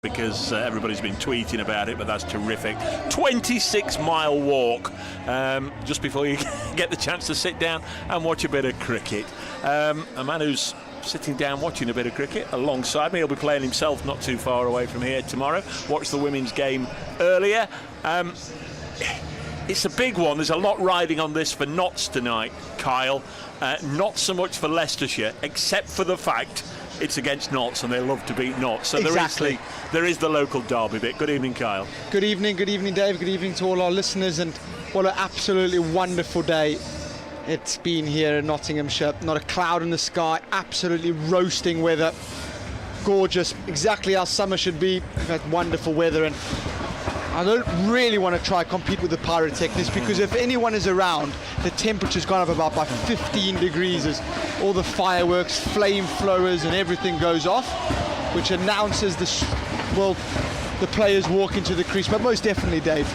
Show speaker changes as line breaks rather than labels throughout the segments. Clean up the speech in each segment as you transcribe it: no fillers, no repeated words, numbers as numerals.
because everybody's been tweeting about it, but that's terrific. 26-mile walk just before you get the chance to sit down and watch a bit of cricket. A man who's sitting down watching a bit of cricket alongside me, he'll be playing himself not too far away from here tomorrow. Watched the women's game earlier. It's a big one. There's a lot riding on this for Notts tonight, Kyle. Not so much for Leicestershire, except for the fact it's against Notts and they love to beat Notts. So
exactly.
there is the local derby bit. Good evening, Kyle.
Good evening, Dave. Good evening to all our listeners, and what an absolutely wonderful day it's been here in Nottinghamshire. Not a cloud in the sky, absolutely roasting weather. Gorgeous, exactly how summer should be. We've had wonderful weather, and I don't really want to try compete with the pyrotechnics, because if anyone is around, the temperature's gone up about by 15 degrees as all the fireworks, flamethrowers and everything goes off, which announces the players walk into the crease. But most definitely, Dave,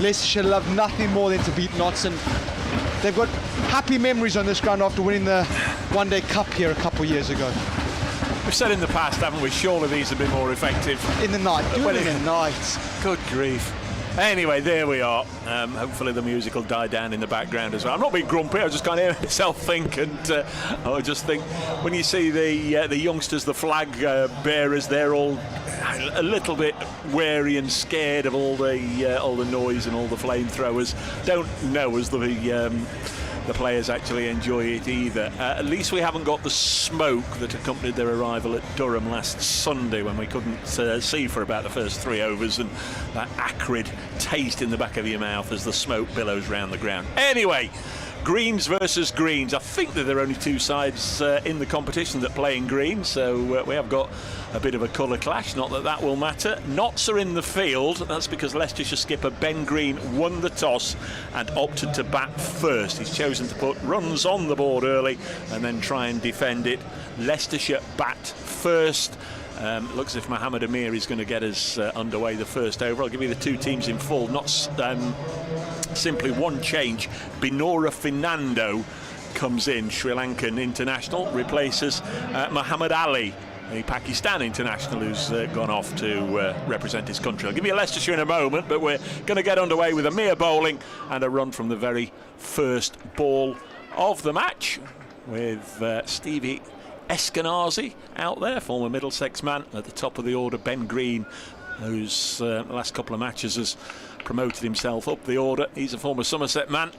Leicestershire love nothing more than to beat Notts, and they've got happy memories on this ground after winning the one-day cup here a couple of years ago.
We've said in the past, haven't we, surely these have been more effective
in the night. In the night.
Good grief. Anyway, there we are. Hopefully the music will die down in the background as well. I'm not being grumpy, I just can't hear myself think, and I just think when you see the youngsters, the flag bearers, they're all a little bit wary and scared of all the noise and all the flamethrowers. Don't know as the players actually enjoy it either. At least we haven't got the smoke that accompanied their arrival at Durham last Sunday, when we couldn't see for about the first 3 overs, and that acrid taste in the back of your mouth as the smoke billows round the ground. Anyway, greens versus greens. I think that there are only 2 sides in the competition that play in green, so we have got a bit of a colour clash. Not that that will matter. Notts are in the field. That's because Leicestershire skipper Ben Green won the toss and opted to bat first. He's chosen to put runs on the board early and then try and defend it. Leicestershire bat first. Looks as if Mohamed Amir is going to get us underway the first over. I'll give you the 2 teams in full. Notts simply one change. Binora Fernando comes in, Sri Lankan international, replaces Muhammad Ali, a Pakistan international who's gone off to represent his country. I'll give you Leicestershire in a moment, but we're going to get underway with Amir bowling and a run from the very first ball of the match, with Stevie Eskenazi out there, former Middlesex man, at the top of the order. Ben Green, who's the last couple of matches has promoted himself up the order. He's a former Somerset man,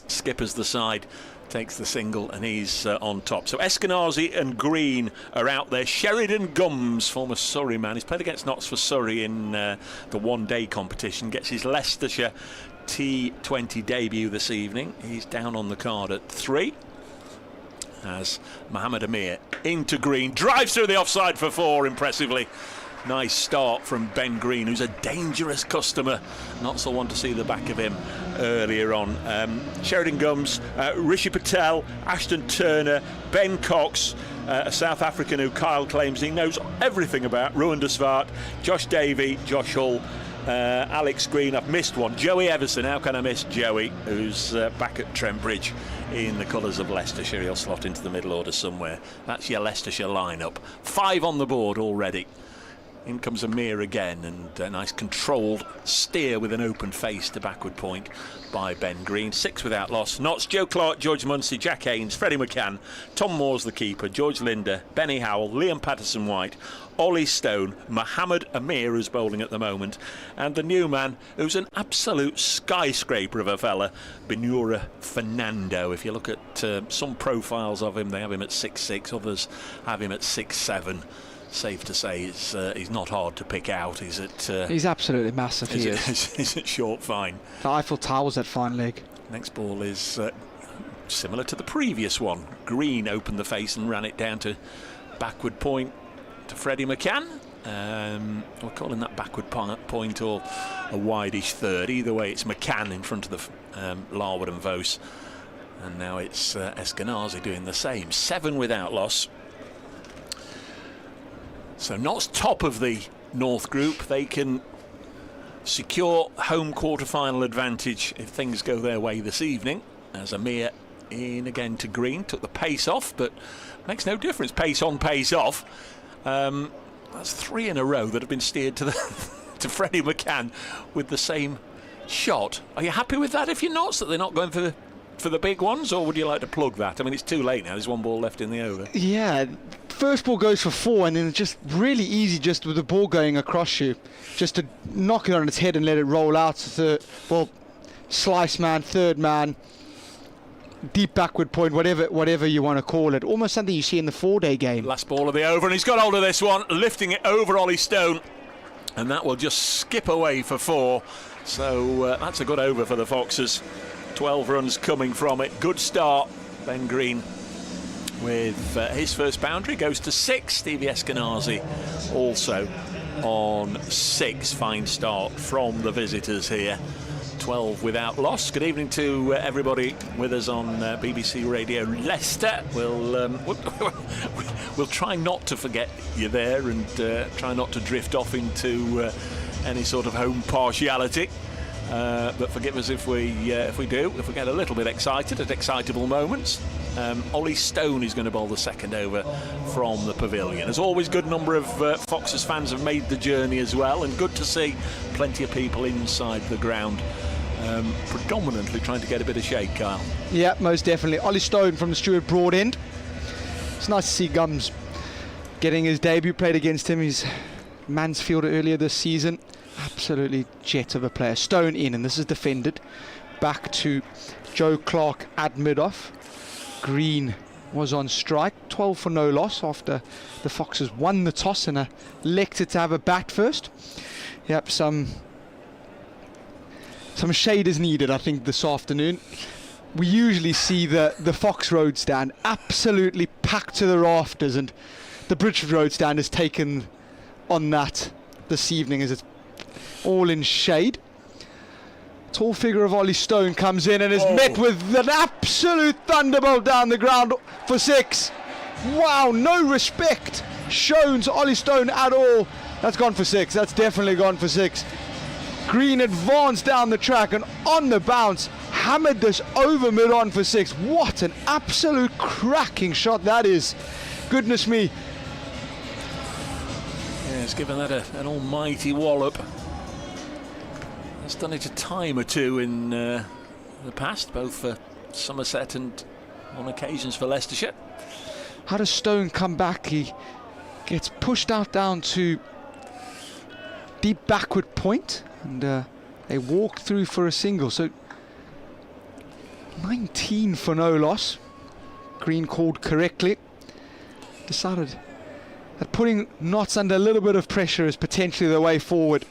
skippers the side, takes the single, and he's on top. So Eskenazi and Green are out there. Sheridan Gums, former Surrey man, he's played against Notts for Surrey in the one-day competition, gets his Leicestershire T20 debut this evening. He's down on the card at 3. As Mohamed Amir into Green, drives through the offside for 4 impressively. Nice start from Ben Green, who's a dangerous customer. Not so one to see the back of him earlier on. Sheridan Gums, Rishi Patel, Ashton Turner, Ben Cox, a South African who Kyle claims he knows everything about, Ruan de Swart, Josh Davey, Josh Hull, Alex Green. I've missed one. Joey Everson, how can I miss Joey, who's back at Trent Bridge in the colours of Leicestershire. He'll slot into the middle order somewhere. That's your Leicestershire lineup. 5 on the board already. In comes Amir again, and a nice controlled steer with an open face to backward point by Ben Green. 6 with Outlaws. Notts, Joe Clark, George Munsey, Jack Haynes, Freddie McCann, Tom Moore's the keeper, George Linder, Benny Howell, Liam Patterson-White, Ollie Stone, Mohamed Amir, who's bowling at the moment, and the new man, who's an absolute skyscraper of a fella, Binura Fernando. If you look at some profiles of him, they have him at 6'6", others have him at 6'7". Safe to say he's not hard to pick out. He's
absolutely massive.
He's at short fine.
The Eiffel Tower's at fine leg. Next
ball is similar to the previous one. Green opened the face and ran it down to backward point to Freddie McCann. We're calling that backward point or a wide-ish third. Either way, it's McCann in front of the Larwood and Vos. And now it's Eskenazi doing the same. 7 with Outlaws. So Notts top of the North Group. They can secure home quarter-final advantage if things go their way this evening, as Amir in again to Green, took the pace off, but makes no difference, pace on, pace off. That's 3 in a row that have been steered to to Freddie McCann with the same shot. Are you happy with that? If you're not, so they're not going for the big ones, or would you like to plug that? I mean, it's too late now. There's 1 ball left in the over.
Yeah, first ball goes for 4, and then it's just really easy, just with the ball going across you, just to knock it on its head and let it roll out. Slice man, third man, deep backward point, whatever you want to call it. Almost something you see in the 4-day game.
Last ball of the over, and he's got hold of this one, lifting it over Ollie Stone, and that will just skip away for 4. So that's a good over for the Foxes. 12 runs coming from it. Good start. Ben Green with his first boundary goes to 6. Stevie Eskenazi also on 6. Fine start from the visitors here. 12 without loss. Good evening to everybody with us on BBC Radio Leicester. We'll try not to forget you there, and try not to drift off into any sort of home partiality. But forgive us if we do. If we get a little bit excited at excitable moments. Ollie Stone is going to bowl the second over from the pavilion. As always, good number of Foxes fans have made the journey as well, and good to see plenty of people inside the ground. Predominantly trying to get a bit of shake, Kyle.
Yeah, most definitely. Ollie Stone from the Stuart Broad end. It's nice to see Gums getting his debut. Played against him. He's Mansfield earlier this season. Absolutely jet of a player. Stone in, and this is defended. Back to Joe Clark at mid-off. Green was on strike. 12 for no loss after the Foxes won the toss and elected to have a bat first. Yep, some shade is needed, I think, this afternoon. We usually see the Fox Road stand absolutely packed to the rafters, and the Bridge Road stand has taken on that this evening as it's all in shade. Tall figure of Ollie Stone comes in and is met with an absolute thunderbolt down the ground for 6. Wow, no respect shown to Ollie Stone at all. That's gone for 6. That's definitely gone for 6. Green advanced down the track and on the bounce hammered this over mid-on for 6. What an absolute cracking shot that is. Goodness me.
Yeah, it's given that an almighty wallop. It's done it a time or two in the past, both for Somerset and on occasions for Leicestershire.
How does Stone come back? He gets pushed out down to deep backward point, and they walk through for a single. So 19 for no loss. Green called correctly. Decided that putting Notts under a little bit of pressure is potentially the way forward.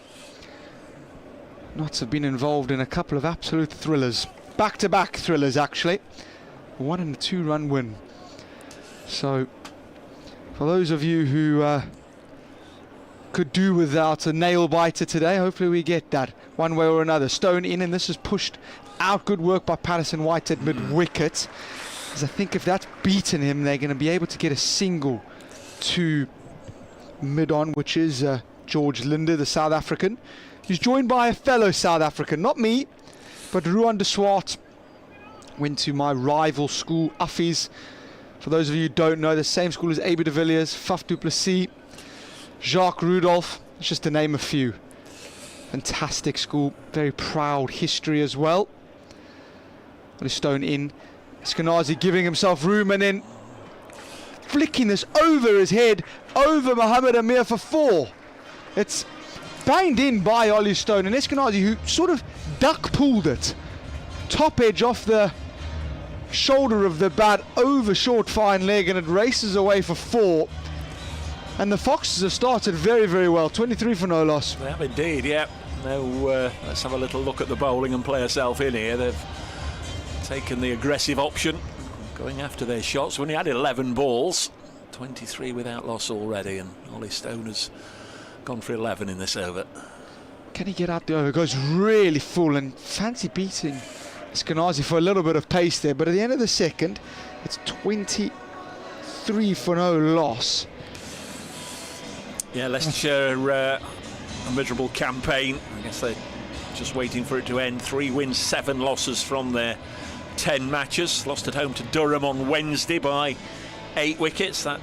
Notts have been involved in a couple of absolute thrillers. Back-to-back thrillers, actually. 1 and a 2-run win. So, for those of you who could do without a nail-biter today, hopefully we get that one way or another. Stone in, and this is pushed out. Good work by Patterson White at mid-wicket. As I think if that's beaten him, they're going to be able to get a single to mid-on, which is George Linder, the South African. He's joined by a fellow South African, not me, but Ruan de Swart. Went to my rival school, Uffies. For those of you who don't know, the same school as AB de Villiers, Faf du Plessis, Jacques Rudolph, just to name a few. Fantastic school, very proud history as well. Stone in, Eskenazi giving himself room and then flicking this over his head, over Mohammed Amir for 4. It's banged in by Ollie Stone, and Eskenazi, who sort of duck pulled it. Top edge off the shoulder of the bat, over short fine leg, and it races away for 4. And the Foxes have started very, very well. 23 for no loss.
They have indeed, yeah. Now, let's have a little look at the bowling and play ourselves in here. They've taken the aggressive option, going after their shots. When he had 11 balls, 23 without loss already, and Ollie Stone has gone for 11 in this over.
Can he get out the over? Goes really full and fancy beating Eskenazi for a little bit of pace there. But at the end of the second, it's 23 for no loss.
Yeah, Leicestershire, a miserable campaign. I guess they're just waiting for it to end. 3 wins, 7 losses from their 10 matches. Lost at home to Durham on Wednesday by 8 wickets. That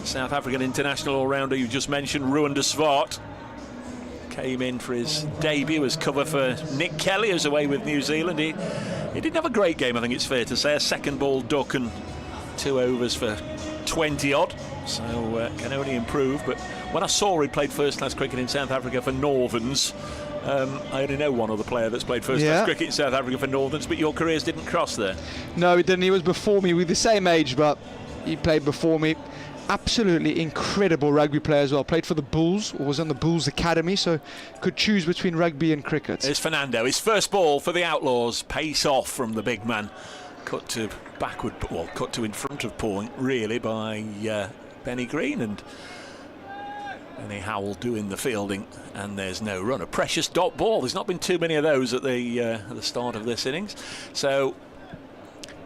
South African international all-rounder you just mentioned, Ruan de Swart, came in for his debut as cover for Nick Kelly, who's away with New Zealand. He didn't have a great game, I think it's fair to say. A second ball duck and 2 overs for 20-odd, so can only improve. But when I saw he played first-class cricket in South Africa for Northerns, I only know one other player that's played first-class cricket in South Africa for Northerns, but your careers didn't cross there. No,
he didn't. He was before me. We're the same age, but he played before me. Absolutely incredible rugby player as well. Played for the Bulls, or was on the Bulls Academy, so could choose between rugby and cricket.
There's Fernando. His first ball for the Outlaws. Pace off from the big man. Cut to backward, well, cut to in front of point, really, by Benny Green, and Benny Howell doing the fielding, and there's no run. A precious dot ball. There's not been too many of those at the start of this innings. So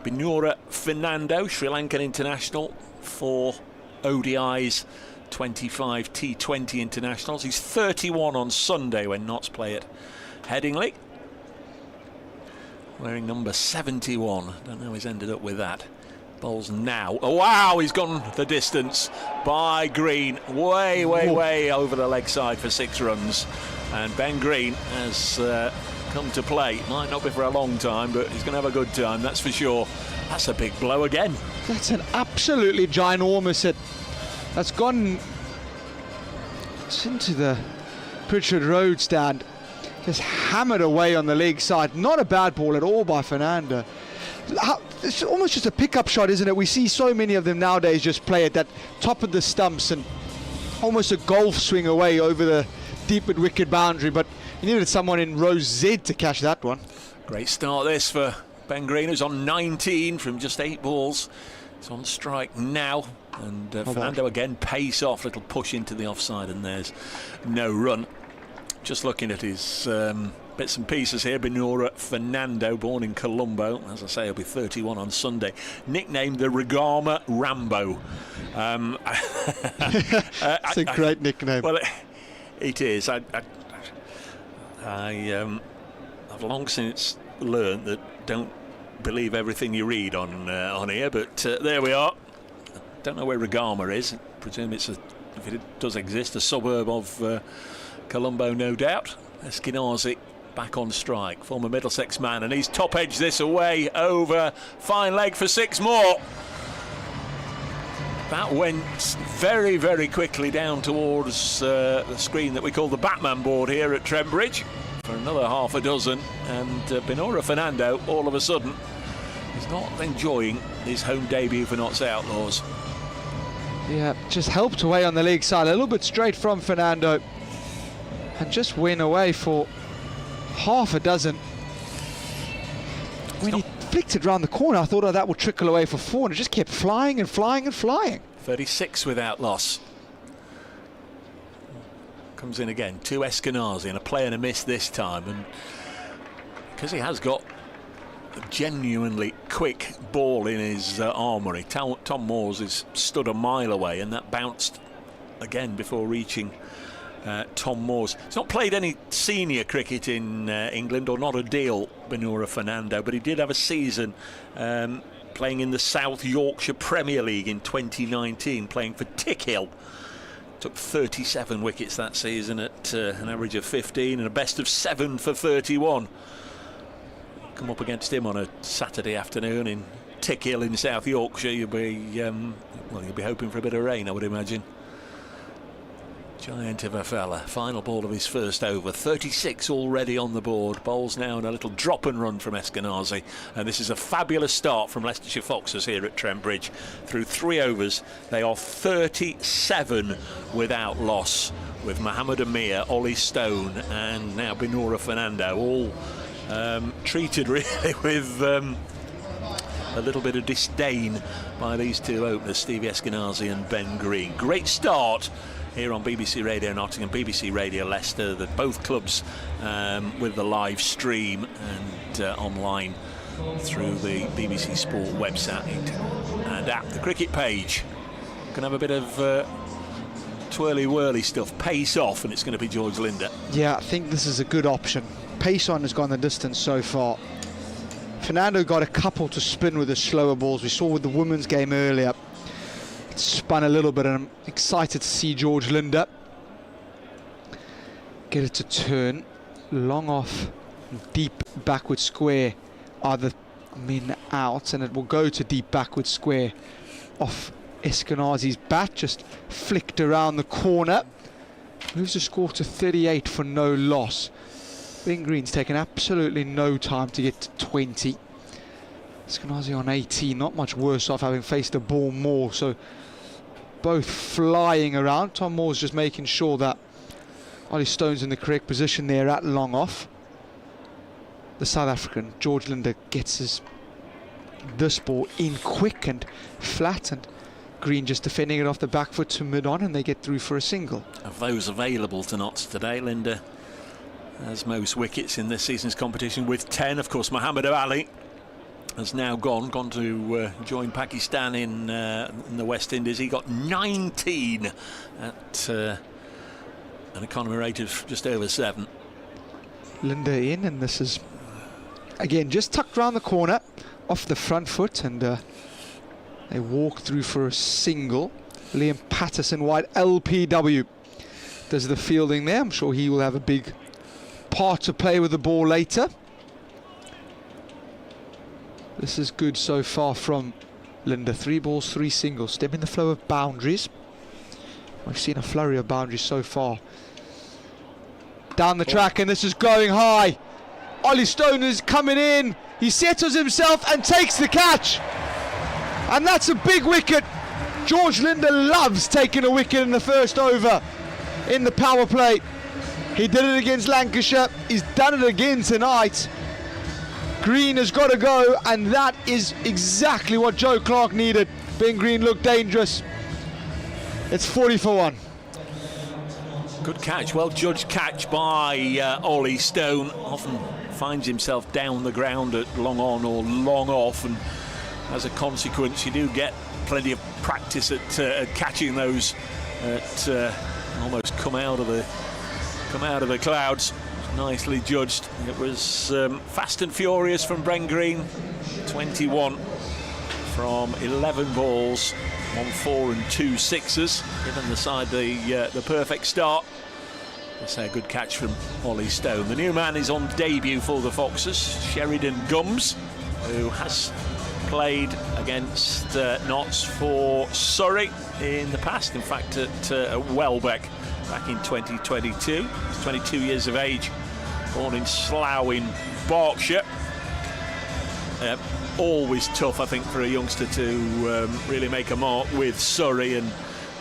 Binura Fernando, Sri Lankan international for ODI's 25 T20 internationals. He's 31 on Sunday when Notts play at Headingley. Wearing number 71. Don't know how he's ended up with that. Bowls now. Oh, wow, he's gone the distance by Green. Way over the leg side for 6 runs. And Ben Green has come to play. Might not be for a long time, but he's going to have a good time, that's for sure. That's a big blow again.
That's an absolutely ginormous hit. That's gone into the Pritchard Road stand. Just hammered away on the leg side. Not a bad ball at all by Fernando. It's almost just a pickup shot, isn't it? We see so many of them nowadays just play at that top of the stumps and almost a golf swing away over the deep at wicket boundary, but you needed someone in row Z to catch that one.
Great start this for Ben Green, who's on 19 from just 8 balls. It's on strike now, and Fernando again pace off, little push into the offside, and there's no run. Just looking at his bits and pieces here. Binura Fernando, born in Colombo, as I say, he'll be 31 on Sunday. Nicknamed the Regama Rambo.
It's a great nickname.
Well, it is. I've long since learned that don't believe everything you read on here, but there we are. Don't know where Regama is. I presume it's if it does exist, a suburb of Colombo, no doubt. Eskenazi back on strike, former Middlesex man, and he's top edged this away over. Fine leg for 6 more. That went very, very quickly down towards the screen that we call the Batman board here at Trent Bridge for another half a dozen, and Binura Fernando all of a sudden is not enjoying his home debut for Notts Outlaws.
Yeah, just helped away on the leg side, a little bit straight from Fernando, and just went away for half a dozen. When he flicked it round the corner, I thought, oh, that would trickle away for 4, and it just kept flying and flying and flying.
36 without loss. Comes in again to Eskenazi, and a play and a miss this time, and because he has got a genuinely quick ball in his armoury. Tom Moores is stood a mile away, and that bounced again before reaching Tom Moores. He's not played any senior cricket in England, or not a deal, Binura Fernando, but he did have a season playing in the South Yorkshire Premier League in 2019, playing for Tickhill. Took 37 wickets that season at an average of 15 and a best of 7 for 31. Come up against him on a Saturday afternoon in Tickhill in South Yorkshire, you'll be hoping for a bit of rain, I would imagine. Giant of a fella. Final ball of his first over. 36 already on the board. Bowls now and a little drop and run from Eskenazi. And this is a fabulous start from Leicestershire Foxes here at Trent Bridge. Through 3 overs, they are 37 without loss, with Mohammed Amir, Ollie Stone, and now Binura Fernando, all treated really with a little bit of disdain by these 2 openers, Stevie Eskenazi and Ben Green. Great start here on BBC Radio Nottingham, BBC Radio Leicester, that both clubs with the live stream and online through the BBC Sport website and app. The cricket page can have a bit of twirly-whirly stuff. Pace off, and it's going to be George Linder.
Yeah, I think this is a good option. Pace on has gone the distance so far. Fernando got a couple to spin with the slower balls. We saw with the women's game earlier. It's spun a little bit, and I'm excited to see George Linder get it to turn. Long off, deep backward square are the men out, and it will go to deep backward square off Eskenazi's bat, just flicked around the corner. Moves the score to 38 for no loss. Ben Green's taken absolutely no time to get to 20. Eskenazi on 18, not much worse off having faced the ball more, so both flying around. Tom Moore's just making sure that Ollie Stone's in the correct position there at long off. The South African, George Linder, gets this ball in quick and flat, and Green just defending it off the back foot to mid-on, and they get through for a single.
Of those available to Notts today, Linder has most wickets in this season's competition with 10. Of course, Muhammad Ali has now gone to join Pakistan in the West Indies. He got 19 at an economy rate of just over 7.
Linder in, and this is again just tucked round the corner off the front foot, and they walk through for a single. Liam Patterson wide, LPW does the fielding there. I'm sure he will have a big part to play with the ball later. This is good so far from Linder. 3 balls, 3 singles, stemming the flow of boundaries. We've seen a flurry of boundaries so far down the track, and this is going high. Ollie Stone is coming in. He settles himself and takes the catch, and that's a big wicket. George Linder loves taking a wicket in the first over in the power play. He did it against Lancashire. He's done it again tonight. Green has got to go, and that is exactly what Joe Clark needed. Ben Green looked dangerous. It's 40 for 1.
Good catch, well judged catch by Ollie Stone. Often finds himself down the ground at long on or long off, and as a consequence you do get plenty of practice at catching those that almost come out of the clouds. Nicely judged. It was fast and furious from Ben Green. 21 from 11 balls, 1 4 and 2 sixes, giving the side the perfect start. That's a good catch from Ollie Stone. The new man is on debut for the Foxes, Sheridan Gums, who has played against Notts for Surrey in the past, in fact at Welbeck back in 2022. He's 22 years of age, born in Slough in Berkshire. Always tough, I think, for a youngster to really make a mark with Surrey, and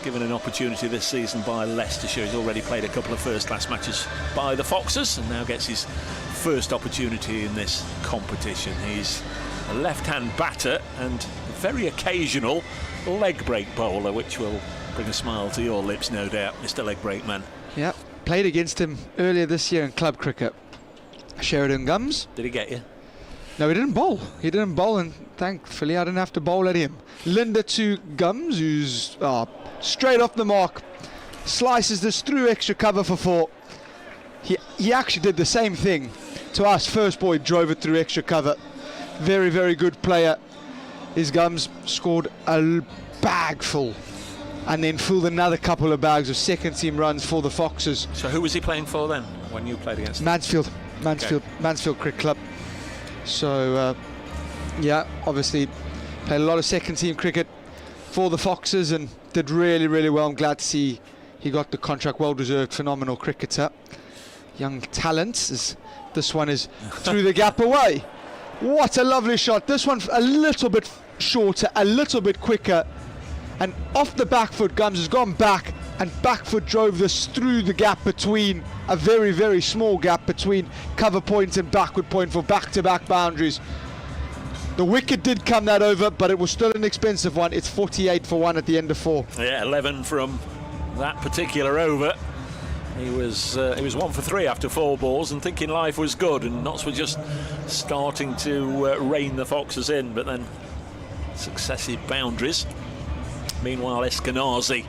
given an opportunity this season by Leicestershire. He's already played a couple of first-class matches by the Foxes and now gets his first opportunity in this competition. He's a left-hand batter and a very occasional leg break bowler, which will bring a smile to your lips, no doubt, Mr. Leg Break Man.
Yeah, played against him earlier this year in club cricket. Sheridan Gums.
Did he get you?
No, he didn't bowl. He didn't bowl, and thankfully I didn't have to bowl at him. Linder to Gums, who's straight off the mark. Slices this through extra cover for 4. He actually did the same thing to us. First ball, he drove it through extra cover. Very, very good player. His Gums scored a bag full, and then filled another couple of bags of second team runs for the Foxes.
So who was he playing for then when you played against him? Mansfield Cricket Club. So yeah, obviously played a lot of second team cricket for the Foxes and did really, really well. I'm glad to see he got the contract. Well deserved, phenomenal cricketer. Young talent. This one is through the gap away. What a lovely shot. This one a little bit shorter, a little bit quicker, and off the back foot. Gums has gone back, and back foot drove this through the gap between, a very, very small gap between cover point and backward point for back-to-back boundaries. The wicket did come that over, but it was still an expensive one. It's 48 for 1 at the end of 4. Yeah, 11 from that particular over. He was 1 for 3 after 4 balls and thinking life was good, and Notts were just starting to rein the Foxes in, but then successive boundaries. Meanwhile, Eskenazi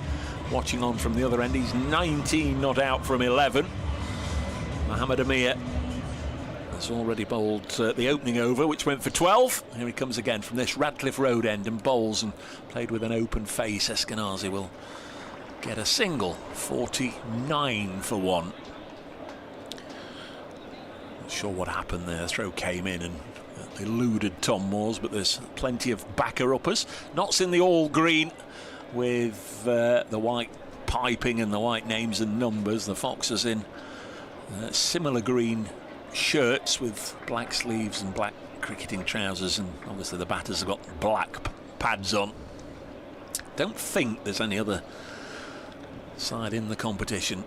watching on from the other end. He's 19 not out from 11. Mohammed Amir has already bowled the opening over, which went for 12. Here he comes again from this Radcliffe Road end and bowls, and played with an open face. Eskenazi will get a single. 49 for 1. Not sure what happened there. Throw came in and eluded Tom Moores, but there's plenty of backer-uppers. Notts in the all green with the white piping and the white names and numbers. The Foxes in similar green shirts with black sleeves and black cricketing trousers, and obviously the batters have got black pads on. Don't think there's any other side in the competition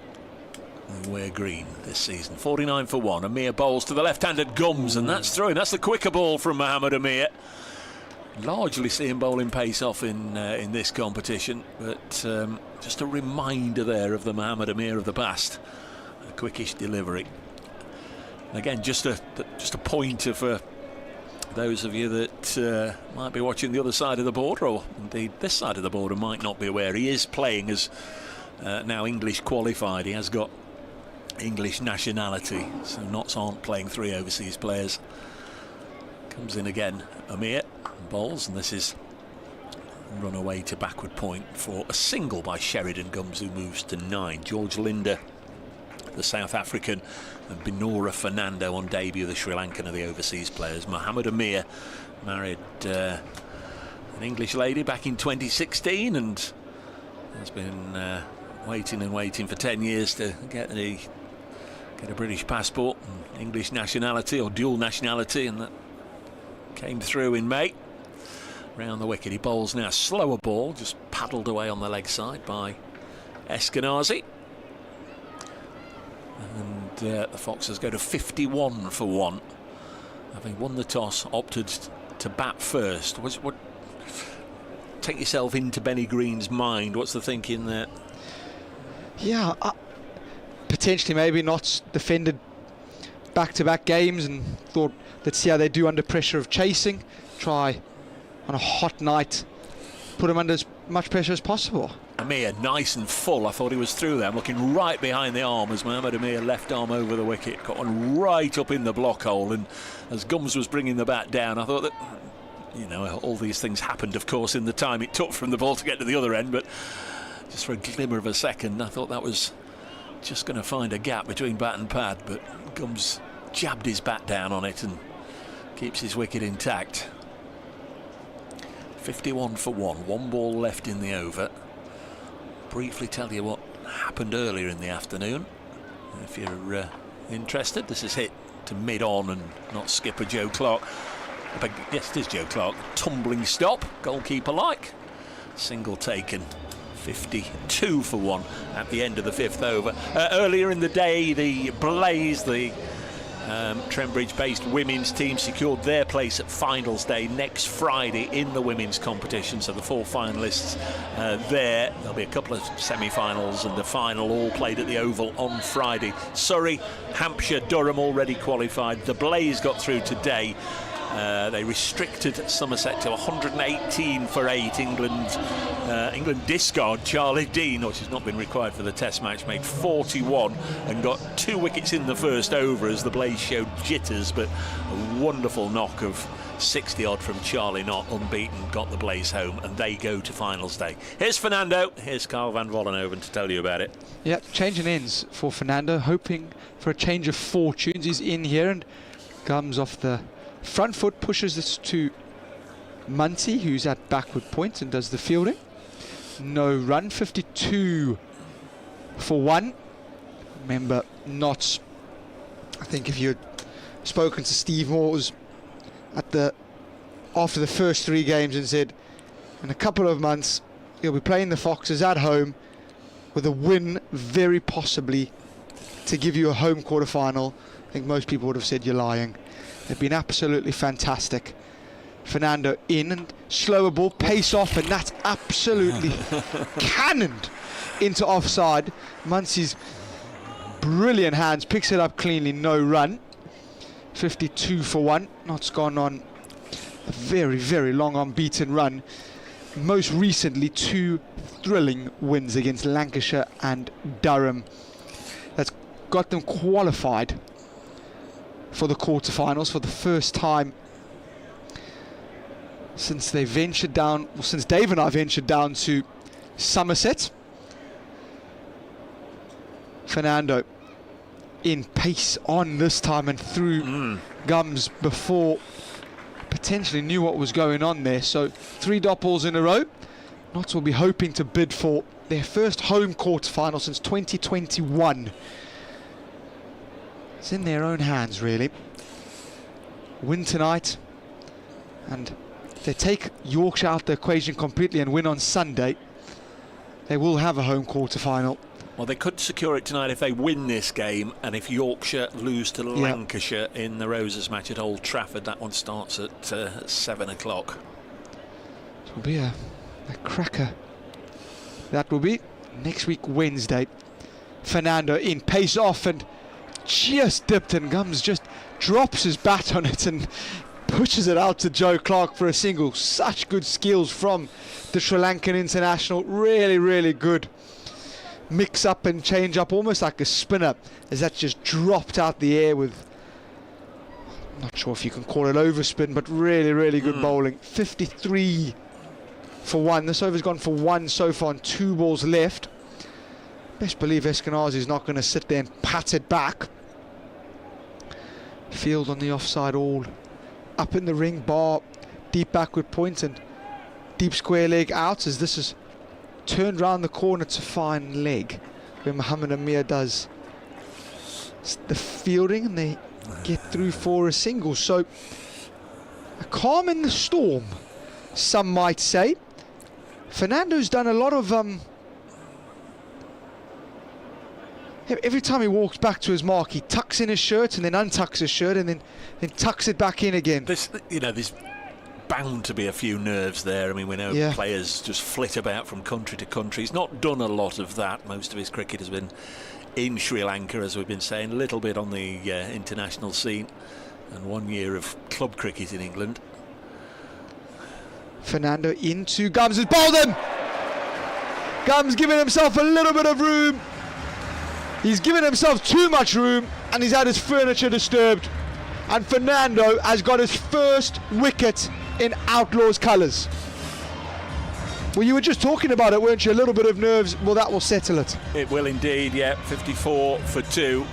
who wear green this season. 49 for 1. Amir bowls to the left-handed Gums, and that's through. That's the quicker ball from Mohammed Amir. Largely see him bowling pace off in this competition, but just a reminder there of the Mohammed Amir of the past. A quickish delivery. Again, just a pointer for those of you that might be watching the other side of the border, or indeed this side of the border, might not be aware. He is playing as now English qualified. He has got English nationality, so Notts aren't playing 3 overseas players. Comes in again, Amir bowls, and this is run away to backward point for a single by Sheridan Gums, who moves to 9. George Linder, the South African, and Binora Fernando on debut, the Sri Lankan, of the overseas players. Mohammed Amir married an English lady back in 2016 and has been waiting and waiting for 10 years to get a British passport and English nationality, or dual nationality, and that came through in May. Round the wicket, he bowls now. Slower ball, just paddled away on the leg side by Eskenazi. And the Foxes go to 51 for 1. Having won the toss, opted to bat first. Take yourself into Benny Green's mind. What's the thinking there?
Yeah, potentially maybe Notts defended back-to-back games and thought, let's see how they do under pressure of chasing. Try on a hot night, put him under as much pressure as possible.
Amir nice and full. I thought he was through there. I'm looking right behind the arm as Mohammed Amir left arm over the wicket, got one right up in the block hole, and as Gums was bringing the bat down, I thought that, you know, all these things happened, of course, in the time it took from the ball to get to the other end, but just for a glimmer of a second I thought that was just going to find a gap between bat and pad, but Gums jabbed his bat down on it and keeps his wicket intact. 51 for 1. 1 ball left in the over. Briefly tell you what happened earlier in the afternoon, if you're interested. This is hit to mid-on and not skipper Joe Clark. Yes, it is Joe Clark. Tumbling stop, goalkeeper-like. Single taken. 52 for 1 at the end of the 5th over. Earlier in the day, the Blaze, the Trent Bridge based women's team, secured their place at finals day next Friday in the women's competition. So the 4 finalists there. There'll be a couple of semi-finals and the final, all played at the Oval on Friday. Surrey, Hampshire, Durham already qualified. The Blaze got through today. They restricted Somerset to 118 for 8. England discard Charlie Dean, which has not been required for the Test match, made 41 and got 2 wickets in the first over as the Blaze showed jitters, but a wonderful knock of 60 odd from Charlie Knott, unbeaten, got the Blaze home, and they go to finals day. Here's Fernando, here's Carl van Vollenhoven to tell you about it.
Yeah, change in ends for Fernando, hoping for a change of fortunes. He's in here and comes off the front foot, pushes this to Muncie, who's at backward point and does the fielding. No run. 52 for 1. Remember, Notts, I think if you had spoken to Steve Moores after the first 3 games and said in a couple of months he'll be playing the Foxes at home with a win very possibly to give you a home quarter-final, I think most people would have said you're lying. They've been absolutely fantastic. Fernando in, and slower ball, pace off, and that's absolutely cannoned into offside. Muncie's brilliant hands, picks it up cleanly, no run. 52 for 1. Notts gone on a very, very long unbeaten run. Most recently 2 thrilling wins against Lancashire and Durham. That's got them qualified for the quarterfinals for the first time since they ventured down, well, since Dave and I ventured down to Somerset. Fernando in pace on this time and through Gums before potentially knew what was going on there. So 3 doppels in a row. Notts will be hoping to bid for their first home quarterfinal since 2021. It's in their own hands, really. Win tonight, and if they take Yorkshire out the equation completely and win on Sunday, they will have a home quarterfinal.
Well, they could secure it tonight if they win this game, and if Yorkshire lose to Lancashire in the Roses match at Old Trafford. That one starts at 7 o'clock.
It will be a cracker. That will be next week, Wednesday. Fernando in, pace off, and just dipped, and Gums just drops his bat on it and pushes it out to Joe Clark for a single. Such good skills from the Sri Lankan international. Really, really good mix up and change up, almost like a spinner, as that just dropped out the air with, I'm not sure if you can call it overspin, but really, really good bowling. 53 for 1. This over's gone for 1 so far and 2 balls left. Best believe Eskenazi is not going to sit there and pat it back. Field on the offside, all up in the ring, bar deep backward point and deep square leg out, as this is turned round the corner to fine leg, where Mohammed Amir does the fielding, and they get through for a single. So a calm in the storm, some might say. Fernando's done a lot of every time he walks back to his mark, he tucks in his shirt and then untucks his shirt and then tucks it back in again.
There's bound to be a few nerves there. I mean, we know players just flit about from country to country. He's not done a lot of that. Most of his cricket has been in Sri Lanka, as we've been saying, a little bit on the international scene, and 1 year of club cricket in England.
Fernando into Gums, has bowled him! Gums giving himself a little bit of room. He's given himself too much room, and he's had his furniture disturbed. And Fernando has got his first wicket in Outlaws colours. Well, you were just talking about it, weren't you? A little bit of nerves. Well, that will settle it.
It will indeed, yeah. 54 for 2.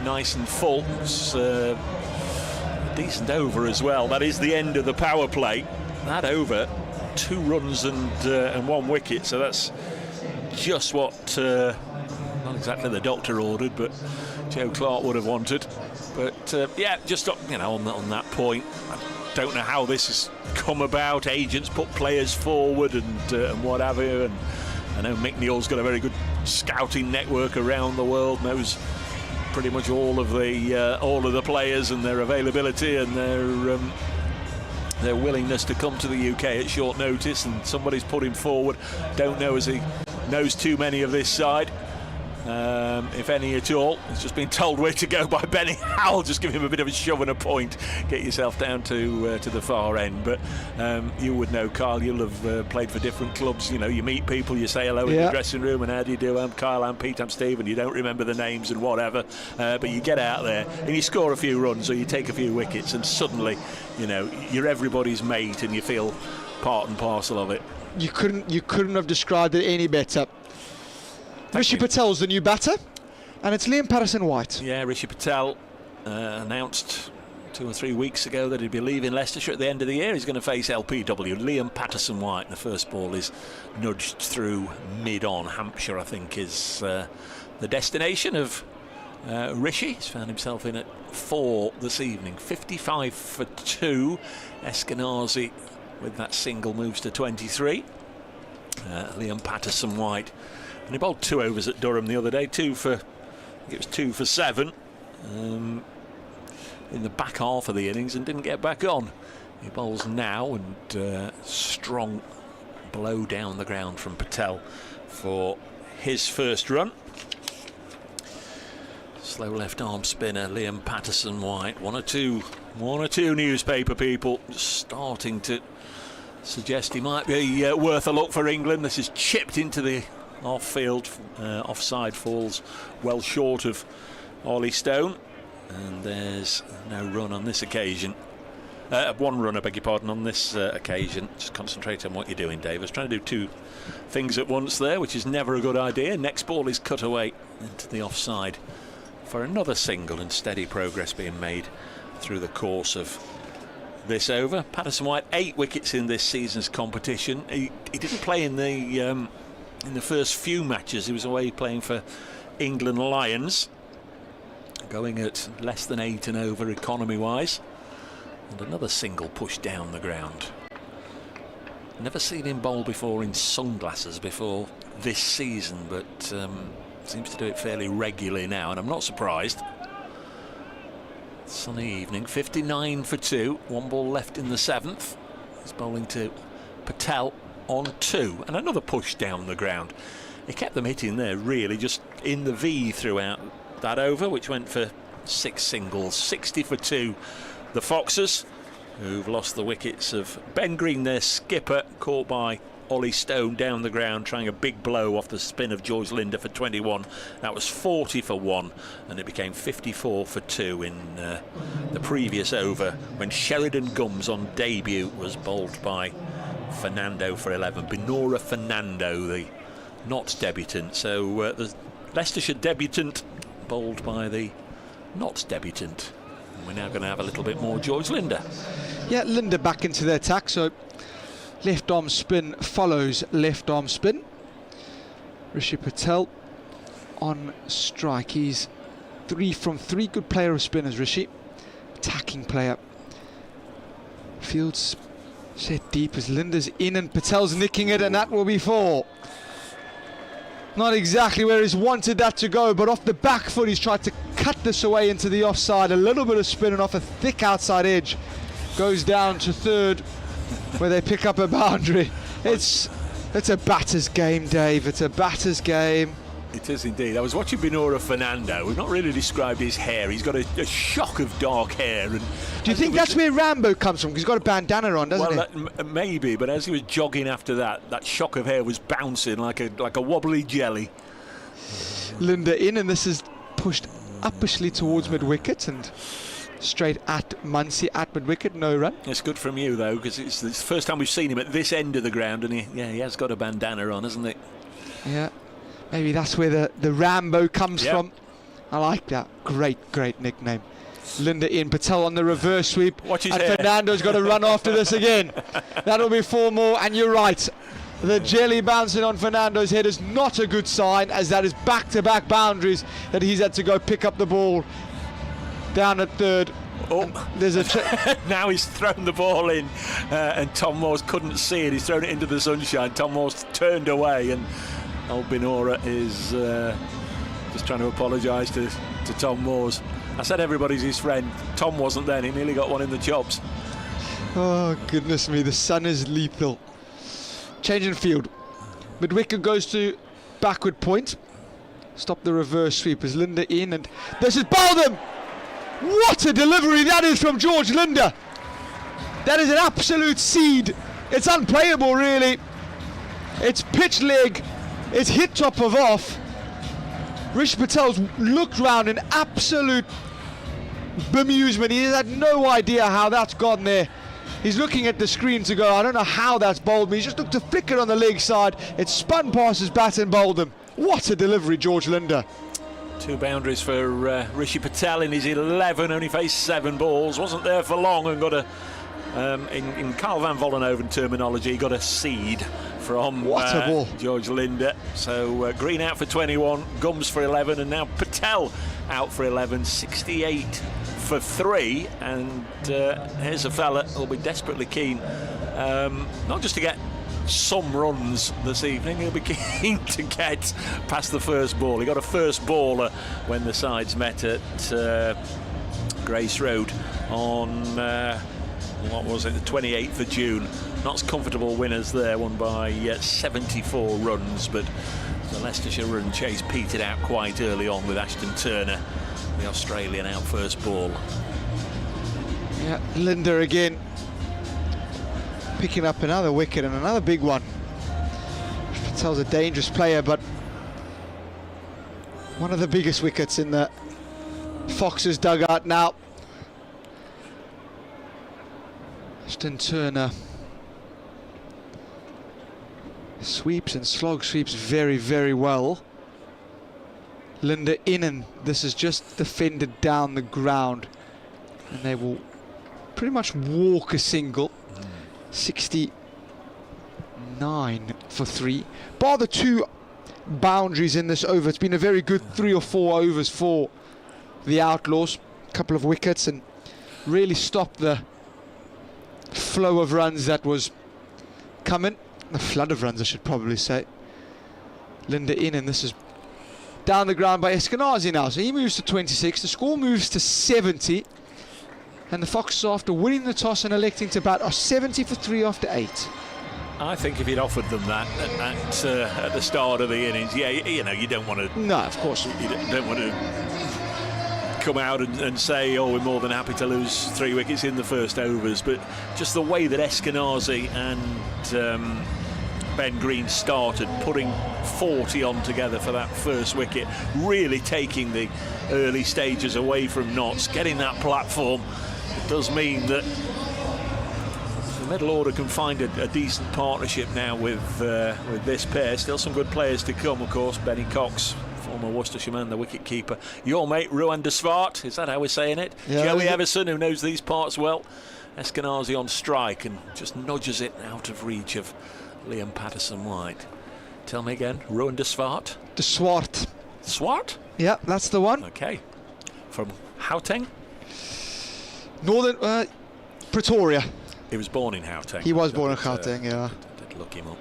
Nice and full. It's a decent over as well. That is the end of the power play. That over, 2 runs and 1 wicket. So that's just what, not exactly the doctor ordered, but Joe Clark would have wanted. But yeah, just on that point, I don't know how this has come about. Agents put players forward and what have you. And I know Mick Neal's got a very good scouting network around the world, knows pretty much all of the players and their availability and their willingness to come to the UK at short notice. And somebody's put him forward. Don't know as he knows too many of this side. If any at all. He's just been told where to go by Benny Howell. Just give him a bit of a shove and a point. Get yourself down to the far end. But you would know, Kyle, you'll have played for different clubs. You know, you meet people, you say hello in the dressing room, and how do you do? I'm Kyle, I'm Pete, I'm Steve, and you don't remember the names and whatever. But you get out there and you score a few runs or you take a few wickets, and suddenly, you know, you're everybody's mate and you feel part and parcel of it. You
couldn't have described it any better. Rishi Patel's the new batter, and it's Liam Patterson-White.
Yeah, Rishi Patel announced 2 or 3 weeks ago that he'd be leaving Leicestershire at the end of the year. He's going to face LPW, Liam Patterson-White. The first ball is nudged through mid-on. Hampshire, I think, is the destination of Rishi. He's found himself in at 4 this evening. 55 for 2. Eskenazi with that single moves to 23. Liam Patterson-White. And he bowled 2 overs at Durham the other day, 2 for 7 in the back half of the innings, and didn't get back on. He bowls now, and strong blow down the ground from Patel for his first run. Slow left arm spinner, Liam Patterson-White. One or two newspaper people starting to suggest he might be worth a look for England. This is chipped into the off-field, offside, falls well short of Ollie Stone. And there's no run on this occasion. One run, I beg your pardon, on this occasion. Just concentrate on what you're doing, Dave. I was trying to do two things at once there, which is never a good idea. Next ball is cut away into the offside for another single, and steady progress being made through the course of this over. Patterson White, 8 wickets in this season's competition. He didn't play in the first few matches. He was away playing for England Lions, going at less than 8 and over economy-wise. And another single pushed down the ground. Never seen him bowl before in sunglasses before this season, but seems to do it fairly regularly now, and I'm not surprised. Sunny evening, 59 for 2, 1 ball left in the 7th. He's bowling to Patel on 2, and another push down the ground. He kept them hitting there, really, just in the V throughout that over, which went for 6 singles. 60 for 2. The Foxes, who've lost the wickets of Ben Green, their skipper, caught by Ollie Stone down the ground, trying a big blow off the spin of George Linder for 21. That was 40 for 1, and it became 54 for 2 in the previous over, when Sheridan Gums on debut was bowled by Fernando for 11. Binora Fernando, the Notts debutant. So the Leicestershire debutant bowled by the Notts debutant. And we're now going to have a little bit more George Linder.
Yeah, Linder back into the attack, so left arm spin follows left arm spin. Rishi Patel on strike. He's 3 from 3. Good player of spinners, Rishi. Attacking player. Fields set deep as Linder's in and Patel's nicking it, and that will be 4. Not exactly where he's wanted that to go, but off the back foot he's tried to cut this away into the offside. A little bit of spin and off a thick outside edge. Goes down to 3rd, where they pick up a boundary. It's a batter's game, Dave. It's a batter's game.
It is indeed. I was watching Binora Fernando. We've not really described his hair. He's got a shock of dark hair. And
do you think that's where Rambo comes from? He's got a bandana on, doesn't he?
Maybe, but as he was jogging after that, that shock of hair was bouncing like a wobbly jelly.
Linder in, and this is pushed uppishly towards mid-wicket and straight at Muncie at mid-wicket, no run.
It's good from you, though, because it's the first time we've seen him at this end of the ground, and he has got a bandana on, hasn't he? Yeah.
Maybe that's where the Rambo comes from. I like that. Great nickname. Linder in, Patel on the reverse sweep.
Watch his
and
hair.
Fernando's got to run after this again. That'll be 4 more, and you're right. The jelly bouncing on Fernando's head is not a good sign, as that is back-to-back boundaries that he's had to go pick up the ball down at 3rd.
Oh,
there's a
now he's thrown the ball in, and Tom Moores couldn't see it. He's thrown it into the sunshine. Tom Moores turned away, and old Binora is just trying to apologise to Tom Moores. I said everybody's his friend. Tom wasn't then. He nearly got one in the chops.
Oh, goodness me. The sun is lethal. Change in field. Mid-wicket goes to backward point. Stop the reverse sweep as Linder in, and this is bowled him. What a delivery that is from George Linder. That is an absolute seed. It's unplayable, really. It's pitch leg. It's hit top of off. Rishi Patel's looked round in absolute bemusement. He had no idea how that's gone there. He's looking at the screen to go, I don't know how that's bowled me. He's just looked to flick it on the leg side. It spun past his bat and bowled him. What a delivery, George Linder.
2 boundaries for Rishi Patel in his 11. Only faced 7 balls. Wasn't there for long and got a, in Carl van Vollenhoven terminology, got a seed from George Linder. So Green out for 21, Gums for 11, and now Patel out for 11. 68 for 3, and here's a fella who'll be desperately keen, not just to get some runs this evening, he'll be keen to get past the first ball. He got a first baller when the sides met at Grace Road on what was it, the 28th of June. Not comfortable winners there, won by 74 runs, but the Leicestershire run chase petered out quite early on with Ashton Turner, the Australian, out first ball.
Yeah, Linder again picking up another wicket, and another big one. Patel's a dangerous player, but one of the biggest wickets in the Fox's dugout now. Ashton Turner sweeps and slog sweeps very, very well. Linda Innan, this is just defended down the ground, and they will pretty much walk a single. 69 for 3. Bar the 2 boundaries in this over, it's been a very good 3 or 4 overs for the Outlaws. A couple of wickets and really stopped the flow of runs that was coming. The flood of runs, I should probably say. Linda Innan, this is down the ground by Eskenazi now, so he moves to 26. The score moves to 70, and the Foxes, after winning the toss and electing to bat, are 70 for 3 after 8.
I think if you'd offered them that at the start of the innings, yeah, you know, you don't want to.
No, of course.
You don't want to come out and say, oh, we're more than happy to lose 3 wickets in the first overs, but just the way that Eskenazi and Ben Green started, putting 40 on together for that first wicket, really taking the early stages away from Notts, getting that platform, it does mean that the middle order can find a decent partnership now with this pair. Still some good players to come, of course. Benny Cox, former Worcestershire man, the wicket keeper. Your mate Ruan de Swart, is that how we're saying it?
Yeah,
Joey Everson, who knows these parts well. Eskenazi on strike and just nudges it out of reach of Liam Patterson-White. Tell me again, Ruan de Swart?
De Swart.
Swart?
Yeah, that's the one.
Okay. From Gauteng?
Northern Pretoria.
He was born in Gauteng.
He was born in Gauteng, yeah.
I did look him up.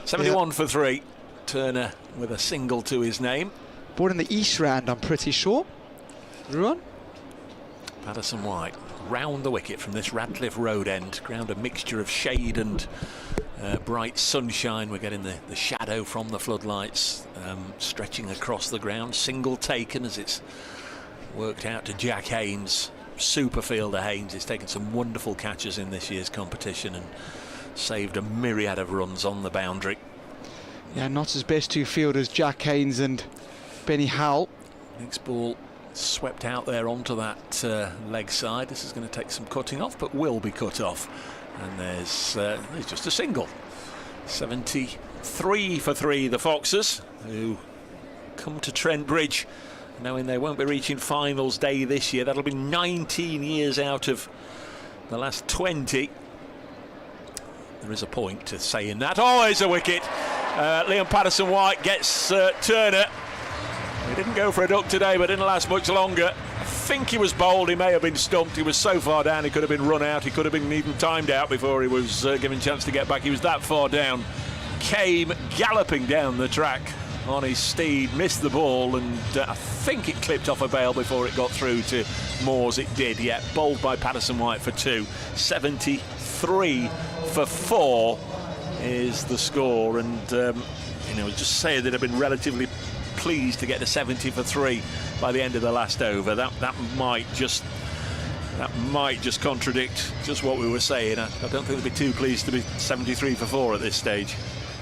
71 for 3. Turner with a single to his name.
Born in the East Rand, I'm pretty sure. Ruan?
Patterson-White round the wicket from this Radcliffe Road end. Ground a mixture of shade and bright sunshine. We're getting the shadow from the floodlights stretching across the ground. Single taken as it's worked out to Jack Haynes. Super fielder Haynes has taken some wonderful catches in this year's competition and saved a myriad of runs on the boundary.
Yeah, Notts' best 2 fielders, Jack Haynes and Benny Howell.
Next ball swept out there onto that leg side. This is going to take some cutting off, but will be cut off. And there's just a single. 73 for 3, the Foxes, who come to Trent Bridge knowing they won't be reaching finals day this year. That'll be 19 years out of the last 20. There is a point to saying that. Oh, there's a wicket. Liam Patterson-White gets Turner. He didn't go for a duck today, but didn't last much longer. I think he was bowled. He may have been stumped. He was so far down he could have been run out. He could have been even timed out before he was given a chance to get back. He was that far down. Came galloping down the track on his steed, missed the ball, and I think it clipped off a bail before it got through to Moores. It did, yeah. Bowled by Patterson-White for 2. 73 for 4 is the score, and just saying that I've been relatively pleased to get to 70 for 3 by the end of the last over. That might just contradict just what we were saying. I don't think they'd be too pleased to be 73 for 4 at this stage.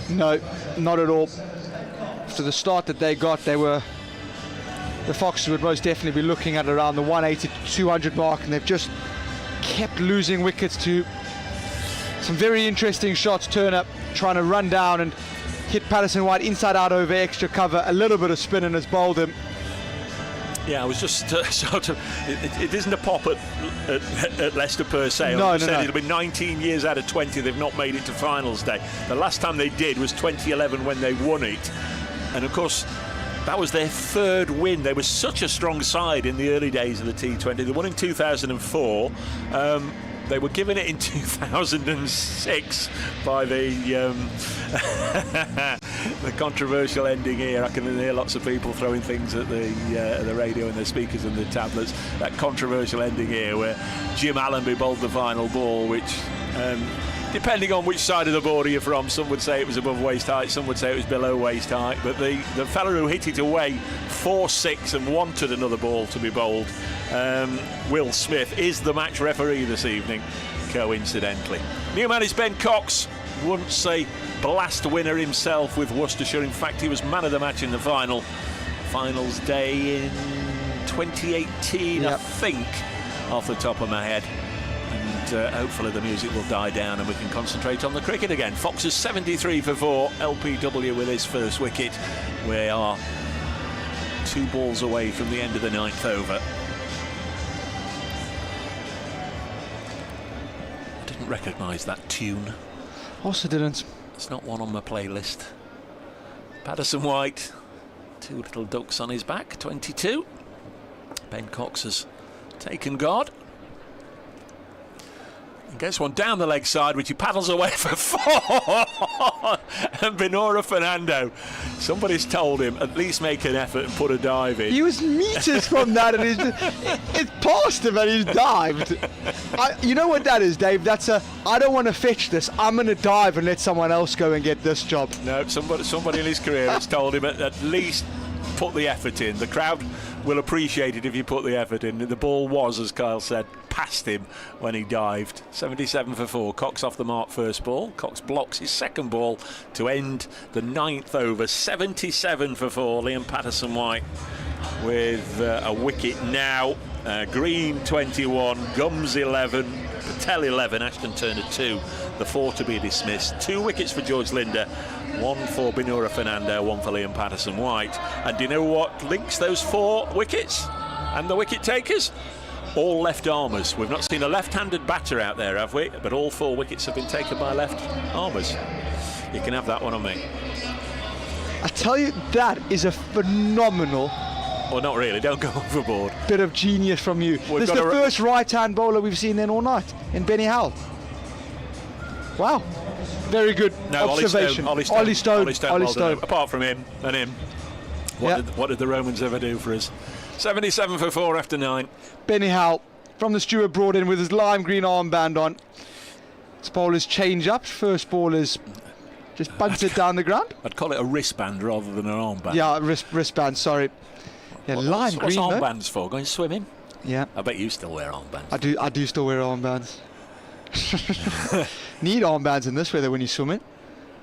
No, not at all. After the start that they got, the Foxes would most definitely be looking at around the 180 to 200 mark, and they've just kept losing wickets to some very interesting shots. Turner trying to run down and hit Patterson-White inside out over extra cover. A little bit of spin and has bowled him.
Yeah, I was just sort of. It isn't a pop at Leicester per se.
No.
It'll be 19 years out of 20 they've not made it to finals day. The last time they did was 2011 when they won it, and of course that was their 3rd win. They were such a strong side in the early days of the T20. They won in 2004. They were given it in 2006 by the controversial ending here. I can hear lots of people throwing things at the radio and the speakers and the tablets. That controversial ending here where Jim Allenby bowled the final ball, which, depending on which side of the border you're from, some would say it was above waist height, some would say it was below waist height. But the fellow who hit it away 4-6 and wanted another ball to be bowled, Will Smith, is the match referee this evening, coincidentally. New man is Ben Cox, once a blast winner himself with Worcestershire. In fact, he was man of the match in the finals day in 2018, I think, off the top of my head. And hopefully the music will die down and we can concentrate on the cricket again. Foxes 73 for 4, LPW with his first wicket. We are 2 balls away from the end of the 9th over. I didn't recognise that tune.
Also didn't.
It's not one on my playlist. Patterson White, 2 little ducks on his back, 22. Ben Cox has taken guard. And gets one down the leg side, which he paddles away for 4. And Binora Fernando, somebody's told him at least make an effort and put a dive in.
He was meters from that, and it passed him and he's dived. You know what that is, Dave? That's I don't want to fetch this. I'm going to dive and let someone else go and get this job.
No, somebody in his career has told him at least put the effort in. The crowd will appreciate it if you put the effort in. The ball was, as Kyle said, past him when he dived. 77 for 4. Cox off the mark first ball. Cox blocks his second ball to end the 9th over. 77 for 4. Liam Patterson White with a wicket now. Green 21, Gums 11, Patel 11, Ashton Turner 2. The 4 to be dismissed. 2 wickets for George Linder. 1 for Binura Fernando, 1 for Liam Patterson White. And do you know what links those 4 wickets and the wicket takers? All left armers. We've not seen a left-handed batter out there, have we? But all 4 wickets have been taken by left armers. You can have that one on me.
I tell you, that is a phenomenal...
Well, not really. Don't go overboard.
Bit of genius from you. This is the first right-hand bowler we've seen then all night in Benny Howell. Wow. Very good observation. Ollie Stone.
Apart from him and him. What did the Romans ever do for us? 77 for 4 after 9.
Benny Howell from the Stewart brought in with his lime green armband on. This bowler's change up. First ball is just bunts it down the ground.
I'd call it a wristband rather than an armband.
Yeah, wristband, sorry. Yeah, lime green.
What's armbands for? Going swimming?
Yeah.
I bet you still wear armbands.
I do still wear armbands. Need armbands in this weather when you're swimming.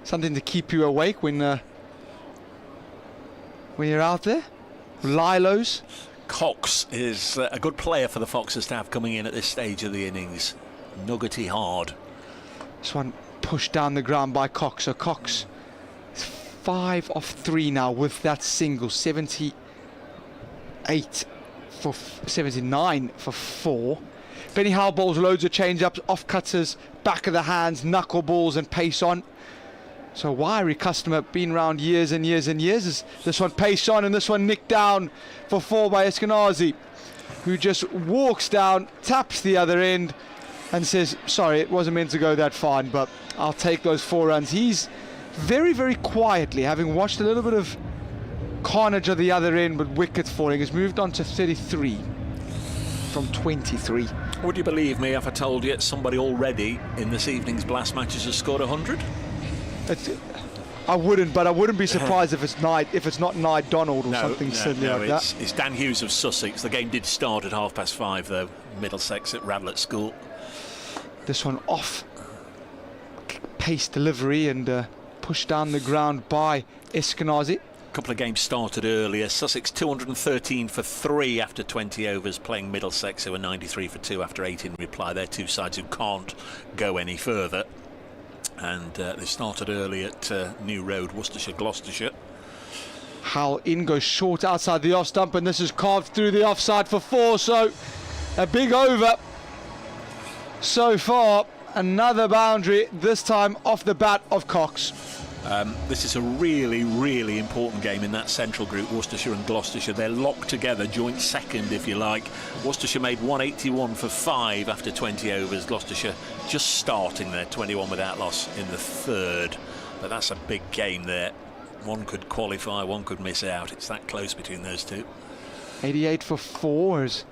Something to keep you awake when you're out there. Lilos.
Cox is a good player for the Foxes to have coming in at this stage of the innings. Nuggety hard.
This one pushed down the ground by Cox. So Cox is 5 off 3 now with that single. 79 for 4. Benny Howell bowls loads of change-ups, off-cutters, back of the hands, knuckleballs and pace on. So wiry customer, been around years and years and years. This one pace on and this one nicked down for 4 by Eskenazi, who just walks down, taps the other end and says, sorry, it wasn't meant to go that far, but I'll take those 4 runs. He's very, very quietly, having watched a little bit of carnage at the other end but wickets falling, has moved on to 33 from 23.
Would you believe me if I told you somebody already in this evening's blast matches has scored 100?
I wouldn't, but I wouldn't be surprised if it's not Nye Donald or something silly like that.
It's Dan Hughes of Sussex. The game did start at 5:30 though. Middlesex at Radlett School.
This one off pace delivery and pushed down the ground by Eskenazi.
Couple of games started earlier. Sussex 213 for 3 after 20 overs, playing Middlesex, who were 93 for 2 after 8 in reply. They're 2 sides who can't go any further. And they started early at New Road, Worcestershire, Gloucestershire.
Howell in goes short outside the off stump, and this is carved through the offside for 4. So a big over so far. Another boundary, this time off the bat of Cox.
This is a really, really important game in that central group, Worcestershire and Gloucestershire. They're locked together, joint second, if you like. Worcestershire made 181 for 5 after 20 overs. Gloucestershire just starting their 21 without loss in the 3rd. But that's a big game there. One could qualify, one could miss out. It's that close between those 2.
88 for 4 as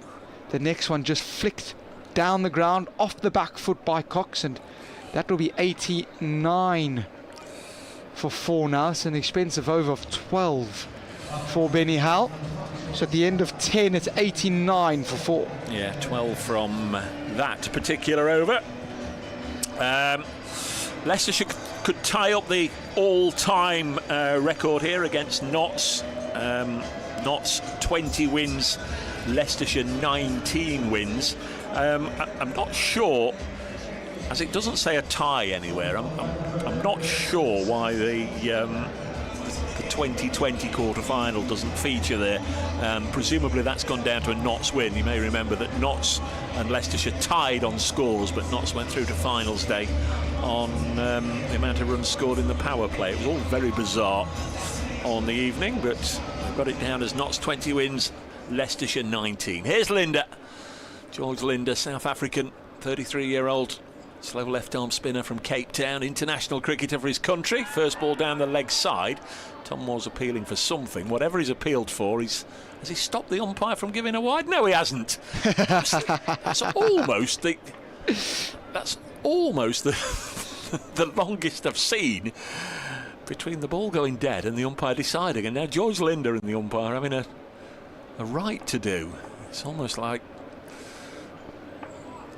the next one just flicked down the ground off the back foot by Cox, and that will be 89 for 4 now. It's an expensive over of 12 for Benny Howell. So at the end of 10, it's 89 for 4.
Yeah, 12 from that particular over. Leicestershire could tie up the all-time record here against Notts. Notts 20 wins Leicestershire 19 wins. I'm not sure, as it doesn't say a tie anywhere, I'm not sure why the 2020 quarter-final doesn't feature there. Presumably that's gone down to a Notts win. You may remember that Notts and Leicestershire tied on scores, but Notts went through to finals day on the amount of runs scored in the power play. It was all very bizarre on the evening, but I've got it down as Notts 20 wins, Leicestershire 19. Here's Linda. George Linda, South African, 33-year-old slow left-arm spinner from Cape Town, international cricketer for his country. First ball down the leg side. Tom Moore's appealing for something. Whatever he's appealed for, has he stopped the umpire from giving a wide? No, he hasn't. That's almost the the longest I've seen between the ball going dead and the umpire deciding. And now George Linda and the umpire having a right to do. It's almost like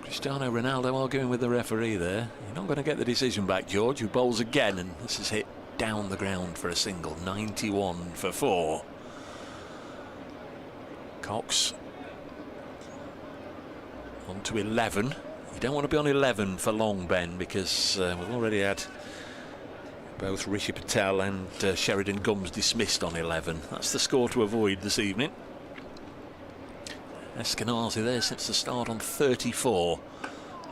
Cristiano Ronaldo arguing with the referee there. You're not going to get the decision back, George, who bowls again, and this is hit down the ground for a single. 91 for 4. Cox on to 11. You don't want to be on 11 for long, Ben, because we've already had both Rishi Patel and Sheridan Gums dismissed on 11. That's the score to avoid this evening. Eskenazi there since the start on 34.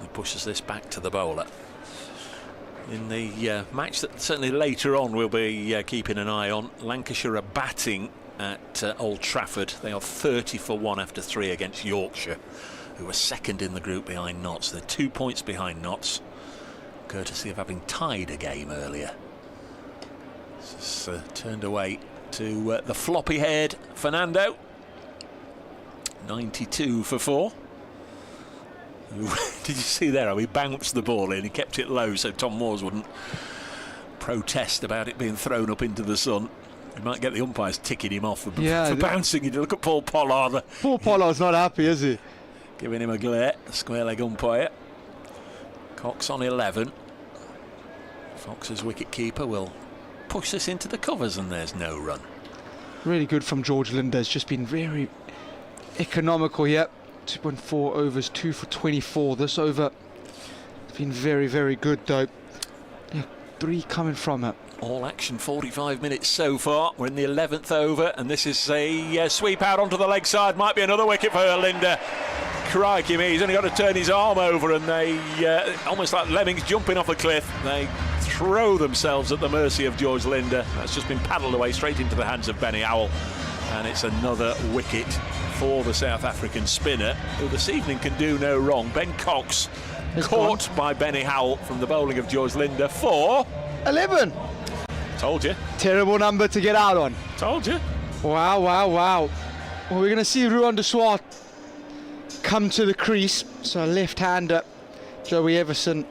He pushes this back to the bowler. In the match that certainly later on we'll be keeping an eye on, Lancashire are batting at Old Trafford. They are 30 for 1 after 3 against Yorkshire, who are second in the group behind Notts. They're 2 points behind Notts, courtesy of having tied a game earlier. This is turned away to the floppy-haired Fernando. 92 for 4. Did you see there how he bounced the ball in? He kept it low so Tom Moores wouldn't protest about it being thrown up into the sun. He might get the umpires ticking him off for bouncing. You look at Paul Pollard.
Paul Pollard's not happy, is he?
Giving him a glare. Square leg umpire. Cox on 11. Fox's wicket keeper will push this into the covers, and there's no run.
Really good from George Linda. It's just been very economical here. 2.4 overs, 2 for 24. This over has been very, very good though. Yeah, 3 coming from it.
All action, 45 minutes so far. We're in the 11th over, and this is a sweep out onto the leg side. Might be another wicket for Linda. Crikey me, he's only got to turn his arm over, and they, almost like lemmings jumping off a cliff, they throw themselves at the mercy of George Linda. That's just been paddled away straight into the hands of Benny Howell, and it's another wicket for the South African spinner, who this evening can do no wrong. Ben Cox caught by Benny Howell from the bowling of George Linda for
11.
Told you.
Terrible number to get out on.
Told you.
Wow, wow, wow. Well, we're going to see Ruan de Swart come to the crease. So left-hander Joey Everson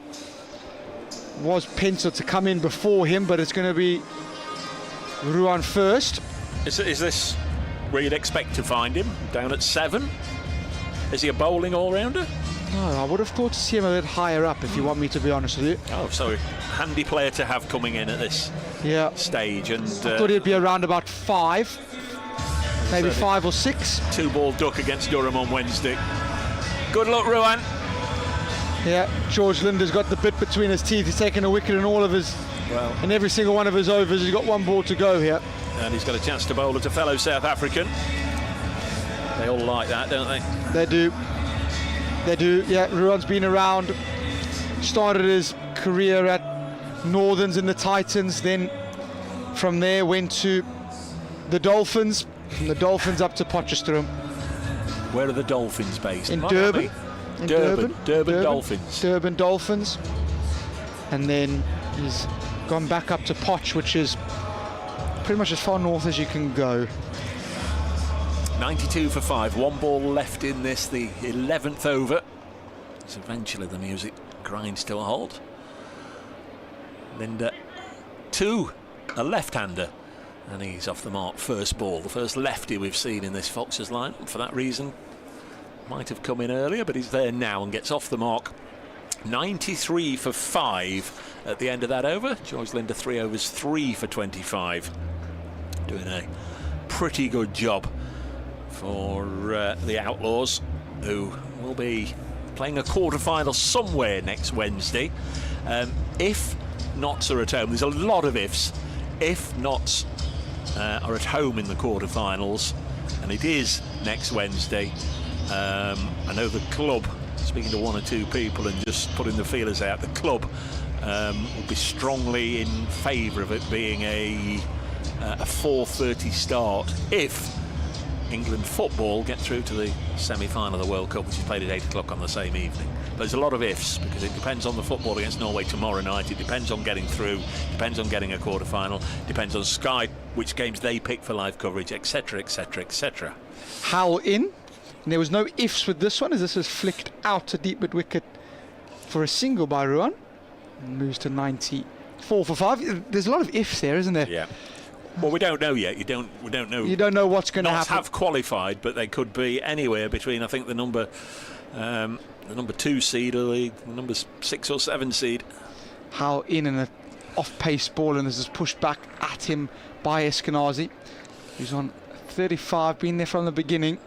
was penciled to come in before him, but it's going to be Ruan first.
Is this where you'd expect to find him? Down at 7? Is he a bowling all-rounder?
No, I would have thought to see him a bit higher up, if you want me to be honest with you.
Oh, so handy player to have coming in at this stage. And
I thought he'd be around about 5, maybe 5 or 6.
2-ball duck against Durham on Wednesday. Good luck, Ruan.
Yeah, George Linda's got the bit between his teeth. He's taken a wicket in all of his, in every single one of his overs. He's got 1 ball to go here.
And he's got a chance to bowl at a fellow South African. They all like that, don't they?
They do. They do, yeah. Ruan's been around, started his career at Northerns in the Titans, then from there went to the Dolphins, from the Dolphins up to Potchefstroom.
Where are the Dolphins based?
In Durban.
Durban Dolphins.
Durban Dolphins. And then he's gone back up to Potch, which is pretty much as far north as you can go.
92 for 5, 1 ball left in this, the 11th over. So eventually the music grinds to a halt. Linda 2, a left-hander, and he's off the mark first ball. The first lefty we've seen in this Foxes line. For that reason, might have come in earlier, but he's there now and gets off the mark. 93 for 5 at the end of that over. George Linda 3 overs, 3 for 25. Doing a pretty good job for the Outlaws, who will be playing a quarter-final somewhere next Wednesday. If Notts are at home, there's a lot of ifs. If Notts are at home in the quarter-finals, and it is next Wednesday, I know the club, speaking to one or two people and just putting the feelers out, the club will be strongly in favour of it being a 4:30 start if England football get through to the semi-final of the World Cup, which is played at 8 o'clock on the same evening. But there's a lot of ifs, because it depends on the football against Norway tomorrow night, it depends on getting through, depends on getting a quarter-final, depends on Sky, which games they pick for live coverage, etc, etc, etc.
Howell in, and there was no ifs with this one, as this was flicked out to deep mid-wicket for a single by Ruan, and moves to 94 for 5. There's a lot of ifs there, isn't there?
Yeah. Well, we don't know yet. We don't know.
You don't know what's going to happen.
Notts have qualified, but they could be anywhere between, I think, the number 2 seed or the number 6 or 7 seed.
Howell in and an off-pace ball, and this is pushed back at him by Eskenazi, who's on 35, been there from the beginning.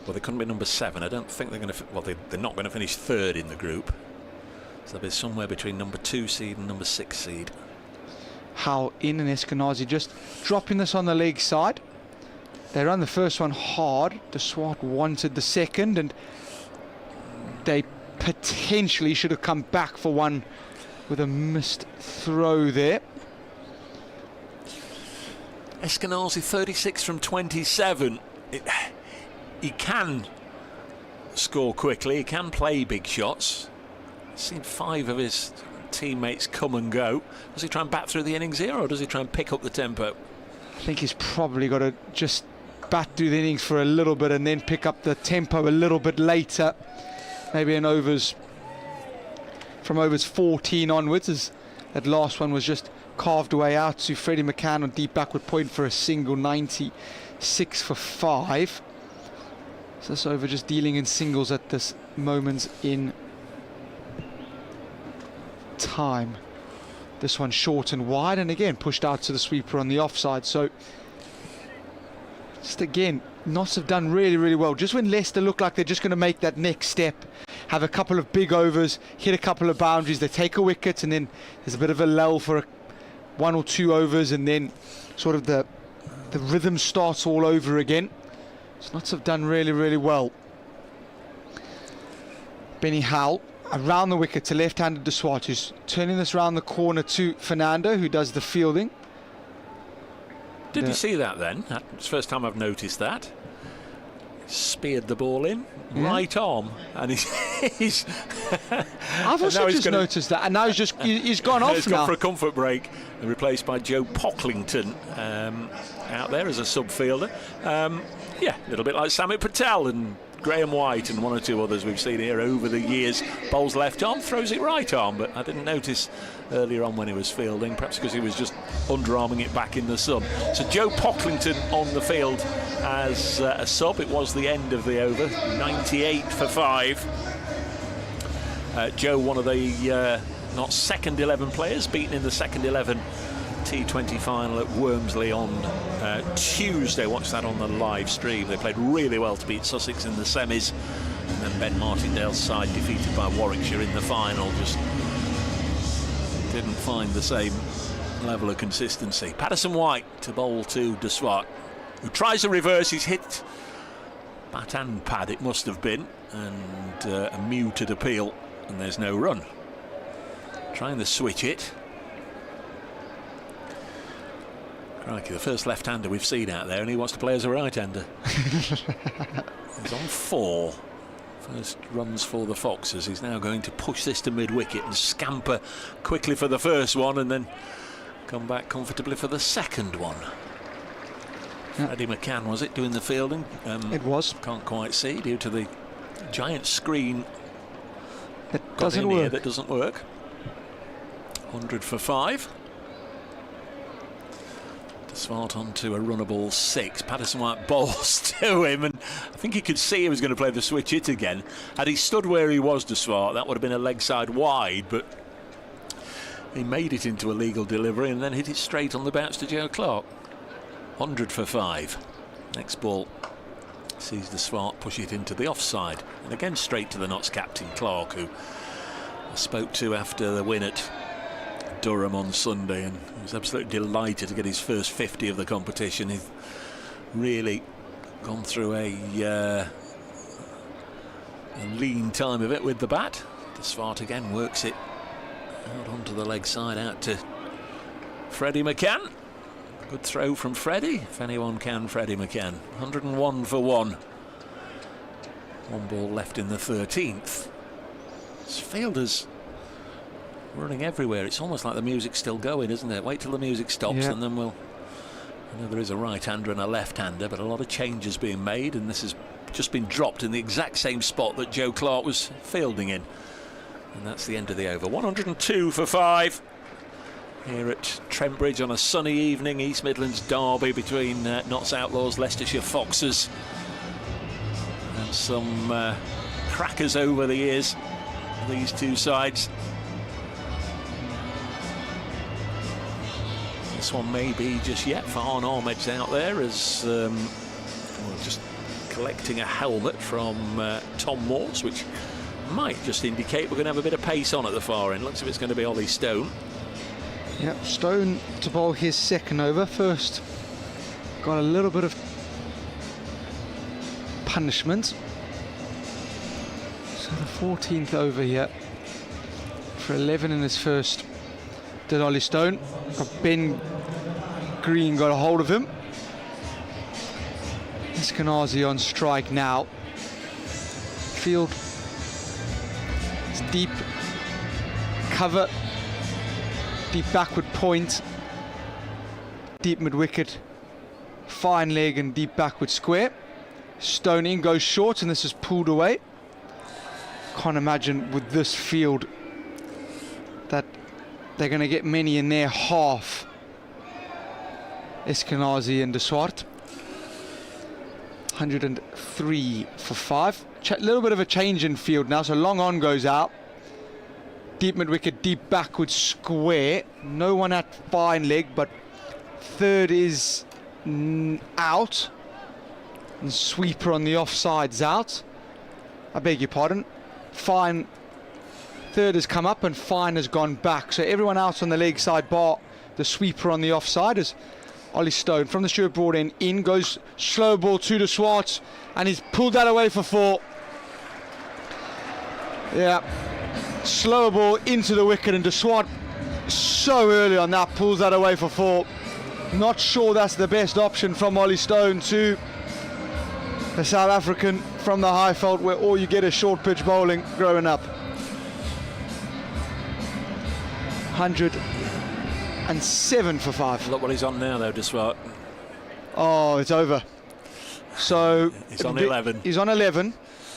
Well, they couldn't be number 7. I don't think they're going to. Well, they're not going to finish 3rd in the group. So they'll be somewhere between number 2 seed and number 6 seed.
Howell in, and Eskenazi just dropping this on the leg side. They run the first one hard. De Swart wanted the second, and they potentially should have come back for one with a missed throw there.
Eskenazi 36 from 27. He can score quickly. He can play big shots. I've seen 5 of his teammates come and go. Does he try and bat through the innings here, or does he try and pick up the tempo?
I think he's probably got to just bat through the innings for a little bit and then pick up the tempo a little bit later. Maybe in overs, from overs 14 onwards, as that last one was just carved away out to Freddie McCann on deep backward point for a single, 96 for 5. So this over just dealing in singles at this moment in time. This one short and wide, and again pushed out to the sweeper on the offside. So just again, Notts have done really, really well. Just when Leicester look like they're just going to make that next step, have a couple of big overs, hit a couple of boundaries, they take a wicket, and then there's a bit of a lull for 1 or 2 overs, and then sort of the rhythm starts all over again. So Notts have done really, really well. Benny Howell around the wicket to left-handed De Swart, who's turning this round the corner to Fernando, who does the fielding.
Did you see that then? It's the first time I've noticed that. Speared the ball in, right arm, and he's
I've also just noticed that, and now he's gone off.
He's gone for a comfort break, and replaced by Joe Pocklington out there as a sub-fielder. Yeah, a little bit like Samit Patel and Graham White and 1 or 2 others we've seen here over the years. Bowls left arm, throws it right arm, but I didn't notice earlier on when he was fielding, perhaps because he was just underarming it back in the sun. So Joe Pocklington on the field as a sub. It was the end of the over, 98 for 5. Joe, one of the not second 11 players, beaten in the second 11 T20 final at Wormsley on Tuesday. Watch that on the live stream. They played really well to beat Sussex in the semis, and then Ben Martindale's side defeated by Warwickshire in the final. Just didn't find the same level of consistency. Patterson White to bowl to De Swart, who tries a reverse. He's hit bat and pad, it must have been, and a muted appeal, and there's no run. Trying to switch it. Crikey, the first left-hander we've seen out there, and he wants to play as a right-hander. He's on 4. First runs for the Foxes. He's now going to push this to mid-wicket and scamper quickly for the first one, and then come back comfortably for the second one. Freddie McCann, was it, doing the fielding?
It was.
Can't quite see due to the giant screen
that doesn't work.
That doesn't work. 100 for 5. De Swart onto a runnable 6. Patterson White bowls to him, and I think he could see he was going to play the switch hit again. Had he stood where he was, De Swart, that would have been a leg side wide, but he made it into a legal delivery and then hit it straight on the bounce to Joe Clark. 100 for 5. Next ball sees the Swart push it into the offside, and again straight to the Notts captain Clark, who I spoke to after the win at Durham on Sunday, and was absolutely delighted to get his first 50 of the competition. He's really gone through a lean time of it with the bat. The Swart again works it out onto the leg side, out to Freddie McCann. Good throw from Freddie, if anyone can, Freddie McCann. 101 for one. One ball left in the 13th. This fielders running everywhere. It's almost like the music's still going, isn't it? Wait till the music stops, and then we'll... I know there is a right-hander and a left-hander, but a lot of changes being made, and this has just been dropped in the exact same spot that Joe Clark was fielding in. And that's the end of the over. 102 for 5 here at Trent Bridge on a sunny evening. East Midlands derby between Notts Outlaws, Leicestershire Foxes, and some crackers over the years, these two sides. This one may be just yet. Farhan Ahmed's out there as just collecting a helmet from Tom Morse, which might just indicate we're going to have a bit of pace on at the far end. Looks as if it's going to be Ollie Stone.
Yep, Stone to bowl his second over. First got a little bit of punishment. So the 14th over here for 11 in his first did Ollie Stone. Got Ben Green got a hold of him. Eskenazi on strike now. Field is deep cover, deep backward point, deep mid wicket, fine leg and deep backward square. Stone in, goes short, and this is pulled away. Can't imagine with this field that they're going to get many in their half. Eskenazi and De Swart. 103 for 5. Little bit of a change in field now, so long on goes out. Deep mid wicket, deep backward square. No one at fine leg, but third is out. And sweeper on the offside's out. I beg your pardon. Fine. Third has come up and fine has gone back. So everyone out on the leg side bar the sweeper on the offside is Ollie Stone from the Stuart Broad end. In goes slow ball to De Swart, and he's pulled that away for 4. Yeah, slow ball into the wicket, and De Swart so early on that pulls that away for 4. Not sure that's the best option from Ollie Stone to the South African from the Highveld, where all you get is short pitch bowling growing up. 107 for 5.
Look what he's on now, though, De Swart.
Oh, it's over. So
he's on 11.
He's on 11.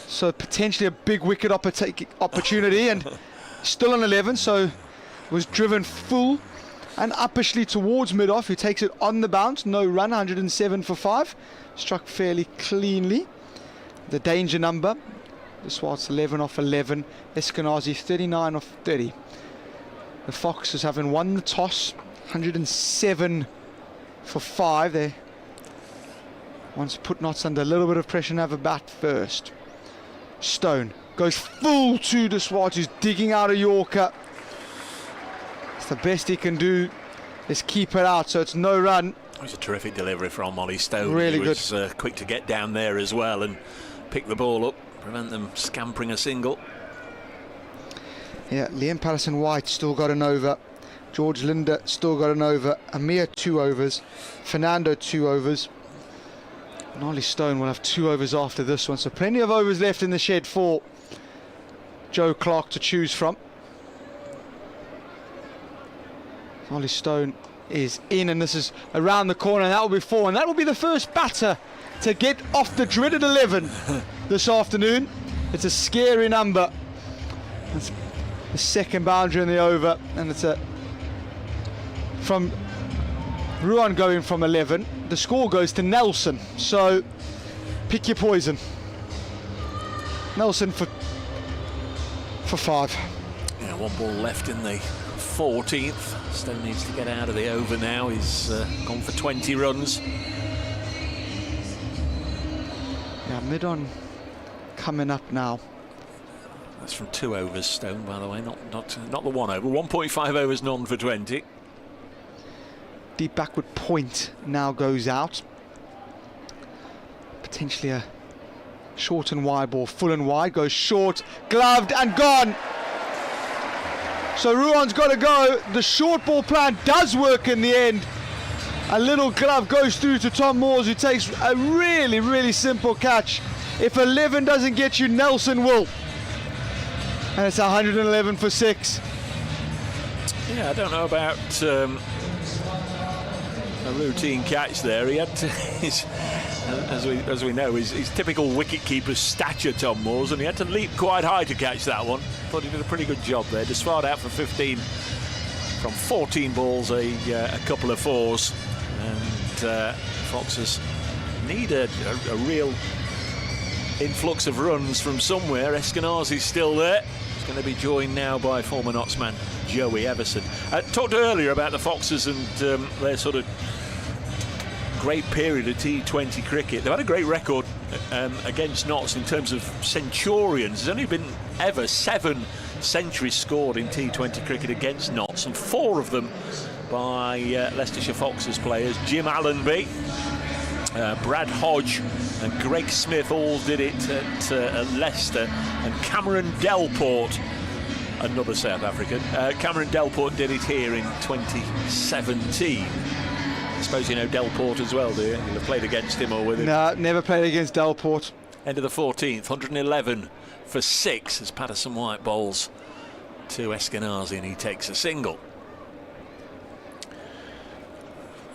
So potentially a big wicket opportunity, and still on 11. So was driven full and uppishly towards mid-off. He takes it on the bounce. No run. 107 for 5. Struck fairly cleanly. The danger number. De Swart's 11 off 11. Eskenazi 39 off 30. The Foxes having won the toss, 107 for 5. They wants to put Notts under a little bit of pressure and have a bat first. Stone goes full to De Swart, who's digging out a Yorker. It's the best he can do is keep it out, so it's no run.
It was a terrific delivery from Ollie Stone.
Really
he was,
good.
Quick to get down there as well and pick the ball up, prevent them scampering a single.
Yeah, Liam Patterson-White still got an over. George Linder still got an over. Amir 2 overs. Fernando 2 overs. And Ollie Stone will have 2 overs after this one. So plenty of overs left in the shed for Joe Clark to choose from. Ollie Stone is in, and this is around the corner, and that will be 4. And that will be the first batter to get off the dreaded 11 this afternoon. It's a scary number. It's the second boundary in the over, and it's from Ruan going from 11. The score goes to Nelson, so pick your poison. Nelson for 5.
Yeah, 1 ball left in the 14th. Stone needs to get out of the over now. He's gone for 20 runs.
Yeah, mid-on coming up now.
That's from 2 overs, Stone, by the way, not the 1 over. 1.5 overs none for 20.
Deep backward point now goes out. Potentially a short and wide ball, full and wide, goes short, gloved and gone. So Ruan's got to go. The short ball plan does work in the end. A little glove goes through to Tom Moores, who takes a really, really simple catch. If 11 doesn't get you, Nelson will. And it's 111 for 6.
Yeah, I don't know about a routine catch there. He had to, as we know, his typical wicket-keeper's stature, Tom Moores, and he had to leap quite high to catch that one. Thought he did a pretty good job there. Disbarred out for 15 from 14 balls, a couple of fours. And Foxes need a real influx of runs from somewhere. Eskenazi's still there. He's going to be joined now by former Nottsman Joey Everson. Talked earlier about the Foxes and their sort of great period of T20 cricket. They've had a great record against Notts in terms of centurions. There's only been ever 7 centuries scored in T20 cricket against Notts, and 4 of them by Leicestershire Foxes players. Jim Allenby, Brad Hodge and Greg Smith all did it at Leicester, and Cameron Delport, another South African, Cameron Delport did it here in 2017. I suppose you know Delport as well, do you? You'll have played against him or with him.
No, never played against Delport.
End of the 14th, 111 for 6 as Patterson White bowls to Eskenazi, and he takes a single.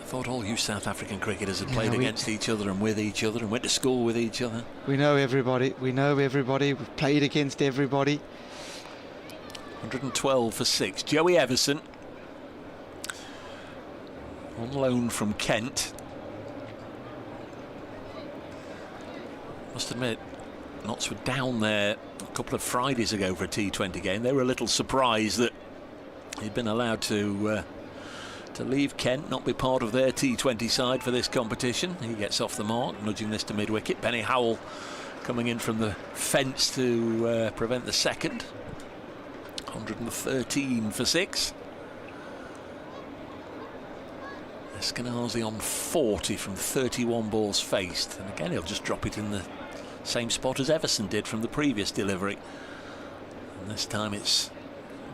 I thought all you South African cricketers had played against each other and with each other and went to school with each other.
We know everybody. We know everybody. We've played against everybody.
112 for 6. Joey Everson, on loan from Kent. Must admit, Notts were down there a couple of Fridays ago for a T20 game. They were a little surprised that he'd been allowed to leave Kent, not be part of their T20 side for this competition. He gets off the mark, nudging this to mid-wicket. Benny Howell coming in from the fence to prevent the second. 113 for 6. Eskenazi on 40 from 31 balls faced, and again he'll just drop it in the same spot as Everson did from the previous delivery, and this time it's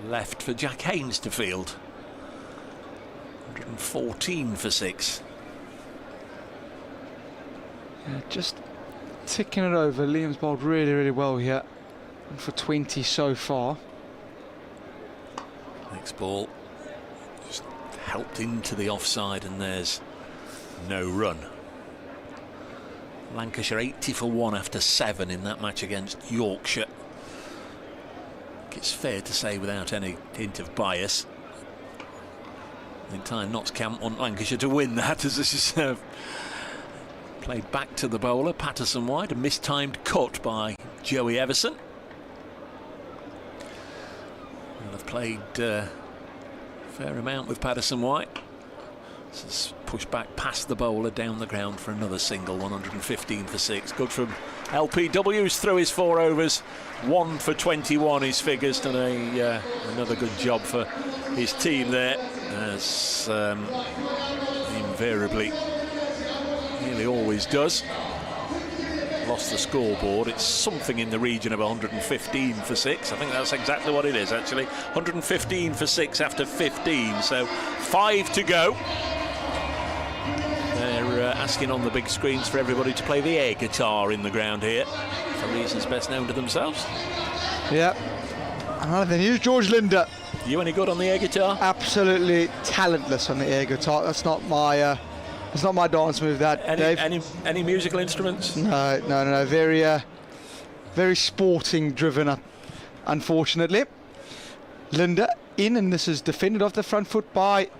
left for Jack Haynes to field. 114 for 6.
Yeah, just ticking it over. Liam's bowled really, really well here, and for 20 so far.
Next ball just helped into the offside, and there's no run. Lancashire 80 for 1 after 7 in that match against Yorkshire. I think it's fair to say, without any hint of bias, the entire Notts camp want Lancashire to win that, as this is played back to the bowler, Patterson White. A mistimed cut by Joey Everson. And they've played a fair amount with Patterson White. This is pushed back past the bowler, down the ground for another single. 115 for 6. Good from LPW's through his 4 overs. 1 for 21 his figures. Done another good job for his team there, as invariably nearly always does. Lost the scoreboard. It's something in the region of 115 for 6. I think that's exactly what it is, actually. 115 for 6 after 15, so 5 to go. They're asking on the big screens for everybody to play the air guitar in the ground here, for reasons best known to themselves.
Yeah. Another thing, here's George Linder.
You any good on the air guitar?
Absolutely talentless on the air guitar. That's not my dance move, that, Dave.
Any musical instruments?
No. Very sporting driven up, unfortunately. Linder in, and this is defended off the front foot by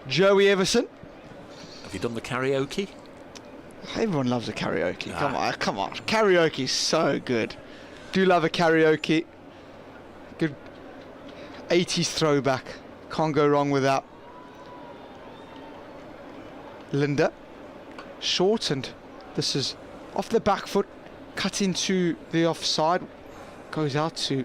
Joey Everson.
Have you done the karaoke?
Everyone loves a karaoke. Come on. Karaoke's so good. Do love a karaoke. Good 80s throwback. Can't go wrong with that. Linder, short, and this is off the back foot. cut into the offside, goes out to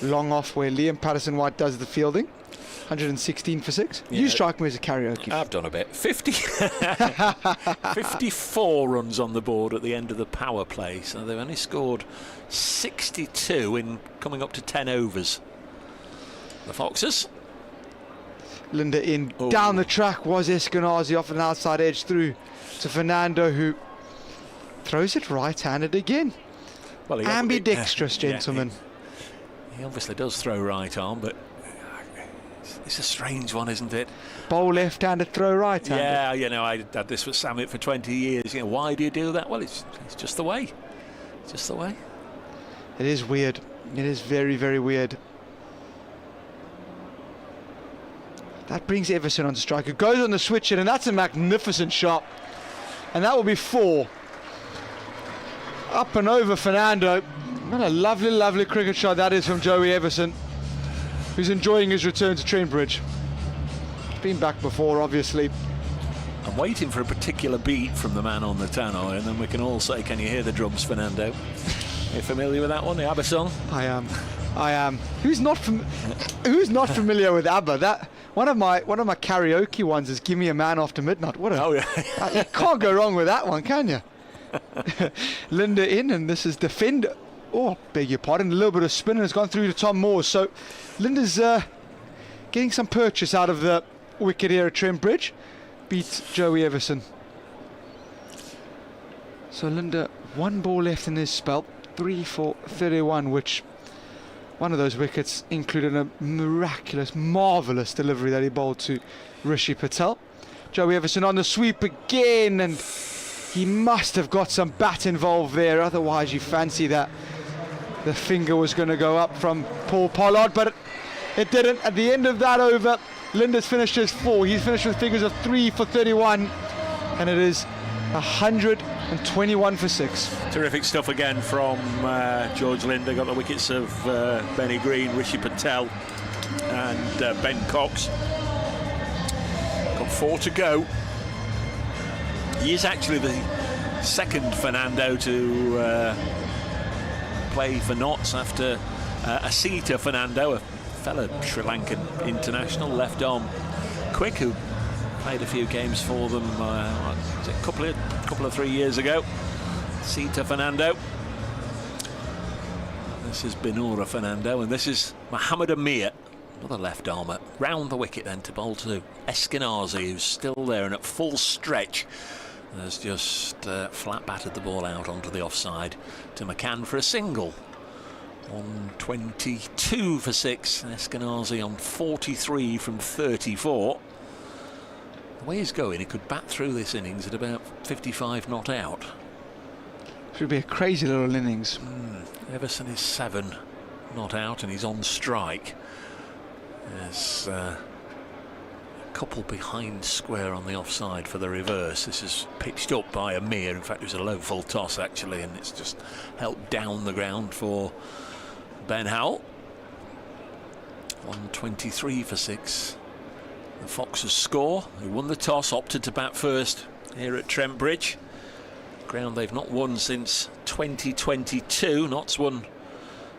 long off where Liam Patterson-White does the fielding. 116 for 6.
Yeah.
You strike me as a karaoke.
I've done a bit. 54 runs on the board at the end of the power play, so they've only scored 62 in coming up to 10 overs. The Foxes.
Linda in, down the track was Eskenazi off an outside edge through to Fernando, who throws it right-handed again.
Well,
ambidextrous, gentlemen.
He obviously does throw right arm, but it's a strange one, isn't it?
Bowl left-handed, throw right-handed.
Yeah, you know, I had this with Samet for 20 years. You know, why do you do that? Well, it's just the way. It's just the way.
It is weird. It is very, very weird. That brings Everson on strike. It goes on the switch in, and that's a magnificent shot. And that will be 4. Up and over Fernando. What a lovely, lovely cricket shot that is from Joey Everson, who's enjoying his return to Trent Bridge. Been back before, obviously.
I'm waiting for a particular beat from the man on the tannoy, and then we can all say, can you hear the drums, Fernando? Are you familiar with that one, the ABBA song?
I am. Who's not familiar with ABBA? That one of my karaoke ones is "Give Me a Man After Midnight." What a!
Oh yeah.
You can't go wrong with that one, can you? Linda in, and this is defender. Oh, beg your pardon. A little bit of spin, and it's gone through to Tom Moores. So Linda's getting some purchase out of the wicket here at Trent Bridge. Beats Joey Everson. So Linda, 1 ball left in his spell. 3 for 31, which one of those wickets included a miraculous, marvellous delivery that he bowled to Rishi Patel. Joey Everson on the sweep again, and he must have got some bat involved there, otherwise you fancy that the finger was going to go up from Paul Pollard, but it didn't. At the end of that over, Linda's finished his 4. He's finished with figures of 3 for 31, and it is 121 for 6.
Terrific stuff again from George Linda. Got the wickets of Benny Green, Rishi Patel and Ben Cox. Got 4 to go. He is actually the second Fernando to play for Notts after Asita Fernando, a fellow Sri Lankan international, left arm quick, who played a few games for them a couple of 3 years ago. Sita Fernando. This is Binura Fernando, and this is Mohammed Amir, another left armer. Round the wicket then to bowl to Eskenazi, who's still there and at full stretch has just flat battered the ball out onto the offside to McCann for a single. 122 for 6. Eskenazi on 43 from 34. The way he's going, he could bat through this innings at about 55 not out.
Should be a crazy little innings.
Everson is 7 not out, and he's on strike. There's a couple behind square on the offside for the reverse. This is pitched up by Amir. In fact, it was a low full toss actually, and it's just helped down the ground for Ben Howell. 123 for 6. The Foxes score. Who won the toss, opted to bat first here at Trent Bridge. Ground they've not won since 2022. Notts won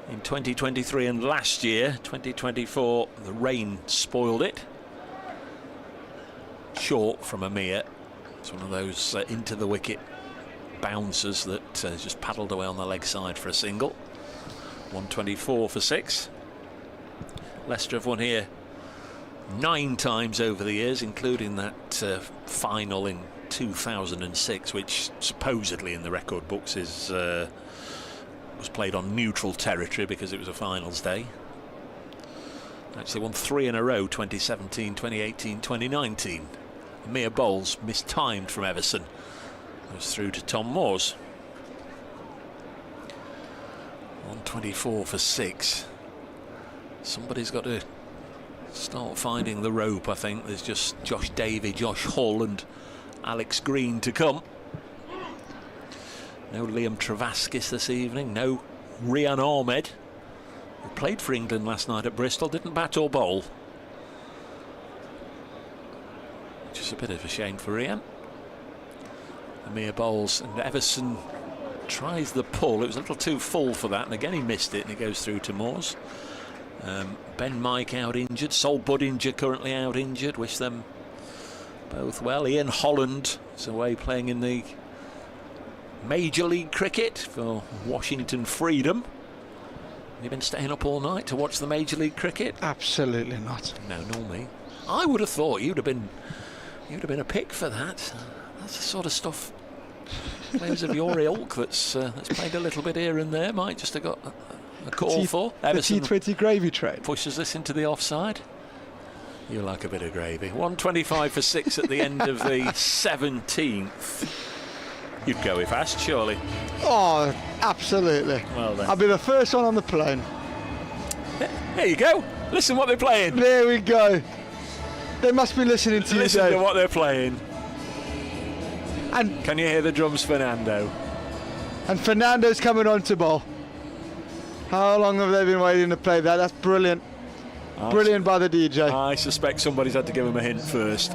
in 2023 and last year. 2024, the rain spoiled it. Short from Amir. It's one of those into the wicket bouncers that just paddled away on the leg side for a single. 124 for 6. Leicester have won here 9 times over the years, including that final in 2006, which supposedly in the record books is was played on neutral territory because it was a finals day. Actually won 3 in a row: 2017, 2018, 2019. Mere bowls mistimed from Everson. Goes through to Tom Moores. 124 for 6. Somebody's got to start finding the rope, I think. There's just Josh Davey, Josh Hull and Alex Green to come. No Liam Travaskis this evening. No Rian Ahmed, who played for England last night at Bristol, didn't bat or bowl. Which is a bit of a shame for Rian. Amir bowls, and Everson tries the pull. It was a little too full for that, and again he missed it, and it goes through to Moores. Ben Mike out injured, Sol Budinger currently out injured. Wish them both well. Ian Holland is away playing in the Major League Cricket for Washington Freedom. Have you been staying up all night to watch the Major League Cricket?
Absolutely not.
No, nor me. I would have thought you'd have been a pick for that. That's the sort of stuff players of your ilk that's played a little bit here and there might just have got a call for.
The T20 gravy train
Pushes this into the offside. You like a bit of gravy. 125 for 6 at the end of the 17th. You'd go if asked, surely.
Oh, absolutely.
Well then.
I'll be the first one on the plane.
There you go. Listen what they're playing.
There we go. They must be listening to you,
Listen
Dave.
to what they're playing.
And
can you hear the drums, Fernando?
And Fernando's coming on to bowl. How long have they been waiting to play that? That's brilliant. Brilliant by the DJ.
I suspect somebody's had to give him a hint first.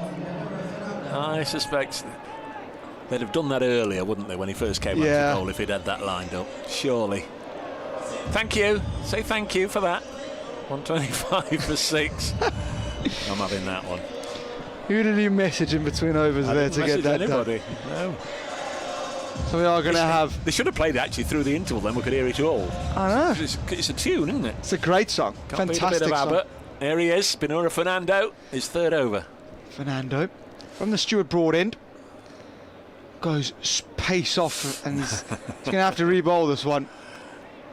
I suspect they'd have done that earlier, wouldn't they, when he first came out to bowl, if he'd had that lined up. Surely. Thank you. Say thank you for that. 125 for 6. I'm having that one.
Who did he message in between overs there to get that
anybody.
done?
No.
So we are going to have...
They should have played it actually through the interval, then we could hear it all.
I know.
It's a tune, isn't it?
It's a great song.
Can't
Fantastic
beat a bit of
song.
Abbott. There he is, Binura Fernando, his third over.
Fernando, from the Stuart Broad end, goes pace off, and he's going to have to re-bowl this one.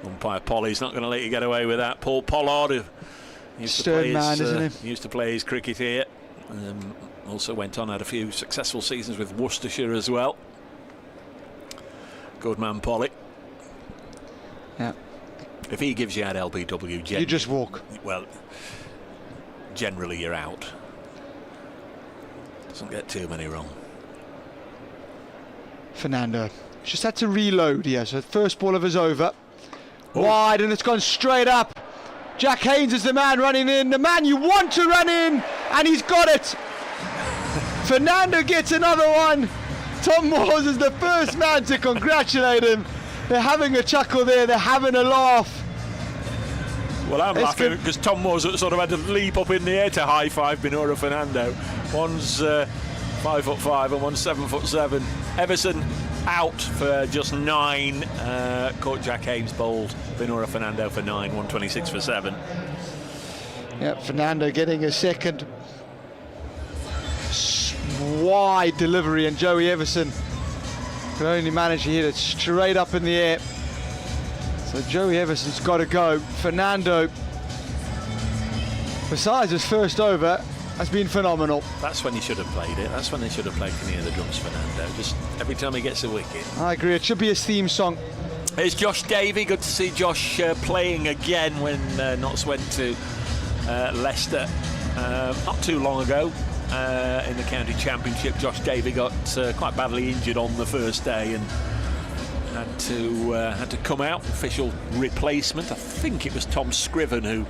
Umpire Polly's not going to let you get away with that. Paul Pollard, who
stern man, isn't he?
Used to play his cricket here. Also went on, had a few successful seasons with Worcestershire as well. Good man, Polly.
Yeah.
If he gives you out LBW,
you just walk.
Well, generally you're out. Doesn't get too many wrong.
Fernando just had to reload here. So first ball of his over.
Oh.
Wide, and it's gone straight up. Jack Haynes is the man running in, the man you want to run in, and he's got it. Fernando gets another one. Tom Moores is the first man to congratulate him. They're having a chuckle there, they're having a laugh.
Well, I'm laughing because Tom Moores sort of had to leap up in the air to high-five Binura Fernando. One's 5'5" and one's 7'7". Everson out for just 9. Caught Jack Haynes bowled Binura Fernando for 9, 126 for 7.
Yeah, Fernando getting a second wide delivery, and Joey Everson could only manage to hit it straight up in the air. So Joey Everson's got to go. Fernando, besides his first over, has been phenomenal.
That's when he should have played it. That's when they should have played Can You Hear the Drums, Fernando. Just every time he gets a wicket.
I agree, it should be his theme song.
Here's Josh Davey. Good to see Josh playing again when Notts went to Leicester not too long ago in the county championship. Josh Davey got quite badly injured on the first day and had to come out. Official replacement. I think it was Tom Scriven who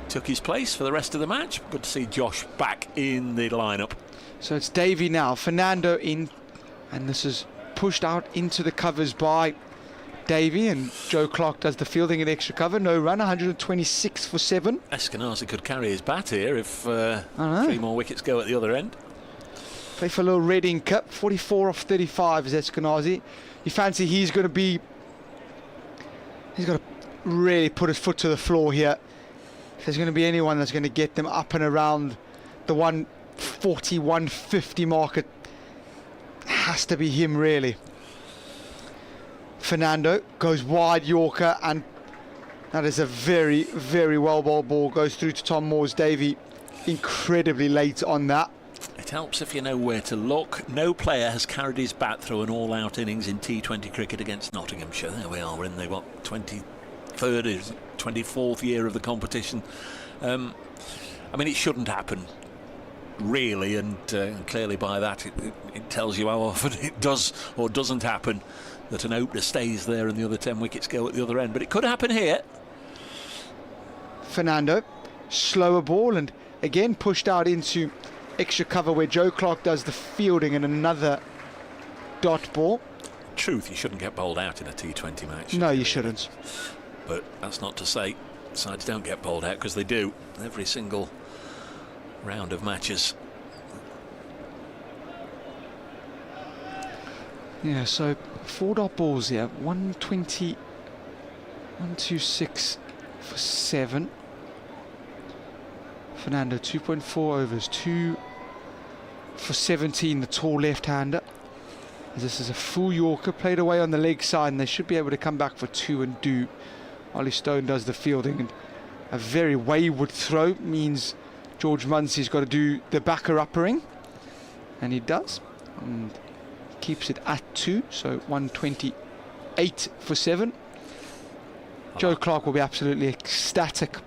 took his place for the rest of the match. Good to see Josh back in the lineup.
So it's Davey now, Fernando in, and this is pushed out into the covers by Davey, and Joe Clark does the fielding in extra cover. No run, 126 for 7.
Eskenazi could carry his bat here if 3 more wickets go at the other end.
Play for a little Reading Cup. 44 off 35 is Eskenazi. You fancy he's got to really put his foot to the floor here. If there's going to be anyone that's going to get them up and around the 140, 150 mark, it has to be him, really. Fernando goes wide Yorker, and that is a very, very well bowled ball. Goes through to Tom Moores. Davey incredibly late on that.
It helps if you know where to look. No player has carried his bat through an all-out innings in T20 cricket against Nottinghamshire. There we are. We're in the 23rd, 24th year of the competition. I mean, it shouldn't happen, really, and clearly by that it tells you how often it does or doesn't happen that an opener stays there and the other 10 wickets go at the other end. But it could happen here.
Fernando, slower ball, and again pushed out into extra cover where Joe Clark does the fielding, and another dot ball.
truth, you shouldn't get bowled out in a T20 match.
No, you shouldn't.
But that's not to say sides don't get bowled out, because they do every single round of matches.
Yeah, so 4 dot balls here. 120, 126 for 7. Fernando 2.4 overs, 2 for 17, the tall left-hander. This is a full Yorker, played away on the leg side, and they should be able to come back for 2 and do. Ollie Stone does the fielding, and a very wayward throw means George Munsey's got to do the backer-uppering, and he does, and keeps it at 2, so 128 for 7. Joe Clark will be absolutely ecstatic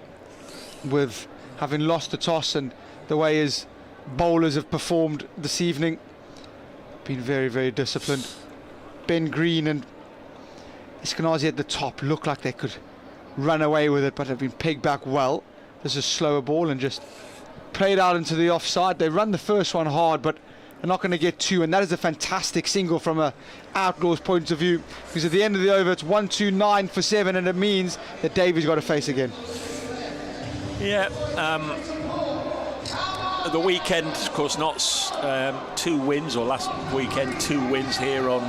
with having lost the toss and the way his bowlers have performed this evening. Been very, very disciplined. Ben Green and Eskenazi at the top look like they could run away with it, but have been pegged back well. This is a slower ball and just played out into the offside. They run the first one hard, but they're not going to get 2, and that is a fantastic single from a Outlaws point of view, because at the end of the over it's 129 for 7, and it means that Davy's got to face again.
Yeah, the weekend, of course, Notts 2 wins, or last weekend 2 wins here on